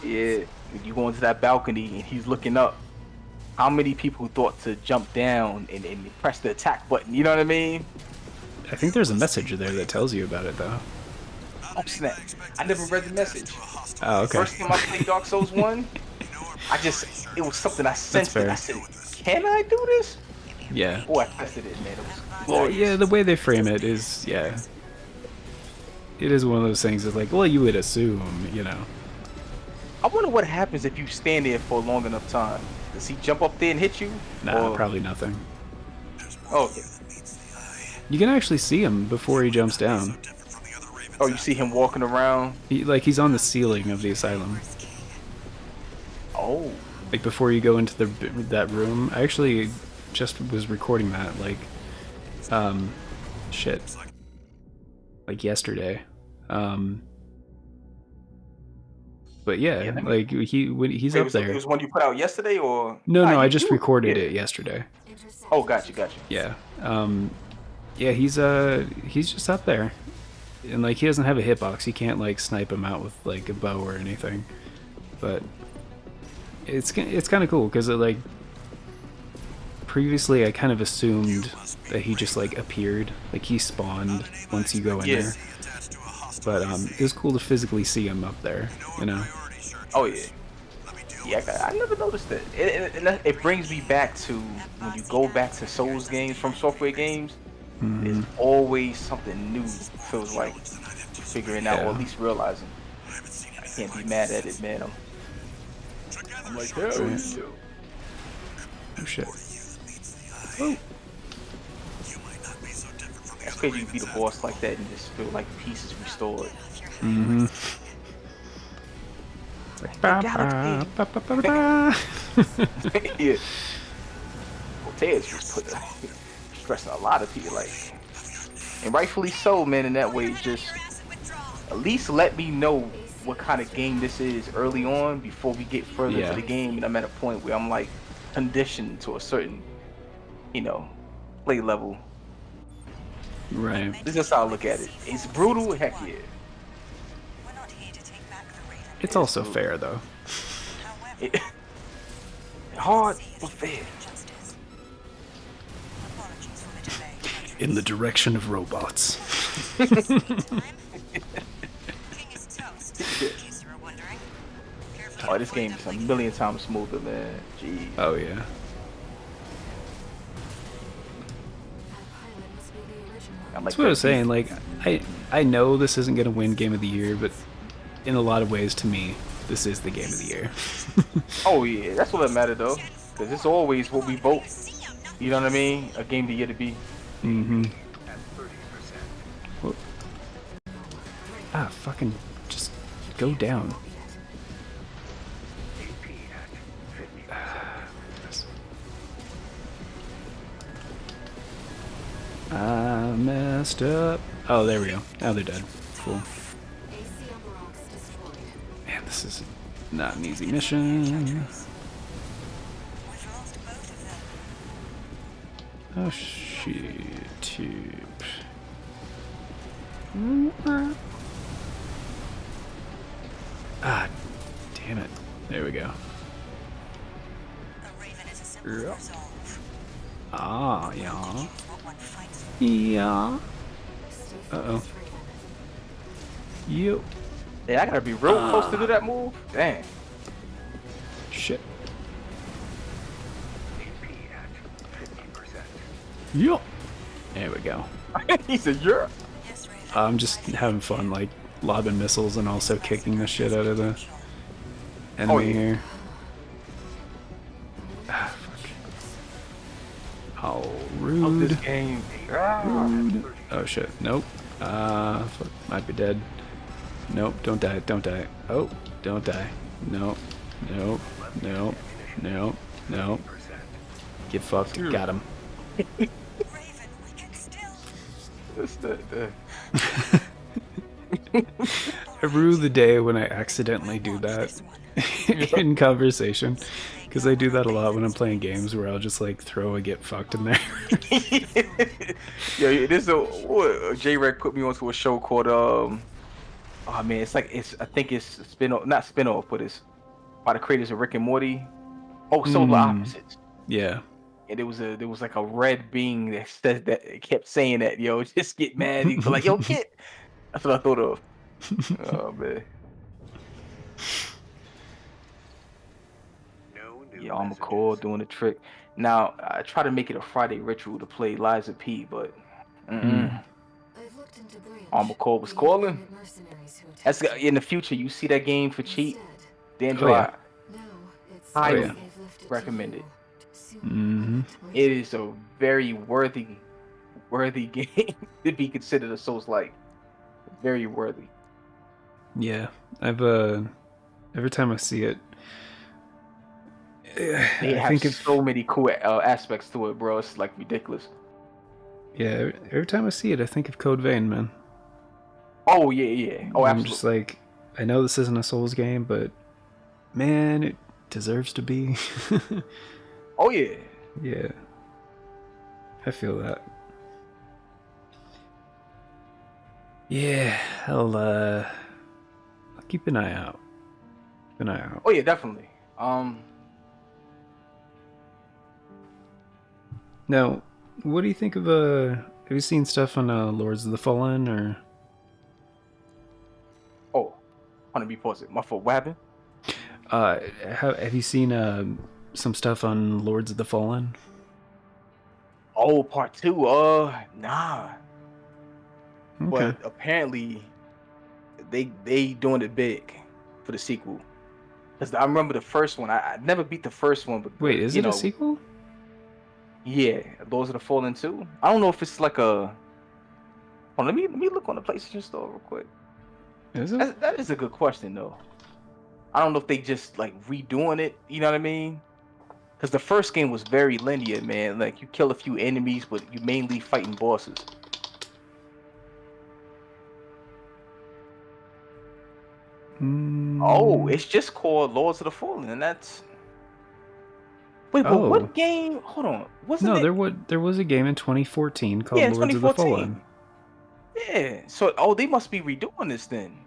Yeah, when you go into that balcony and he's looking up. How many people thought to jump down and press the attack button? You know what I mean? I think there's a message there that tells you about it, though. Oh snap! I never read the message. Oh, okay. First time I played Dark Souls 1, it was something I sensed. fair. I said, "Can I do this?" Yeah. Oh, I tested it, man. It was Well, glorious. yeah, the way they frame it is, yeah. It is one of those things that's like, well, you would assume, you know. I wonder what happens if you stand there for a long enough time. Does he jump up there and hit you? Nah, Or- probably nothing. Oh, okay. You can actually see him before he jumps down. Oh, you see him walking around. He's on the ceiling of the asylum. Oh, Like before you go into that room. I actually just was recording that shit. Like yesterday. But yeah, like he's up It there. was one you put out yesterday, or No, I you- just you- recorded yeah. it yesterday. Oh, gotcha. Yeah. Yeah, he's just up there. And like he doesn't have a hitbox. You can't like snipe him out with like a bow or anything. But it's kind of cool cuz like previously I kind of assumed that he just like appeared, like he spawned once you go in Yeah. there. But it was cool to physically see him up there, you know. Oh yeah. Yeah, I never noticed that. It brings me back to when you go back to Souls games from Software games. There's always something new. Feels like figuring out, or at least realizing. I can't be mad at it, man. I'm like, hell Right. yeah. Oh shit. That's crazy you beat a boss like that and just feel like peace is restored. Mhm. It's like ba ba ba ba ba ba. Yeah. Voltaire's just stressing a lot of people like. And rightfully so, man. In that way, just at least let me know what kind of game this is early on before we get further Yeah. into the game, and I'm at a point where I'm like conditioned to a certain, you know, play level. Right. This is how I look at it. It's brutal, heck yeah. We're not here to take back the Raven. It's also fair though. However, It, hard but fair. justice. Apologies for the delay. In the direction of robots. King is toast, in case you were wondering. Careful Oh, this before game is a doubling. million times smoother, man. Jeez. Oh yeah. That pilot must be the original. I like That's what I was that beat. saying. Like, I know this isn't gonna win Game of the Year, but in a lot of ways, to me, this is the Game of the Year. Oh yeah, that's what matters though, because it's always what we vote. You know what I mean? A game of the year to be. Mm-hmm. Fucking just go down. I messed up. Oh, there we go. Now they're dead. Cool. AC on the rocks destroyed. Man, this is not an easy mission. We've lost both of them. Oh shit. Ah, damn it. There we go. A Raven is a symbol of resolve. Ah, yeah. What one fights for. Yeah. Stay Uh-oh. focused, Raven. Yep. Yeah, I gotta be real close to do that move. Dang. Shit. Yep. There we go. He said, "You're." Yes, Raven. I'm just having fun, like, lobbing missiles and also kicking the shit out of the enemy Oh, yeah. here. Ah, fuck. Oh, Of this rude. game. Ah. Rude. Oh, shit. Nope. Fuck. Might be dead. Nope. Don't die. Don't die. Oh, don't die. Nope. Nope. Nope. Nope. Nope. Get fucked. Got him. Raven, we can still. That's the- I rue the day when I accidentally do that in conversation, because I do that a lot when I'm playing games where I'll just like throw a get fucked in there. Yo, this is a J-Rec put me onto a show called oh man, it's like I think it's a spin-off, not spin-off, but it's by the creators of Rick and Morty. Oh, Solar Opposites. Yeah. And there was like a red being that said that it kept saying that, yo, just get mad. He's like, yo, kid. That's what I thought of. Oh man. Yeah, I'm a core doing the trick. Now I try to make it a Friday ritual to play Liza P, but I've looked into Bridge. Armor Core was the calling. independent mercenaries who That's attacked in the future. You see that game for cheap? instead. Dandro, Oh, yeah. Now it's Highly they've lifted to recommend you it. soon Mm-hmm. to it is a very worthy game to be considered a Souls-like. Very worthy. Yeah. I've every time I see it, They I have think if so many cool aspects to it, bro. It's like ridiculous. yeah, every time I see it, I think of Code Vein, man. Oh yeah, yeah. Oh, I'm absolutely. just like, I know this isn't a Souls game, but man, it deserves to be. Oh yeah. Yeah. I feel that. Yeah, I'll keep an eye out. Keep an eye out. Oh yeah, definitely. Now, what do you think of have you seen stuff on Lords of the Fallen or Oh, want to be paused. My fault. What happened? have you seen some stuff on Lords of the Fallen? Oh, part 2. Nah. Okay. But apparently, they doing it big for the sequel. Cause I remember the first one. I never beat the first one, but Wait, is you it know, a sequel? Yeah, Those Are the Fallen 2. I don't know if it's like a. Oh, let me look on the PlayStation Store real quick. Is it? That is a good question though. I don't know if they just like redoing it. You know what I mean? Because the first game was very linear, man. Like you kill a few enemies, but you mainly fighting bosses. Oh, it's just called Lords of the Fallen, and that's. Wait, but Oh. what game? Hold on, wasn't No, it? there was a game in 2014 called Yeah, in Lords of the 2014. Fallen. Yeah. So, they must be redoing this then.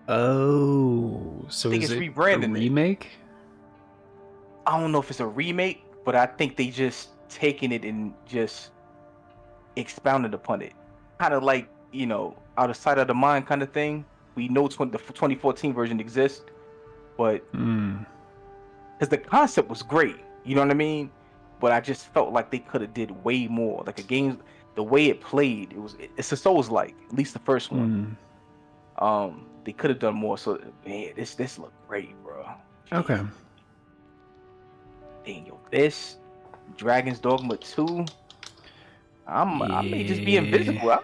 Oh, so I think is it's it a rebranding it. remake? I don't know if it's a remake, but I think they just taken it and just expounded upon it. Kind of like, out of sight, out of mind kind of thing. We know the 2014 version exists, but Hmm. because the concept was great, you know what I mean? But I just felt like they could have did way more. Like a game, the way it played, it's a Souls-like, at least the first one. They could have done more. So man, this looked great, bro. Okay. Dang, yo, this Dragon's Dogma 2. I may just be invisible.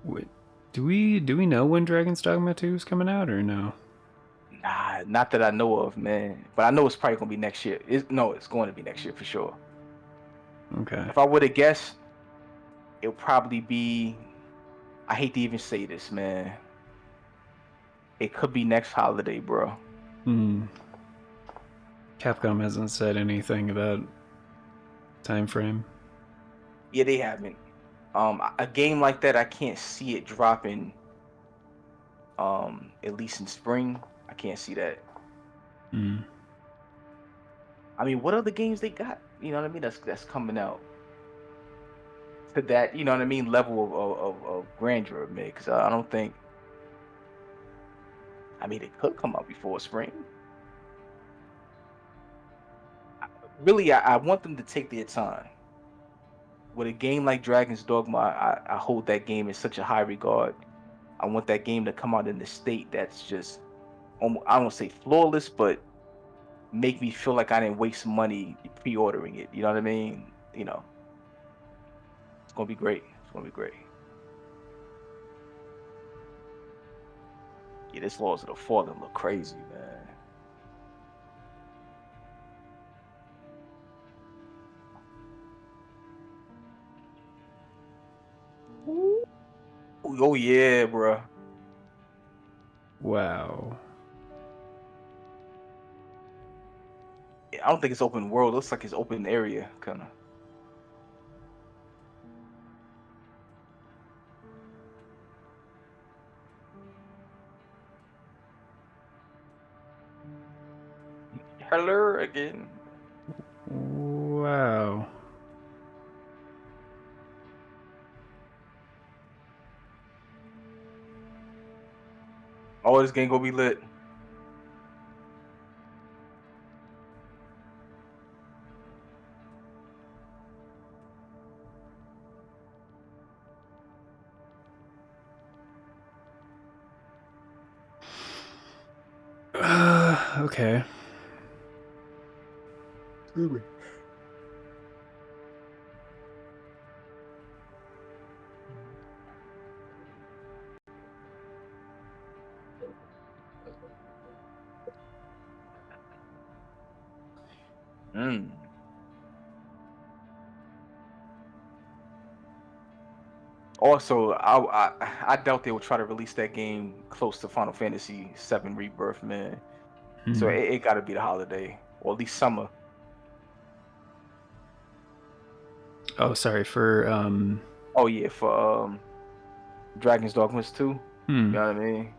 Wait, do we know when Dragon's Dogma 2 is coming out or no? Nah, not that I know of, man. But I know it's probably gonna be next year. It's going to be next year for sure. Okay. If I would have guessed, it'll probably be. I hate to even say this, man. It could be next holiday, bro. Capcom hasn't said anything about time frame. Yeah, they haven't. A game like that, I can't see it dropping. At least in spring, I can't see that. I mean, what other games they got? You know what I mean? That's coming out to that. You know what I mean? Level of grandeur, man. Because I don't think. I mean, it could come out before spring. Really, I want them to take their time. With a game like Dragon's Dogma, I hold that game in such a high regard. I want that game to come out in the state that's just, I don't say flawless, but make me feel like I didn't waste money pre-ordering it. You know what I mean? It's gonna be great. It's gonna be great. Yeah, this Lords of the Fallen look crazy, man. Oh yeah, bro. Wow. I don't think it's open world. It looks like it's open area, kind of. Hello again. Wow. Oh, this game gonna be lit. Okay. Excuse me. Also, I doubt they will try to release that game close to Final Fantasy VII Rebirth, man. So it got to be the holiday, or at least summer. Oh, sorry for Oh yeah, for Dragon's Dogma 2. You know what I mean?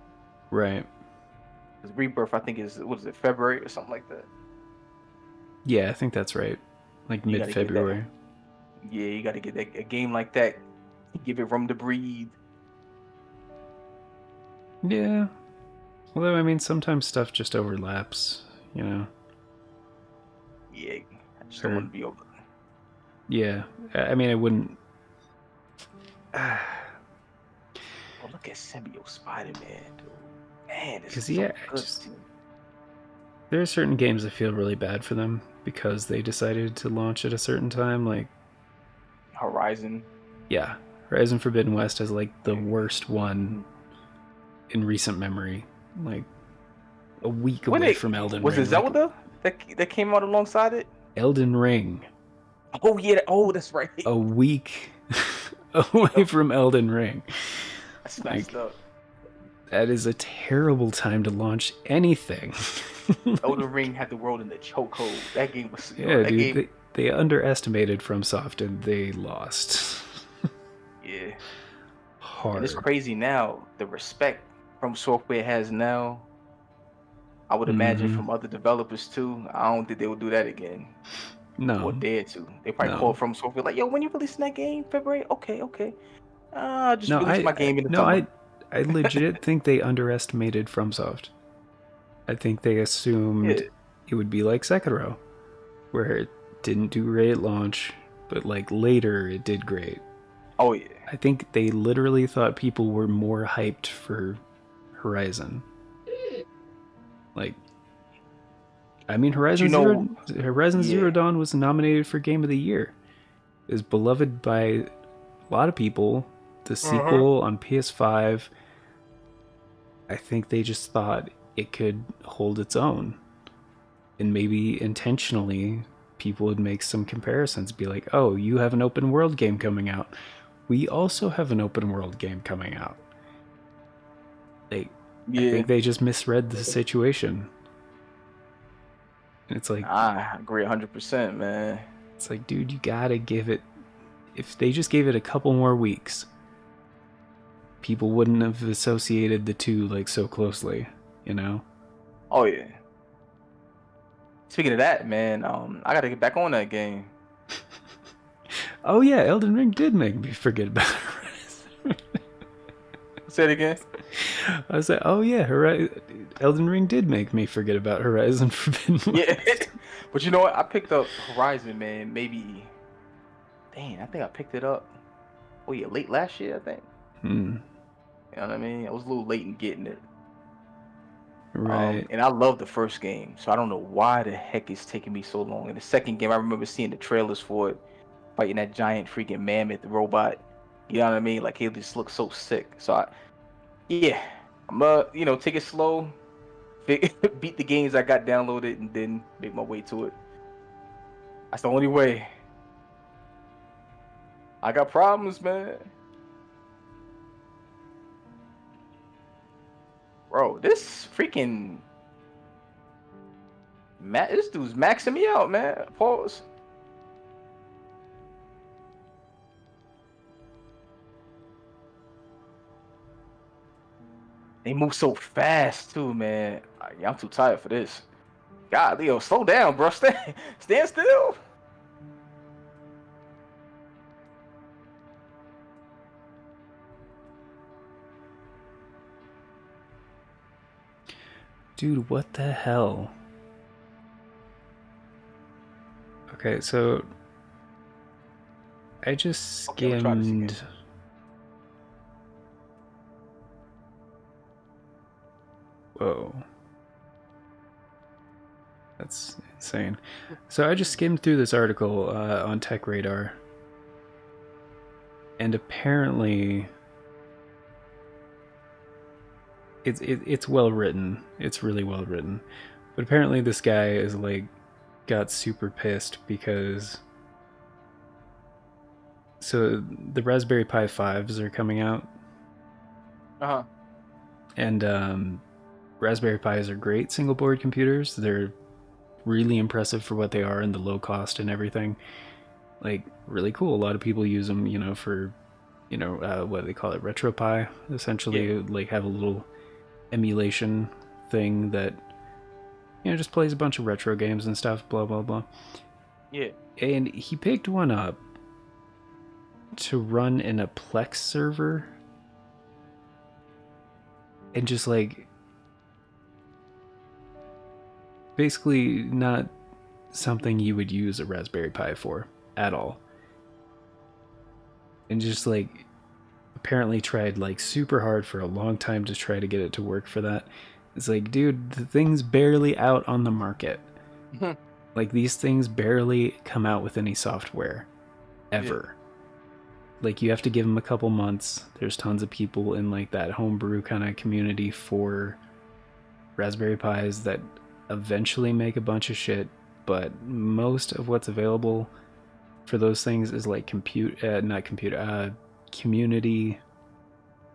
Right. Because Rebirth, I think is it, February or something like that? Yeah, I think that's right. Like mid-February. Yeah, you got to get a game like that. Give it room to breathe. Yeah. Although, I mean, sometimes stuff just overlaps, you know? Yeah, I just don't want to be over. Yeah, I mean, I wouldn't... Oh, look at Symbiote Spider-Man, dude. Man, this is yeah, so good. There are certain games I feel really bad for them because they decided to launch at a certain time, like... Horizon. Yeah, Horizon Forbidden West has, like, the worst one in recent memory. Like, a week away from Elden Ring. Was it Zelda that came out alongside it? Elden Ring. Oh, yeah. Oh, that's right. A week away from Elden Ring. That's messed up. That is a terrible time to launch anything. Elden Ring had the world in the chokehold. That game was Yeah, that dude, game. they underestimated FromSoft and they lost. Yeah, and it's Hard. crazy now. The respect from software has now. I would imagine Mhm. from other developers too. I don't think they would do that again. Or No, dare to. They probably call no, from software like, yo, when you releasing that game? February? Okay, okay. Just no. release my game in the No, summer. I legit think they underestimated FromSoft. I think they assumed Yeah. it would be like Sekiro, where it didn't do great at launch, but like later it did great. Oh yeah. I think they literally thought people were more hyped for Horizon. Like, I mean, But you know, Horizon Zero yeah. Dawn was nominated for Game of the Year. It was beloved by a lot of people. The sequel on PS5, I think they just thought it could hold its own. And maybe intentionally, people would make some comparisons. Be like, oh, you have an open world game coming out. We also have an open world game coming out. I Yeah. think they just misread the situation. And it's like, I agree 100%, man. it's like, dude, you gotta give it. If they just gave it a couple more weeks, people wouldn't have associated the two like so closely, you know? Oh yeah. Speaking of that, man, I gotta get back on that game. Oh yeah, Elden Ring did make me forget about Horizon. Say it again. I was like, oh yeah, Elden Ring did make me forget about Horizon Forbidden West. Yeah. But you know what? I picked up Horizon, man. Maybe. Dang, I think I picked it up. Oh yeah, late last year, I think. Hmm. You know what I mean? I was a little late in getting it. Right. And I love the first game, so I don't know why the heck it's taking me so long. And the second game, I remember seeing the trailers for it, fighting that giant freaking mammoth robot. You know what I mean? Like he just looks so sick. So yeah, I'm take it slow, beat the games I got downloaded, and then make my way to it. That's the only way. I got problems, man. Bro, this freaking this dude's maxing me out, man. Pause. They move so fast too, man. I'm too tired for this. God, Leo, slow down, bro. Stand still. Dude, what the hell? Okay, so I just Okay, we'll try this again. skimmed. Whoa. That's insane. So I just skimmed through this article on Tech Radar. And apparently it's well written. It's really well written. But apparently this guy is like got super pissed because so the Raspberry Pi 5s are coming out. Uh-huh. And Raspberry Pis are great single board computers. They're really impressive for what they are and the low cost and everything. Like really cool. A lot of people use them, for what do they call it, RetroPie. Essentially, like have a little emulation thing that just plays a bunch of retro games and stuff. Blah blah blah. Yeah. And he picked one up to run in a Plex server, and just like basically not something you would use a Raspberry Pi for at all. And just like apparently tried like super hard for a long time to try to get it to work for that. It's like, dude, the thing's barely out on the market. Like these things barely come out with any software ever. Like you have to give them a couple months. There's tons of people in like that homebrew kind of community for Raspberry Pis that eventually make a bunch of shit, but most of what's available for those things is like community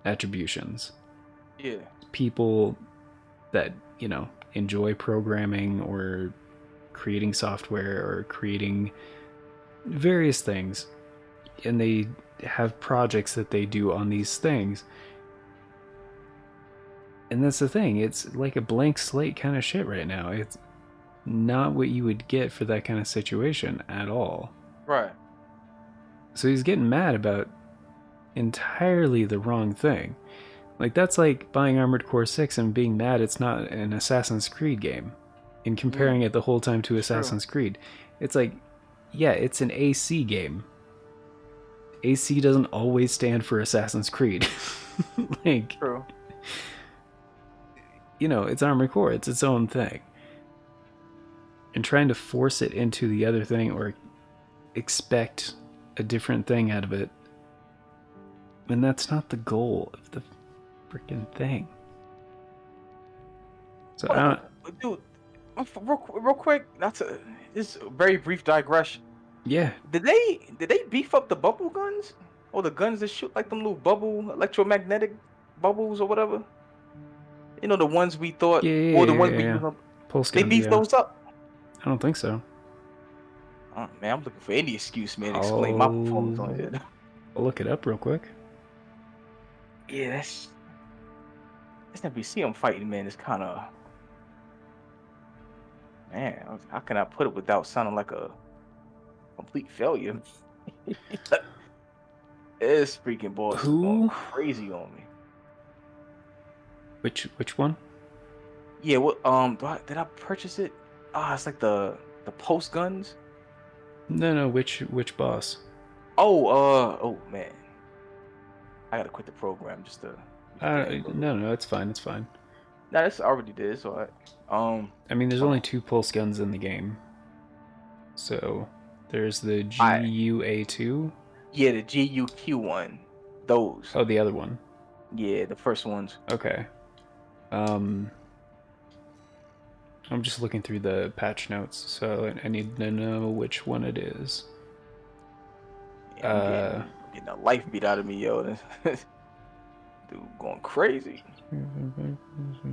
attributions. Yeah. people that, enjoy programming or creating software or creating various things, and they have projects that they do on these things. And that's the thing, it's like a blank slate kind of shit right now. It's not what you would get for that kind of situation at all. Right. So he's getting mad about entirely the wrong thing. Like, that's like buying Armored Core 6 and being mad it's not an Assassin's Creed game and comparing it the whole time to Assassin's Creed. It's like, yeah, it's an AC game. AC doesn't always stand for Assassin's Creed. Like, True. It's Armored Core. It's its own thing. And trying to force it into the other thing or expect a different thing out of it, and that's not the goal of the freaking thing. So I don't... Dude, real quick, this a very brief digression. Yeah. Did they beef up the bubble guns? Or the guns that shoot like them little bubble electromagnetic bubbles or whatever? The ones we thought, or the ones we used up. Pulse They guns, beefed those up. I don't think so. Oh, man, I'm looking for any excuse, man, to explain my performance on here. I'll look it up real quick. Yeah, that's never you see them fighting, man. It's kind of, man. How can I put it without sounding like a complete failure? This freaking boss is going crazy on me. Which one? Yeah, what? Did I purchase it? It's like the post guns. No, which boss? Oh man, I gotta quit the program just to. No, it's fine. It's fine. Nah, that's already did. So I mean, there's only 2 pulse guns in the game. So there's the GUA2. Yeah, the GUQ one. Those. Oh, the other one. Yeah, the first ones. Okay. I'm just looking through the patch notes, so I need to know which one it is. Yeah, I'm getting the life beat out of me, yo. Dude, going crazy.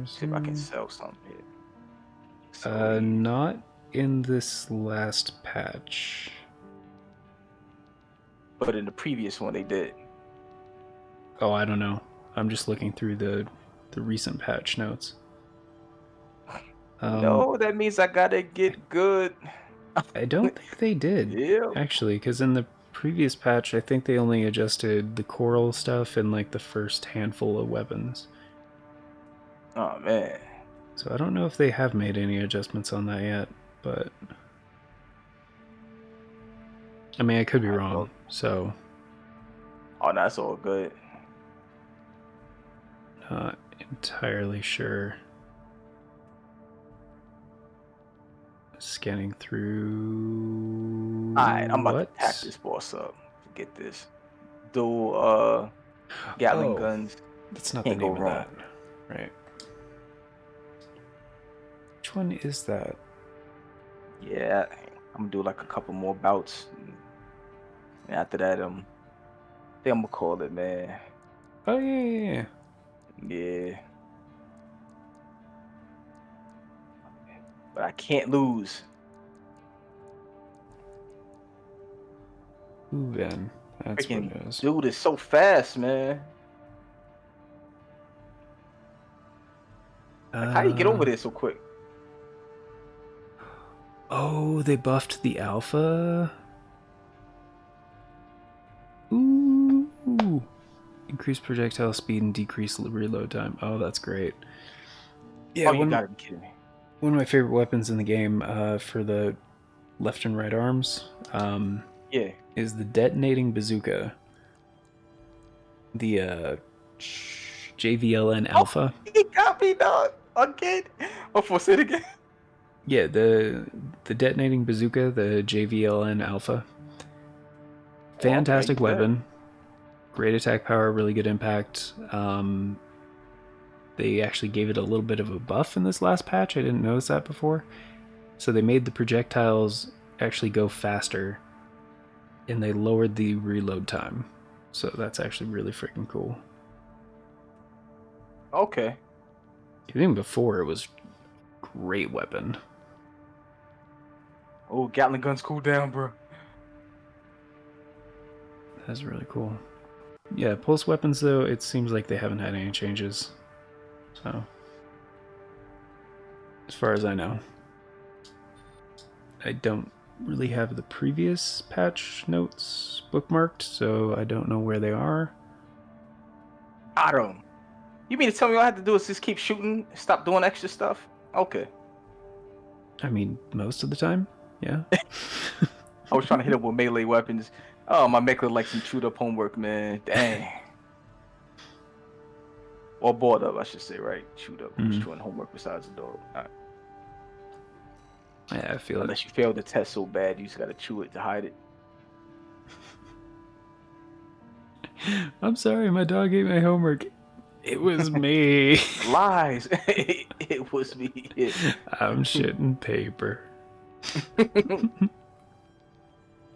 See if I can sell something here. Not in this last patch. But in the previous one, they did. Oh, I don't know. I'm just looking through the recent patch notes. No, that means I gotta get good. I don't think they did. Yeah. Actually, because in the previous patch, I think they only adjusted the coral stuff and like the first handful of weapons. Oh man. So I don't know if they have made any adjustments on that yet, but I mean, I could be wrong. So. Oh, no, that's all good. Not entirely sure. Scanning through. Alright, I'm about to tack this boss up. Forget this. Dual Gatling guns. That's not the name of that. Right. Which one is that? Yeah, I'm gonna do like a couple more bouts. And after that, I think I'm gonna call it, man. Oh yeah. Yeah. But I can't lose. Ooh, then. That's what it is. Dude is so fast, man. Like, how do you get over there so quick? Oh, they buffed the alpha? Ooh. Increased projectile speed and decreased reload time. Oh, that's great. Yeah, You gotta be kidding me. One of my favorite weapons in the game for the left and right arms is the detonating bazooka. The JVLN Alpha. Oh, he got me, dog. Again. Oh, say it again. Yeah, the detonating bazooka, the JVLN Alpha. Fantastic weapon. Great attack power, really good impact. They actually gave it a little bit of a buff in this last patch. I didn't notice that before. So they made the projectiles actually go faster, and they lowered the reload time. So that's actually really freaking cool. Okay. Even before, it was great weapon. Oh, Gatling guns cool down, bro. That's really cool. Yeah, pulse weapons though, it seems like they haven't had any changes. So, as far as I know, I don't really have the previous patch notes bookmarked, so I don't know where they are. I don't. You mean to tell me all I have to do is just keep shooting, stop doing extra stuff? Okay. I mean, most of the time, yeah. I was trying to hit him with melee weapons. Oh, my mech looked like some chewed up homework, man. Dang. Or bored up, I should say, right? Chewed up. Who's chewing homework besides the dog? All right. Yeah, I feel Unless you failed the test so bad, you just gotta chew it to hide it. I'm sorry, my dog ate my homework. It was me. Lies. It was me. I'm shitting paper.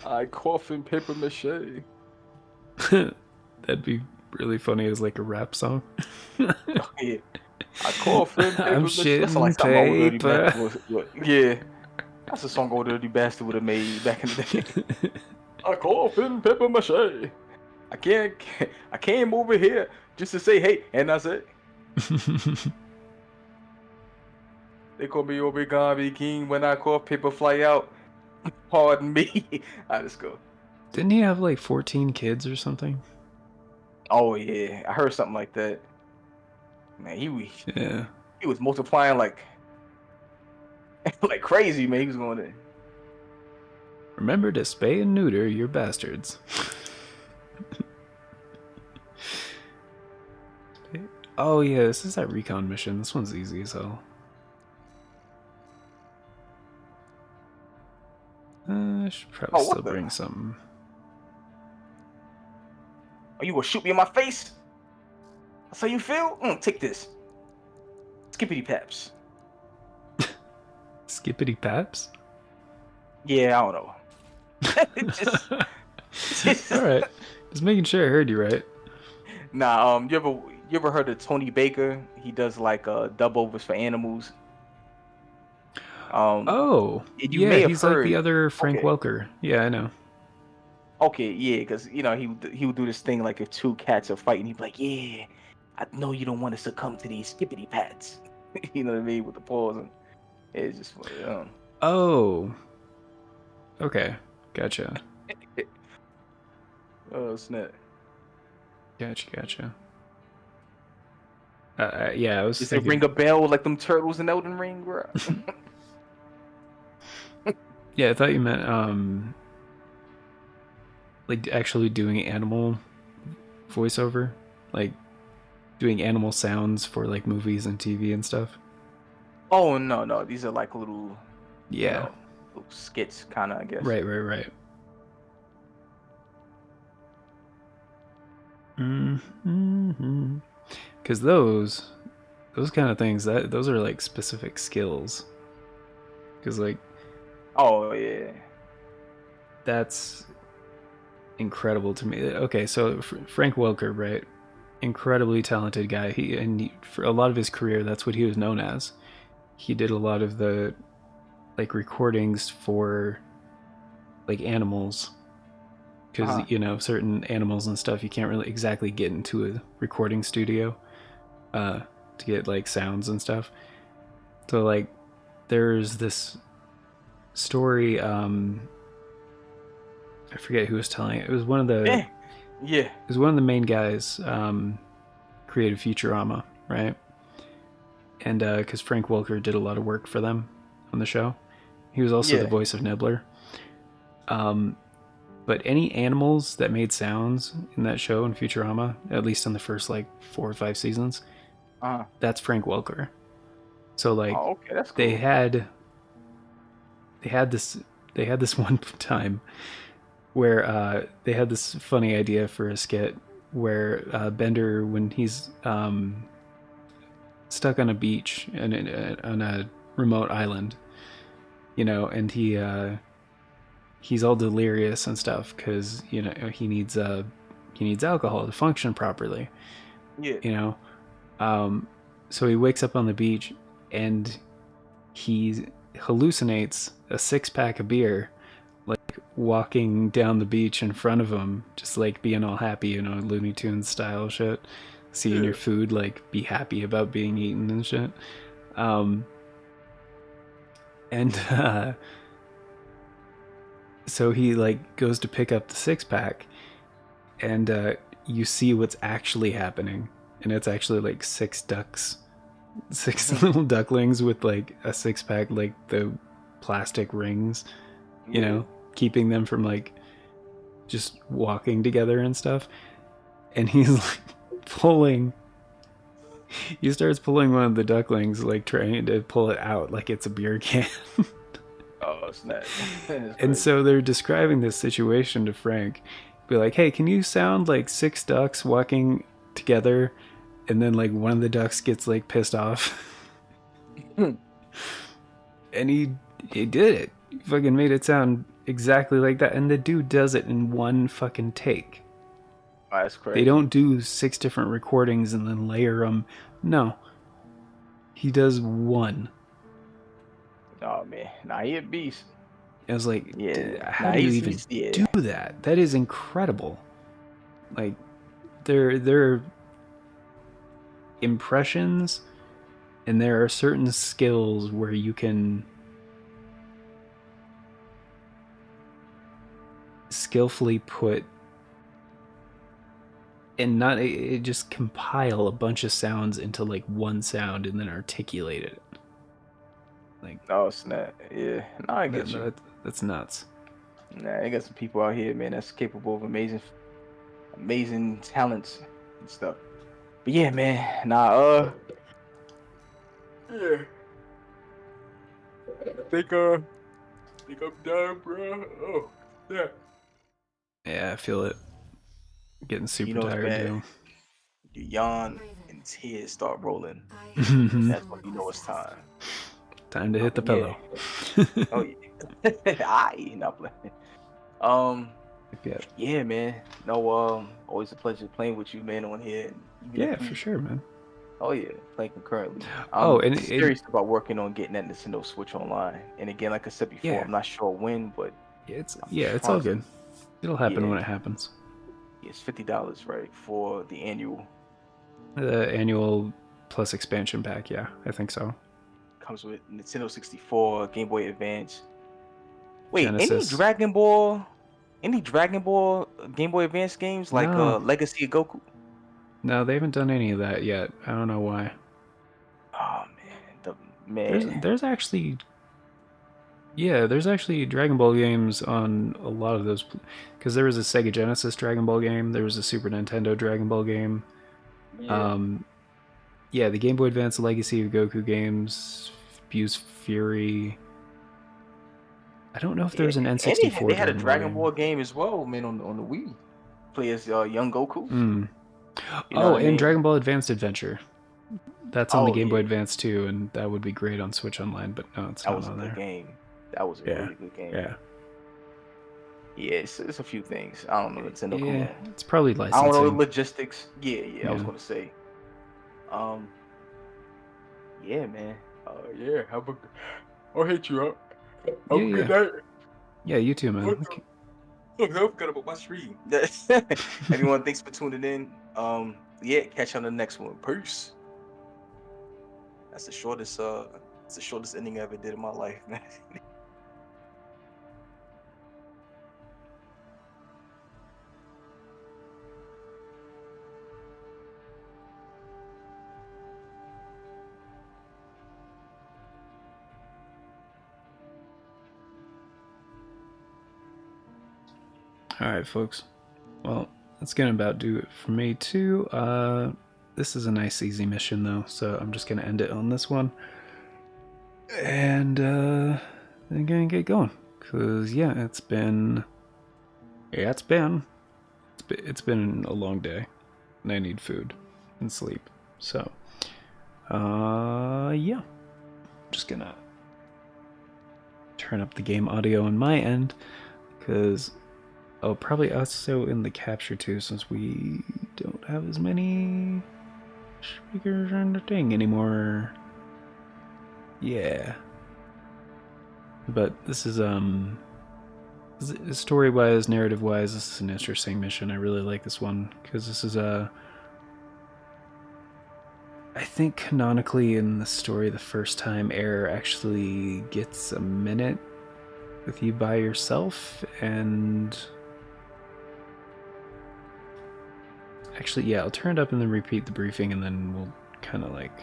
I cough in paper mache. That'd be really funny as like a rap song. Yeah. I cough in paper I'm mache. shitting That's like something Old Dirty paper. Bastard yeah. That's a song Old Dirty Bastard would have made back in the day. I cough in paper mache. I came over here just to say hey, and that's it. They call me Origami King when I cough paper fly out. Pardon me. Alright, let's go. Didn't he have like 14 kids or something? Oh yeah, I heard something like that. Man, he was multiplying like like crazy, man. He was going in. Remember to spay and neuter your bastards. Oh yeah, this is that recon mission. This one's easy as hell. I should probably still bring something. Oh, you gonna shoot me in my face? That's how you feel? Take this. Skippity paps. Skippity paps? Yeah, I don't know. All right, just making sure I heard you right. Nah, you ever heard of Tony Baker? He does like dub overs for animals. Oh, you yeah, may have he's heard, like the other Frank okay. Welker. Yeah, I know. Okay, yeah, because you know he would do this thing like if two cats are fighting, he'd be like, "Yeah, I know you don't want to succumb to these skippity pats." You know what I mean, with the paws, and it's just funny. Oh, okay, gotcha. Oh snap! Gotcha. Yeah, I was. Does it ring a bell like them turtles in Elden Ring, bro? Yeah, I thought you meant like actually doing animal voiceover, like doing animal sounds for like movies and TV and stuff. Oh no, these are like little, yeah, little skits, kind of, I guess. Right. Because those kind of things, those are like specific skills. Because like, oh yeah, that's incredible to me. Okay, so Frank Welker, right? Incredibly talented guy. For a lot of his career, that's what he was known as. He did a lot of the like recordings for like animals, because you know, certain animals and stuff you can't really exactly get into a recording studio to get like sounds and stuff. So like there's this story, I forget who was telling it. It was one of the it was one of the main guys created Futurama, right? And because Frank Welker did a lot of work for them on the show. He was also the voice of Nibbler. But any animals that made sounds in that show in Futurama, at least in the first like 4 or 5 seasons, that's Frank Welker. So like, okay, that's cool. they had this one time where they had this funny idea for a skit where Bender, when he's stuck on a beach and on a remote island, you know, and he's all delirious and stuff because, you know, he needs alcohol to function properly. Yeah. You know, so he wakes up on the beach and he hallucinates a 6-pack of beer, like walking down the beach in front of him, just like being all happy, you know, Looney Tunes style shit. Seeing your food like be happy about being eaten and shit. And so he like goes to pick up the 6-pack, and you see what's actually happening, and it's actually like 6 ducks, 6 little ducklings with like a 6-pack, like the plastic rings, you know, keeping them from like just walking together and stuff. And he's like he starts pulling one of the ducklings, like trying to pull it out like it's a beer can. Oh, it's not. And so they're describing this situation to Frank. Be like, hey, can you sound like 6 ducks walking together? And then like one of the ducks gets like pissed off. And he did it. He fucking made it sound exactly like that. And the dude does it in one fucking take. Oh, that's crazy. They don't do 6 different recordings and then layer them. No. He does one. Oh man, nah, he a beast. I was like, Yeah, how do you even do that? That is incredible. Like, they're impressions, and there are certain skills where you can skillfully put and not it just compile a bunch of sounds into like one sound and then articulate it. Like, oh snap, yeah. No, I get you. That's nuts. Nah, I got some people out here, man, that's capable of amazing talents and stuff. But yeah, man, yeah. I think I'm done, bro. Oh, yeah. Yeah, I feel it. Getting super You know what's tired, bad? too. You yawn and tears start rolling. I That's when you know it's time. Time to hit the pillow. Oh yeah. I not playing. Yeah, man. No, always a pleasure playing with you, man, on here. Yeah, for sure, man. Oh yeah, playing concurrently. And serious about working on getting that Nintendo Switch online. And again, like I said before, Yeah. I'm not sure when, but it's all good. It'll happen Yeah. when it happens. it's $50, right, for the annual. The annual plus expansion pack, yeah, I think so. Comes with Nintendo 64, Game Boy Advance. Wait, Genesis. any Dragon Ball Game Boy Advance games like No. Legacy of Goku? No, they haven't done any of that yet. I don't know why. Oh man, There's actually Dragon Ball games on a lot of those, because there was a Sega Genesis Dragon Ball game, there was a Super Nintendo Dragon Ball game. Yeah. The Game Boy Advance Legacy of Goku games, Fuse Fury. I don't know if there was an And N64. they had a Dragon game. Ball game as well, man, on the Wii. Play as young Goku. Mm. You know what I and mean? Dragon Ball Advanced Adventure. That's on the Oh, Game Boy yeah. Advance too, and that would be great on Switch Online, but no, it's That not was a on good there. game. That was a Yeah. really good game. Yeah. Yeah, it's a few things. I don't know, Nintendo. Come Yeah, on. it's probably I don't licensing. know the logistics. Yeah, I was Yeah. gonna say. Yeah, man. Yeah. I'll hit you up. Have Yeah, a good yeah. night. Yeah, you too, man. Look, I forgot about my stream. Everyone, thanks for tuning in. Yeah, catch you on the next one. Peace. That's the shortest. It's the shortest ending I ever did in my life, man. Alright, folks. Well, that's gonna about do it for me too. This is a nice easy mission though, so I'm just gonna end it on this one. And then gonna get going. Cause yeah, it's been a long day. And I need food and sleep. So yeah. Just gonna turn up the game audio on my end, because probably also in the capture too, since we don't have as many speakers aren't a thing anymore. Yeah. But this is story-wise, narrative-wise, this is an interesting mission. I really like this one because this is I think canonically in the story, the first time Air actually gets a minute with you by yourself, and actually, yeah, I'll turn it up and then repeat the briefing, and then we'll kind of like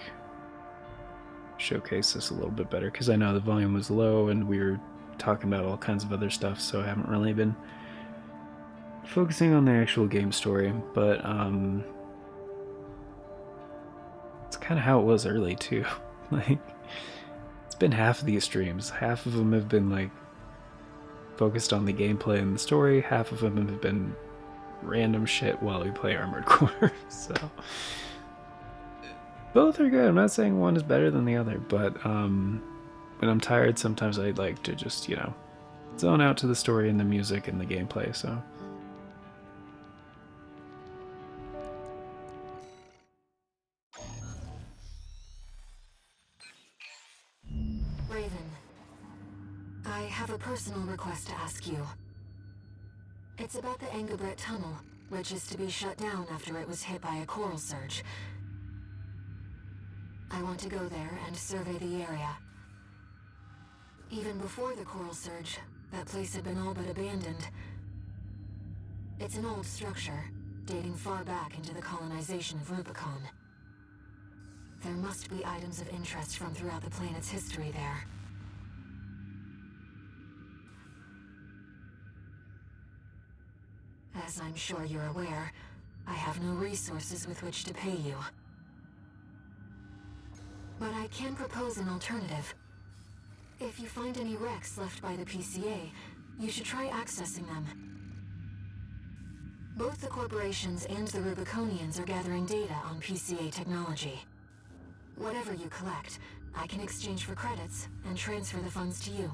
showcase this a little bit better because I know the volume was low and we were talking about all kinds of other stuff, so I haven't really been focusing on the actual game story, but it's kind of how it was early too. Like, it's been half of these streams. Half of them have been like focused on the gameplay and the story. Half of them have been random shit while we play Armored Core. So both are good. I'm not saying one is better than the other, but when I'm tired, sometimes I like to just, zone out to the story and the music and the gameplay. So Raven, I have a personal request to ask you. It's about the Engabret Tunnel, which is to be shut down after it was hit by a coral surge. I want to go there and survey the area. Even before the coral surge, that place had been all but abandoned. It's an old structure, dating far back into the colonization of Rubicon. There must be items of interest from throughout the planet's history there. As I'm sure you're aware, I have no resources with which to pay you. But I can propose an alternative. If you find any wrecks left by the PCA, you should try accessing them. Both the corporations and the Rubiconians are gathering data on PCA technology. Whatever you collect, I can exchange for credits and transfer the funds to you.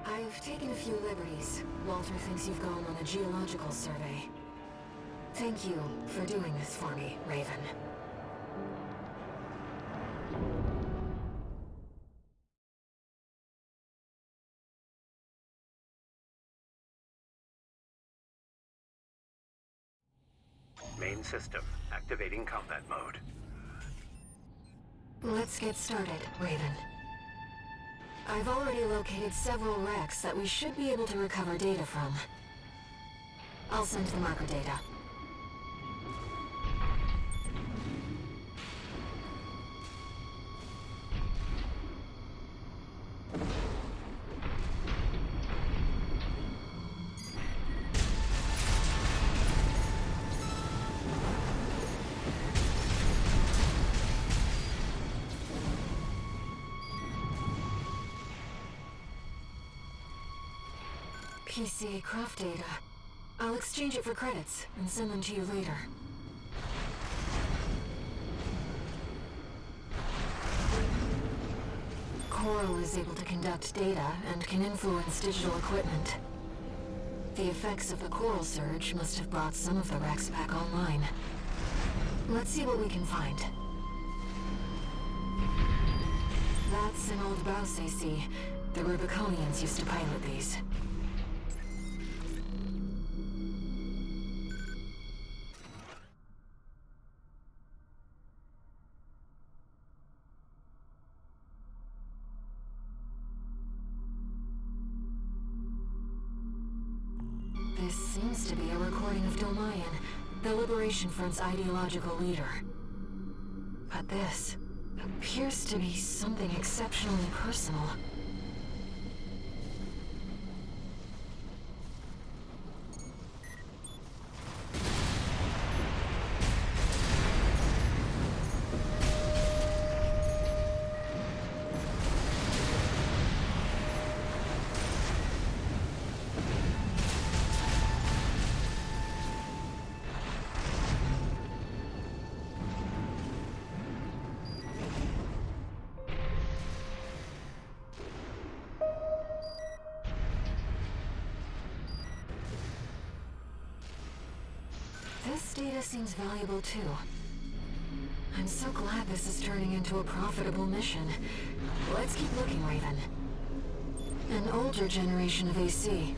I've taken a few liberties. Walter thinks you've gone on a geological survey. Thank you for doing this for me, Raven. Main system, activating combat mode. Let's get started, Raven. I've already located several wrecks that we should be able to recover data from. I'll send the marker data. PCA craft data. I'll exchange it for credits and send them to you later. Coral is able to conduct data and can influence digital equipment. The effects of the coral surge must have brought some of the wrecks back online. Let's see what we can find. That's an old Baus AC. The Rubiconians used to pilot these. This seems to be a recording of Domayan, the Liberation Front's ideological leader. But this appears to be something exceptionally personal. data seems valuable too. I'm so glad this is turning into a profitable mission. Let's keep looking, Raven. An older generation of AC.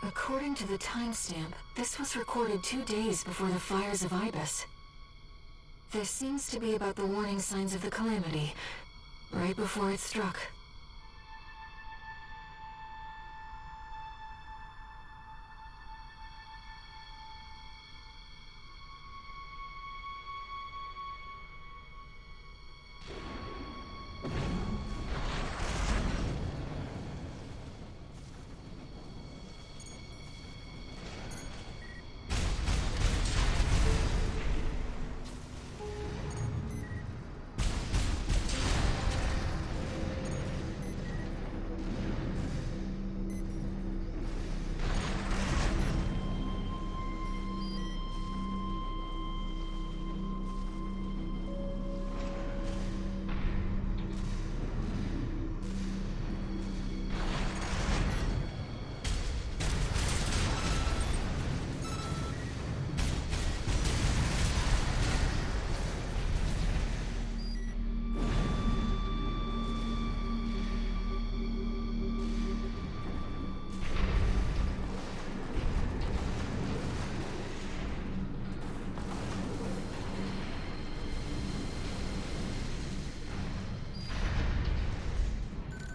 According to the timestamp, this was recorded 2 days before the fires of Ibis. This seems to be about the warning signs of the calamity, right before it struck.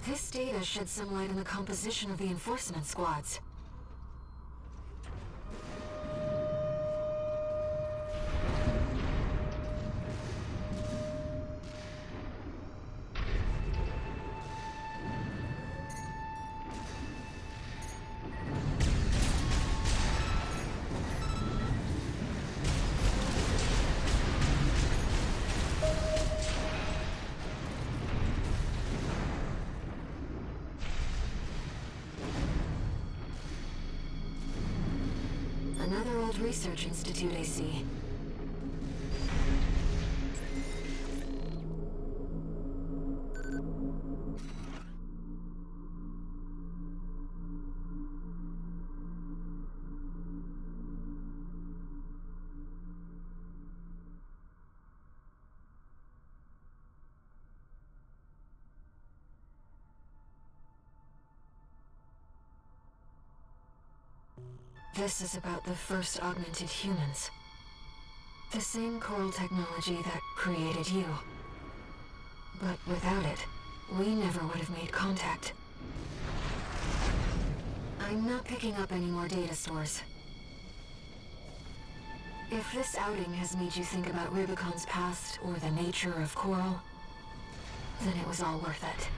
This data sheds some light on the composition of the enforcement squads. Another old research institute, I see. This is about the first augmented humans. The same coral technology that created you. But without it, we never would have made contact. I'm not picking up any more data stores. If this outing has made you think about Rubicon's past or the nature of coral, then it was all worth it.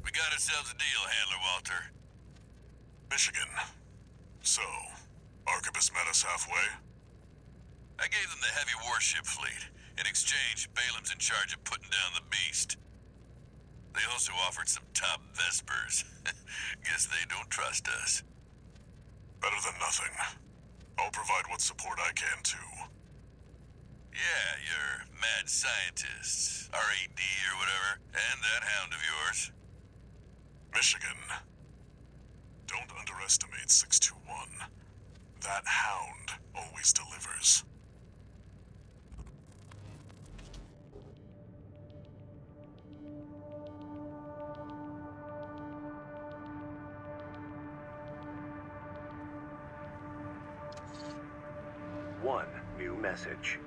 We got ourselves a deal, Handler Walter. Michigan. So, Arquebus met us halfway? I gave them the heavy warship fleet. In exchange, Balaam's in charge of putting down the beast. They also offered some top Vespers. Guess they don't trust us. Better than nothing. I'll provide what support I can, too. Yeah, your mad scientists, RAD or whatever, and that hound of yours. Michigan. Don't underestimate 621. That hound always delivers. One new message.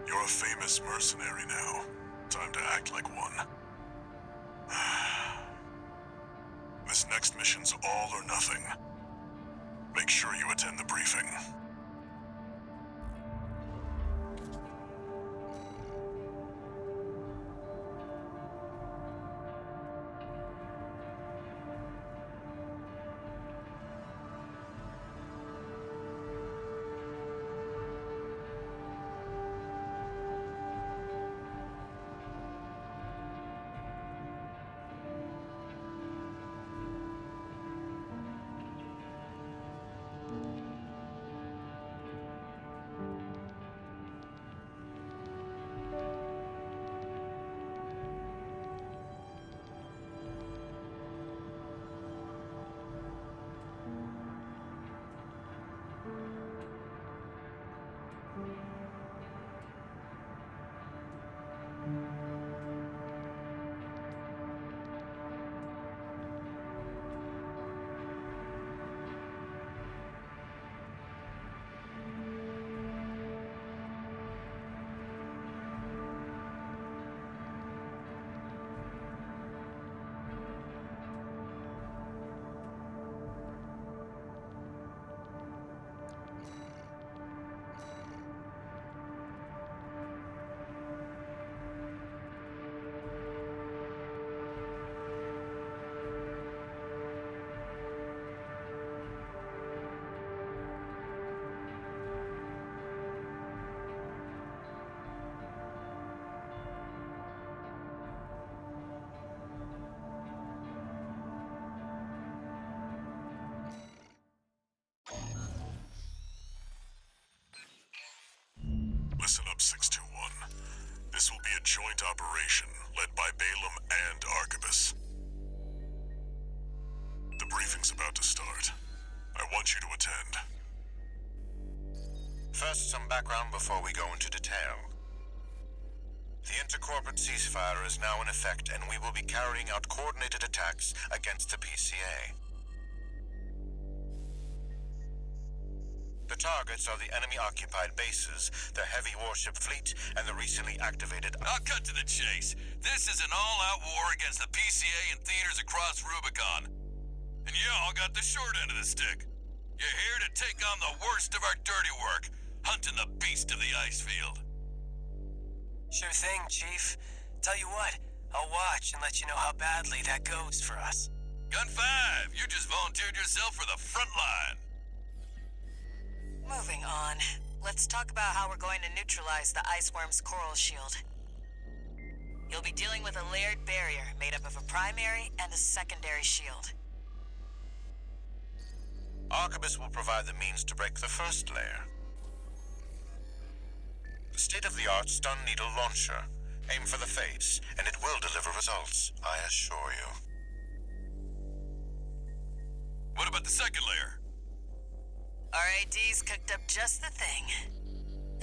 You're a famous mercenary now. Time to act like one. This next mission's all or nothing. Make sure you attend the briefing. Listen up, 621. This will be a joint operation led by Balaam and Arquebus. The briefing's about to start. I want you to attend. First, some background before we go into detail. The intercorporate ceasefire is now in effect, and we will be carrying out coordinated attacks against the PCA. The targets are the enemy-occupied bases, the heavy warship fleet, and the recently activated... I'll cut to the chase. This is an all-out war against the PCA and theaters across Rubicon. And y'all got the short end of the stick. You're here to take on the worst of our dirty work, hunting the beast of the ice field. Sure thing, Chief. Tell you what, I'll watch and let you know how badly that goes for us. Gun 5, you just volunteered yourself for the front line. Moving on. Let's talk about how we're going to neutralize the Iceworm's coral shield. You'll be dealing with a layered barrier made up of a primary and a secondary shield. Arquebus will provide the means to break the first layer. The state-of-the-art stun needle launcher. Aim for the face, and it will deliver results, I assure you. What about the second layer? RAD's cooked up just the thing.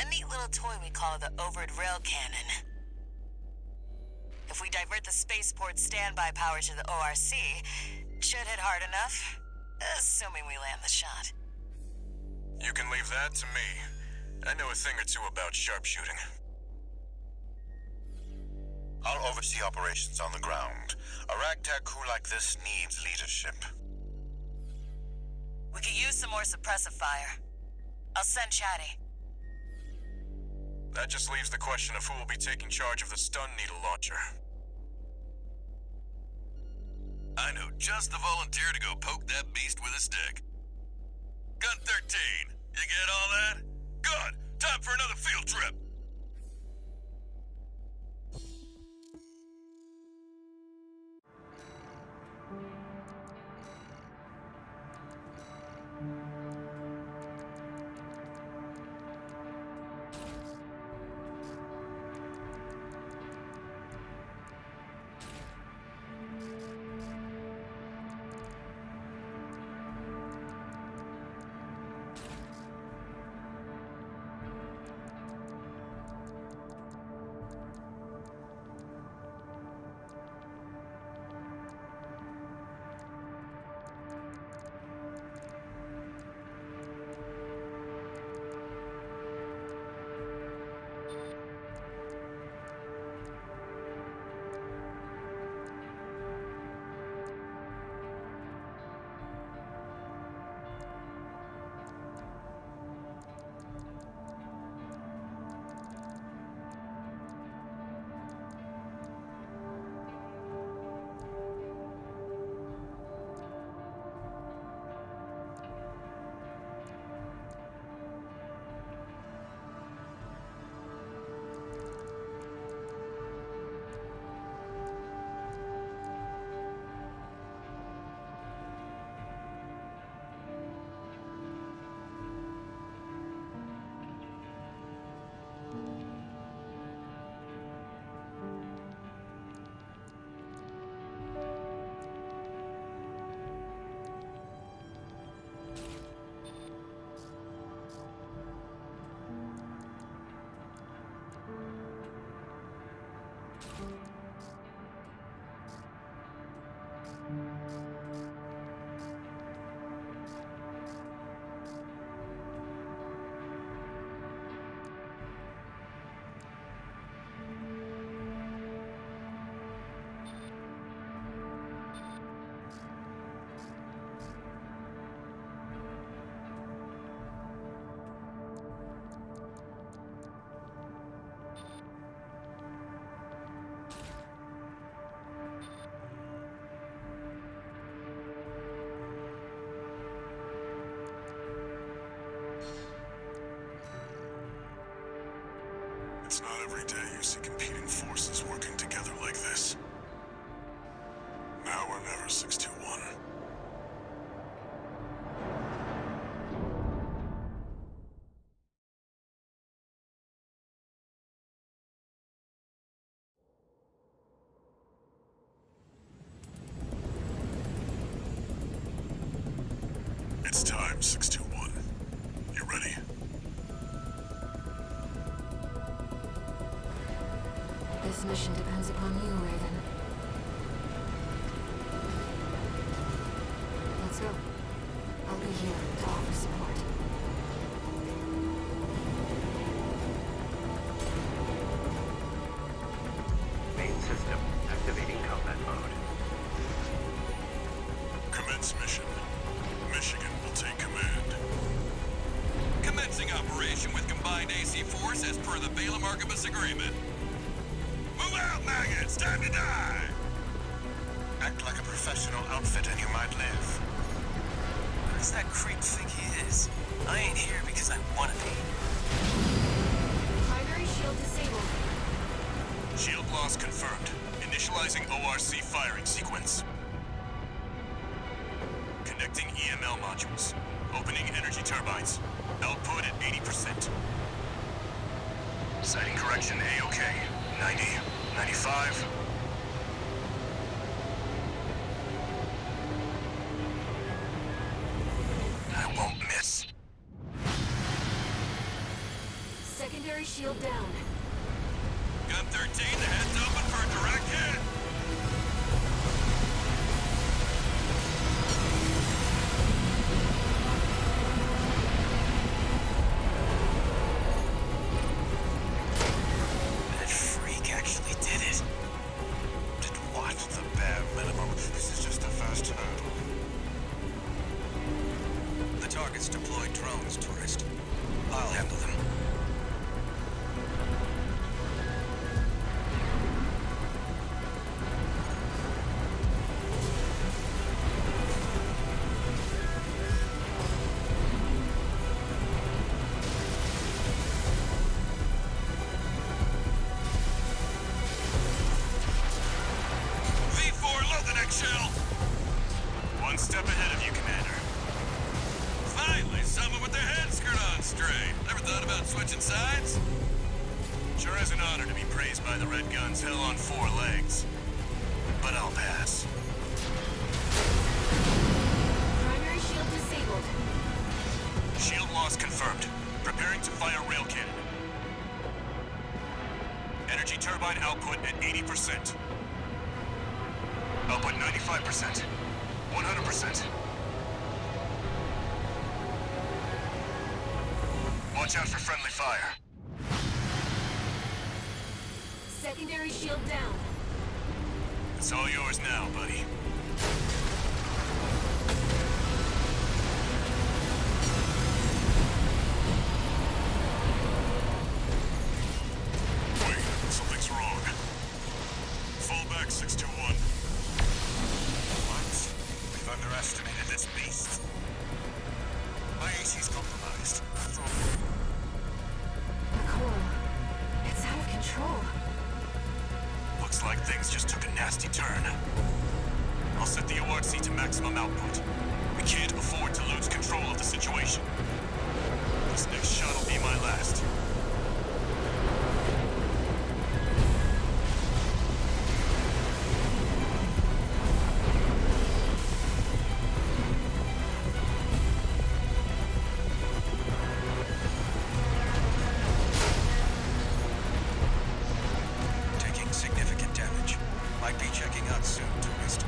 A neat little toy we call the Overed Rail Cannon. If we divert the spaceport standby power to the ORC, should hit hard enough, assuming we land the shot. You can leave that to me. I know a thing or two about sharpshooting. I'll oversee operations on the ground. A ragtag crew like this needs leadership. We could use some more suppressive fire. I'll send Chatty. That just leaves the question of who will be taking charge of the stun needle launcher. I know just the volunteer to go poke that beast with a stick. Gun 13, you get all that? Good! Time for another field trip! It's not every day you see competing forces working together like this. Now or never, 621. It's time, 621. You ready? This mission depends upon you, Raven. Let's go. I'll be here to offer support. Main system activating combat mode. Commence mission. Michigan will take command. Commencing operation with combined AC force as per the Balaam Arquebus agreement. Move out, maggots! Time to die! Act like a professional outfit and you might live. Who does that creep think he is? I ain't here because I want to be. Primary shield disabled. Shield loss confirmed. Initializing ORC firing sequence. Connecting EML modules. Opening energy turbines. Output at 80%. Sighting correction A-OK. 90, 95. I won't miss. Secondary shield down. Gun 13, the head's open for a direct hit! That freak actually did it. Did what? The bare minimum. This is just the first hurdle. The target's deployed drones, tourist. I'll handle them. V4, load the next shell! One step ahead of you, Commander. Finally, someone with their head screwed on straight. Never thought about switching sides? Sure is an honor to be praised by the Red Guns hell on 4 legs. But I'll pass. Primary shield disabled. Shield loss confirmed. Preparing to fire rail cannon. Energy turbine output at 80%. Output 95%. 100%. Watch out for friendly fire. Secondary shield down. It's all yours now, buddy. Wait, something's wrong. Fall back, 621. What? We've underestimated this beast. My AC's compromised. The core. It's out of control. Looks like things just took a nasty turn. I'll set the ORC to maximum output. We can't afford to lose control of the situation. This next shot will be my last. Taking significant damage. Might be checking out soon, tourist.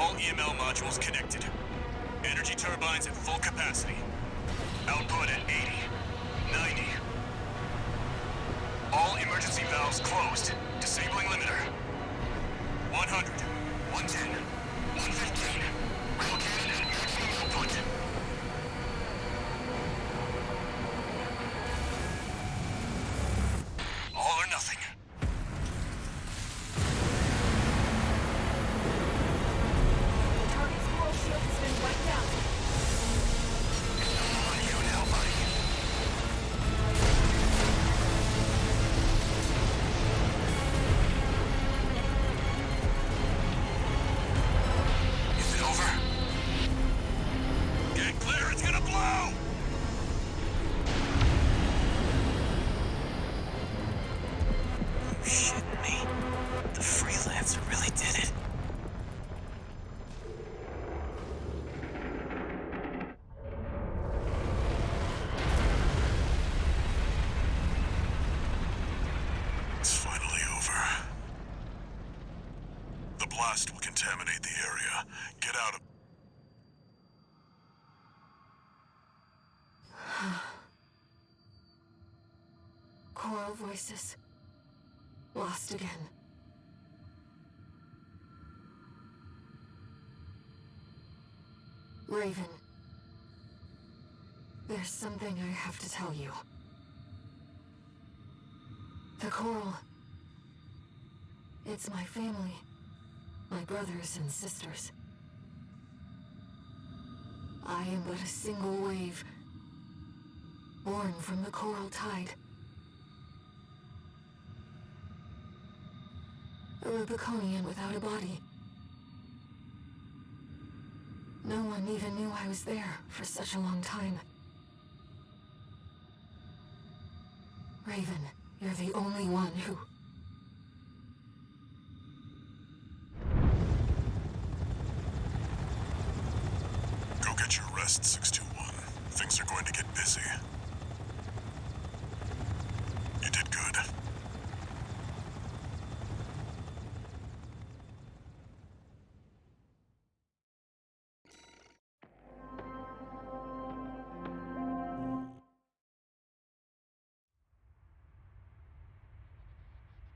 All EML modules connected. Energy turbines at full capacity. Output at 80, 90. All emergency valves closed. Disabling limiter. 100, 110, 115. Rail cannon and airfield output. All or nothing. The target's coral shield has been wiped out. It's all on you now, buddy. Is it over? Get clear, it's gonna blow! You shitting me? The freelancer really did it. It's finally over. The blast will contaminate the area. Get out of... Coral voices. Lost again. Raven. There's something I have to tell you. The coral. It's my family. My brothers and sisters. I am but a single wave. Born from the coral tide. A Rubiconian without a body. No one even knew I was there for such a long time. Raven, you're the only one who... Go get your rest, 621. Things are going to get busy. You did good.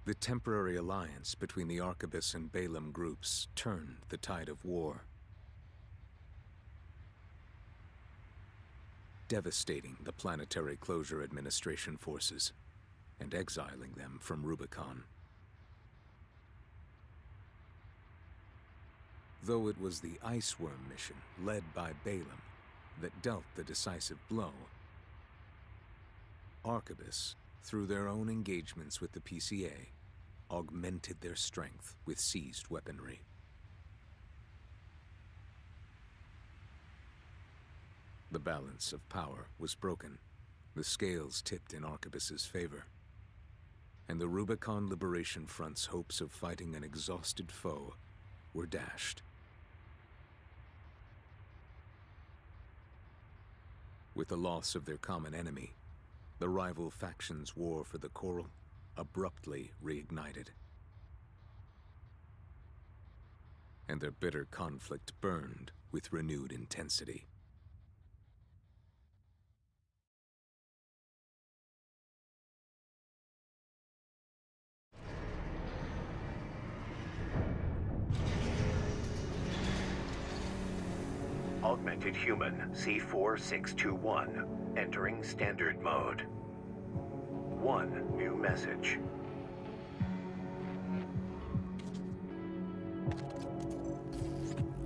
The temporary alliance between the Arquebus and Balaam groups turned the tide of war, devastating the Planetary Closure Administration forces and exiling them from Rubicon. Though it was the Iceworm mission led by Balaam that dealt the decisive blow, Arquebus, through their own engagements with the PCA, augmented their strength with seized weaponry. The balance of power was broken, the scales tipped in Arquebus's favor, and the Rubicon Liberation Front's hopes of fighting an exhausted foe were dashed. With the loss of their common enemy, the rival factions' war for the Coral abruptly reignited. And their bitter conflict burned with renewed intensity. Augmented human C4621, entering standard mode. One new message.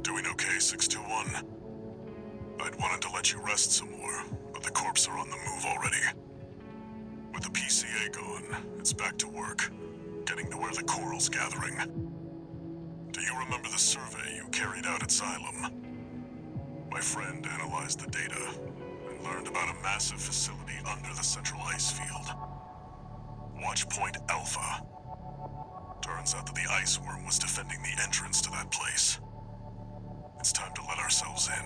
Doing okay, 621? I'd wanted to let you rest some more, but the corps are on the move already. With the PCA gone, it's back to work, getting to where the Coral's gathering. Do you remember the survey you carried out at Xylem? My friend analyzed the data and learned about a massive facility under the central ice field. Watch Point Alpha. Turns out that the Iceworm was defending the entrance to that place. It's time to let ourselves in.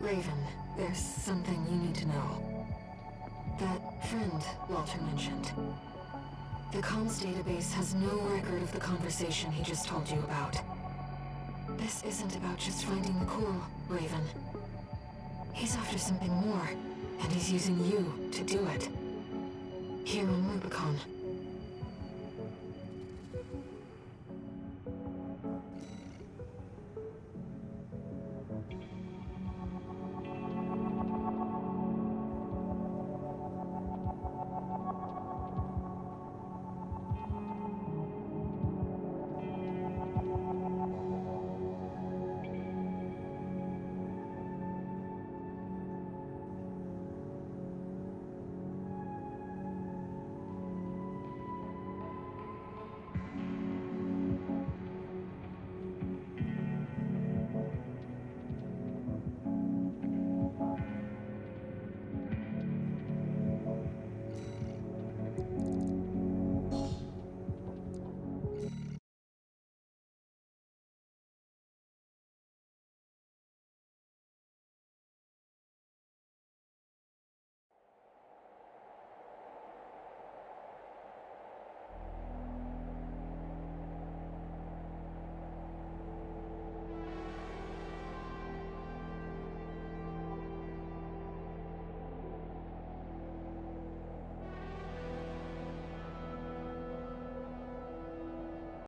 Raven, there's something you need to know. That friend Walter mentioned. The comms database has no record of the conversation he just told you about. This isn't about just finding the coral, Raven. He's after something more, and he's using you to do it. Here on Rubicon.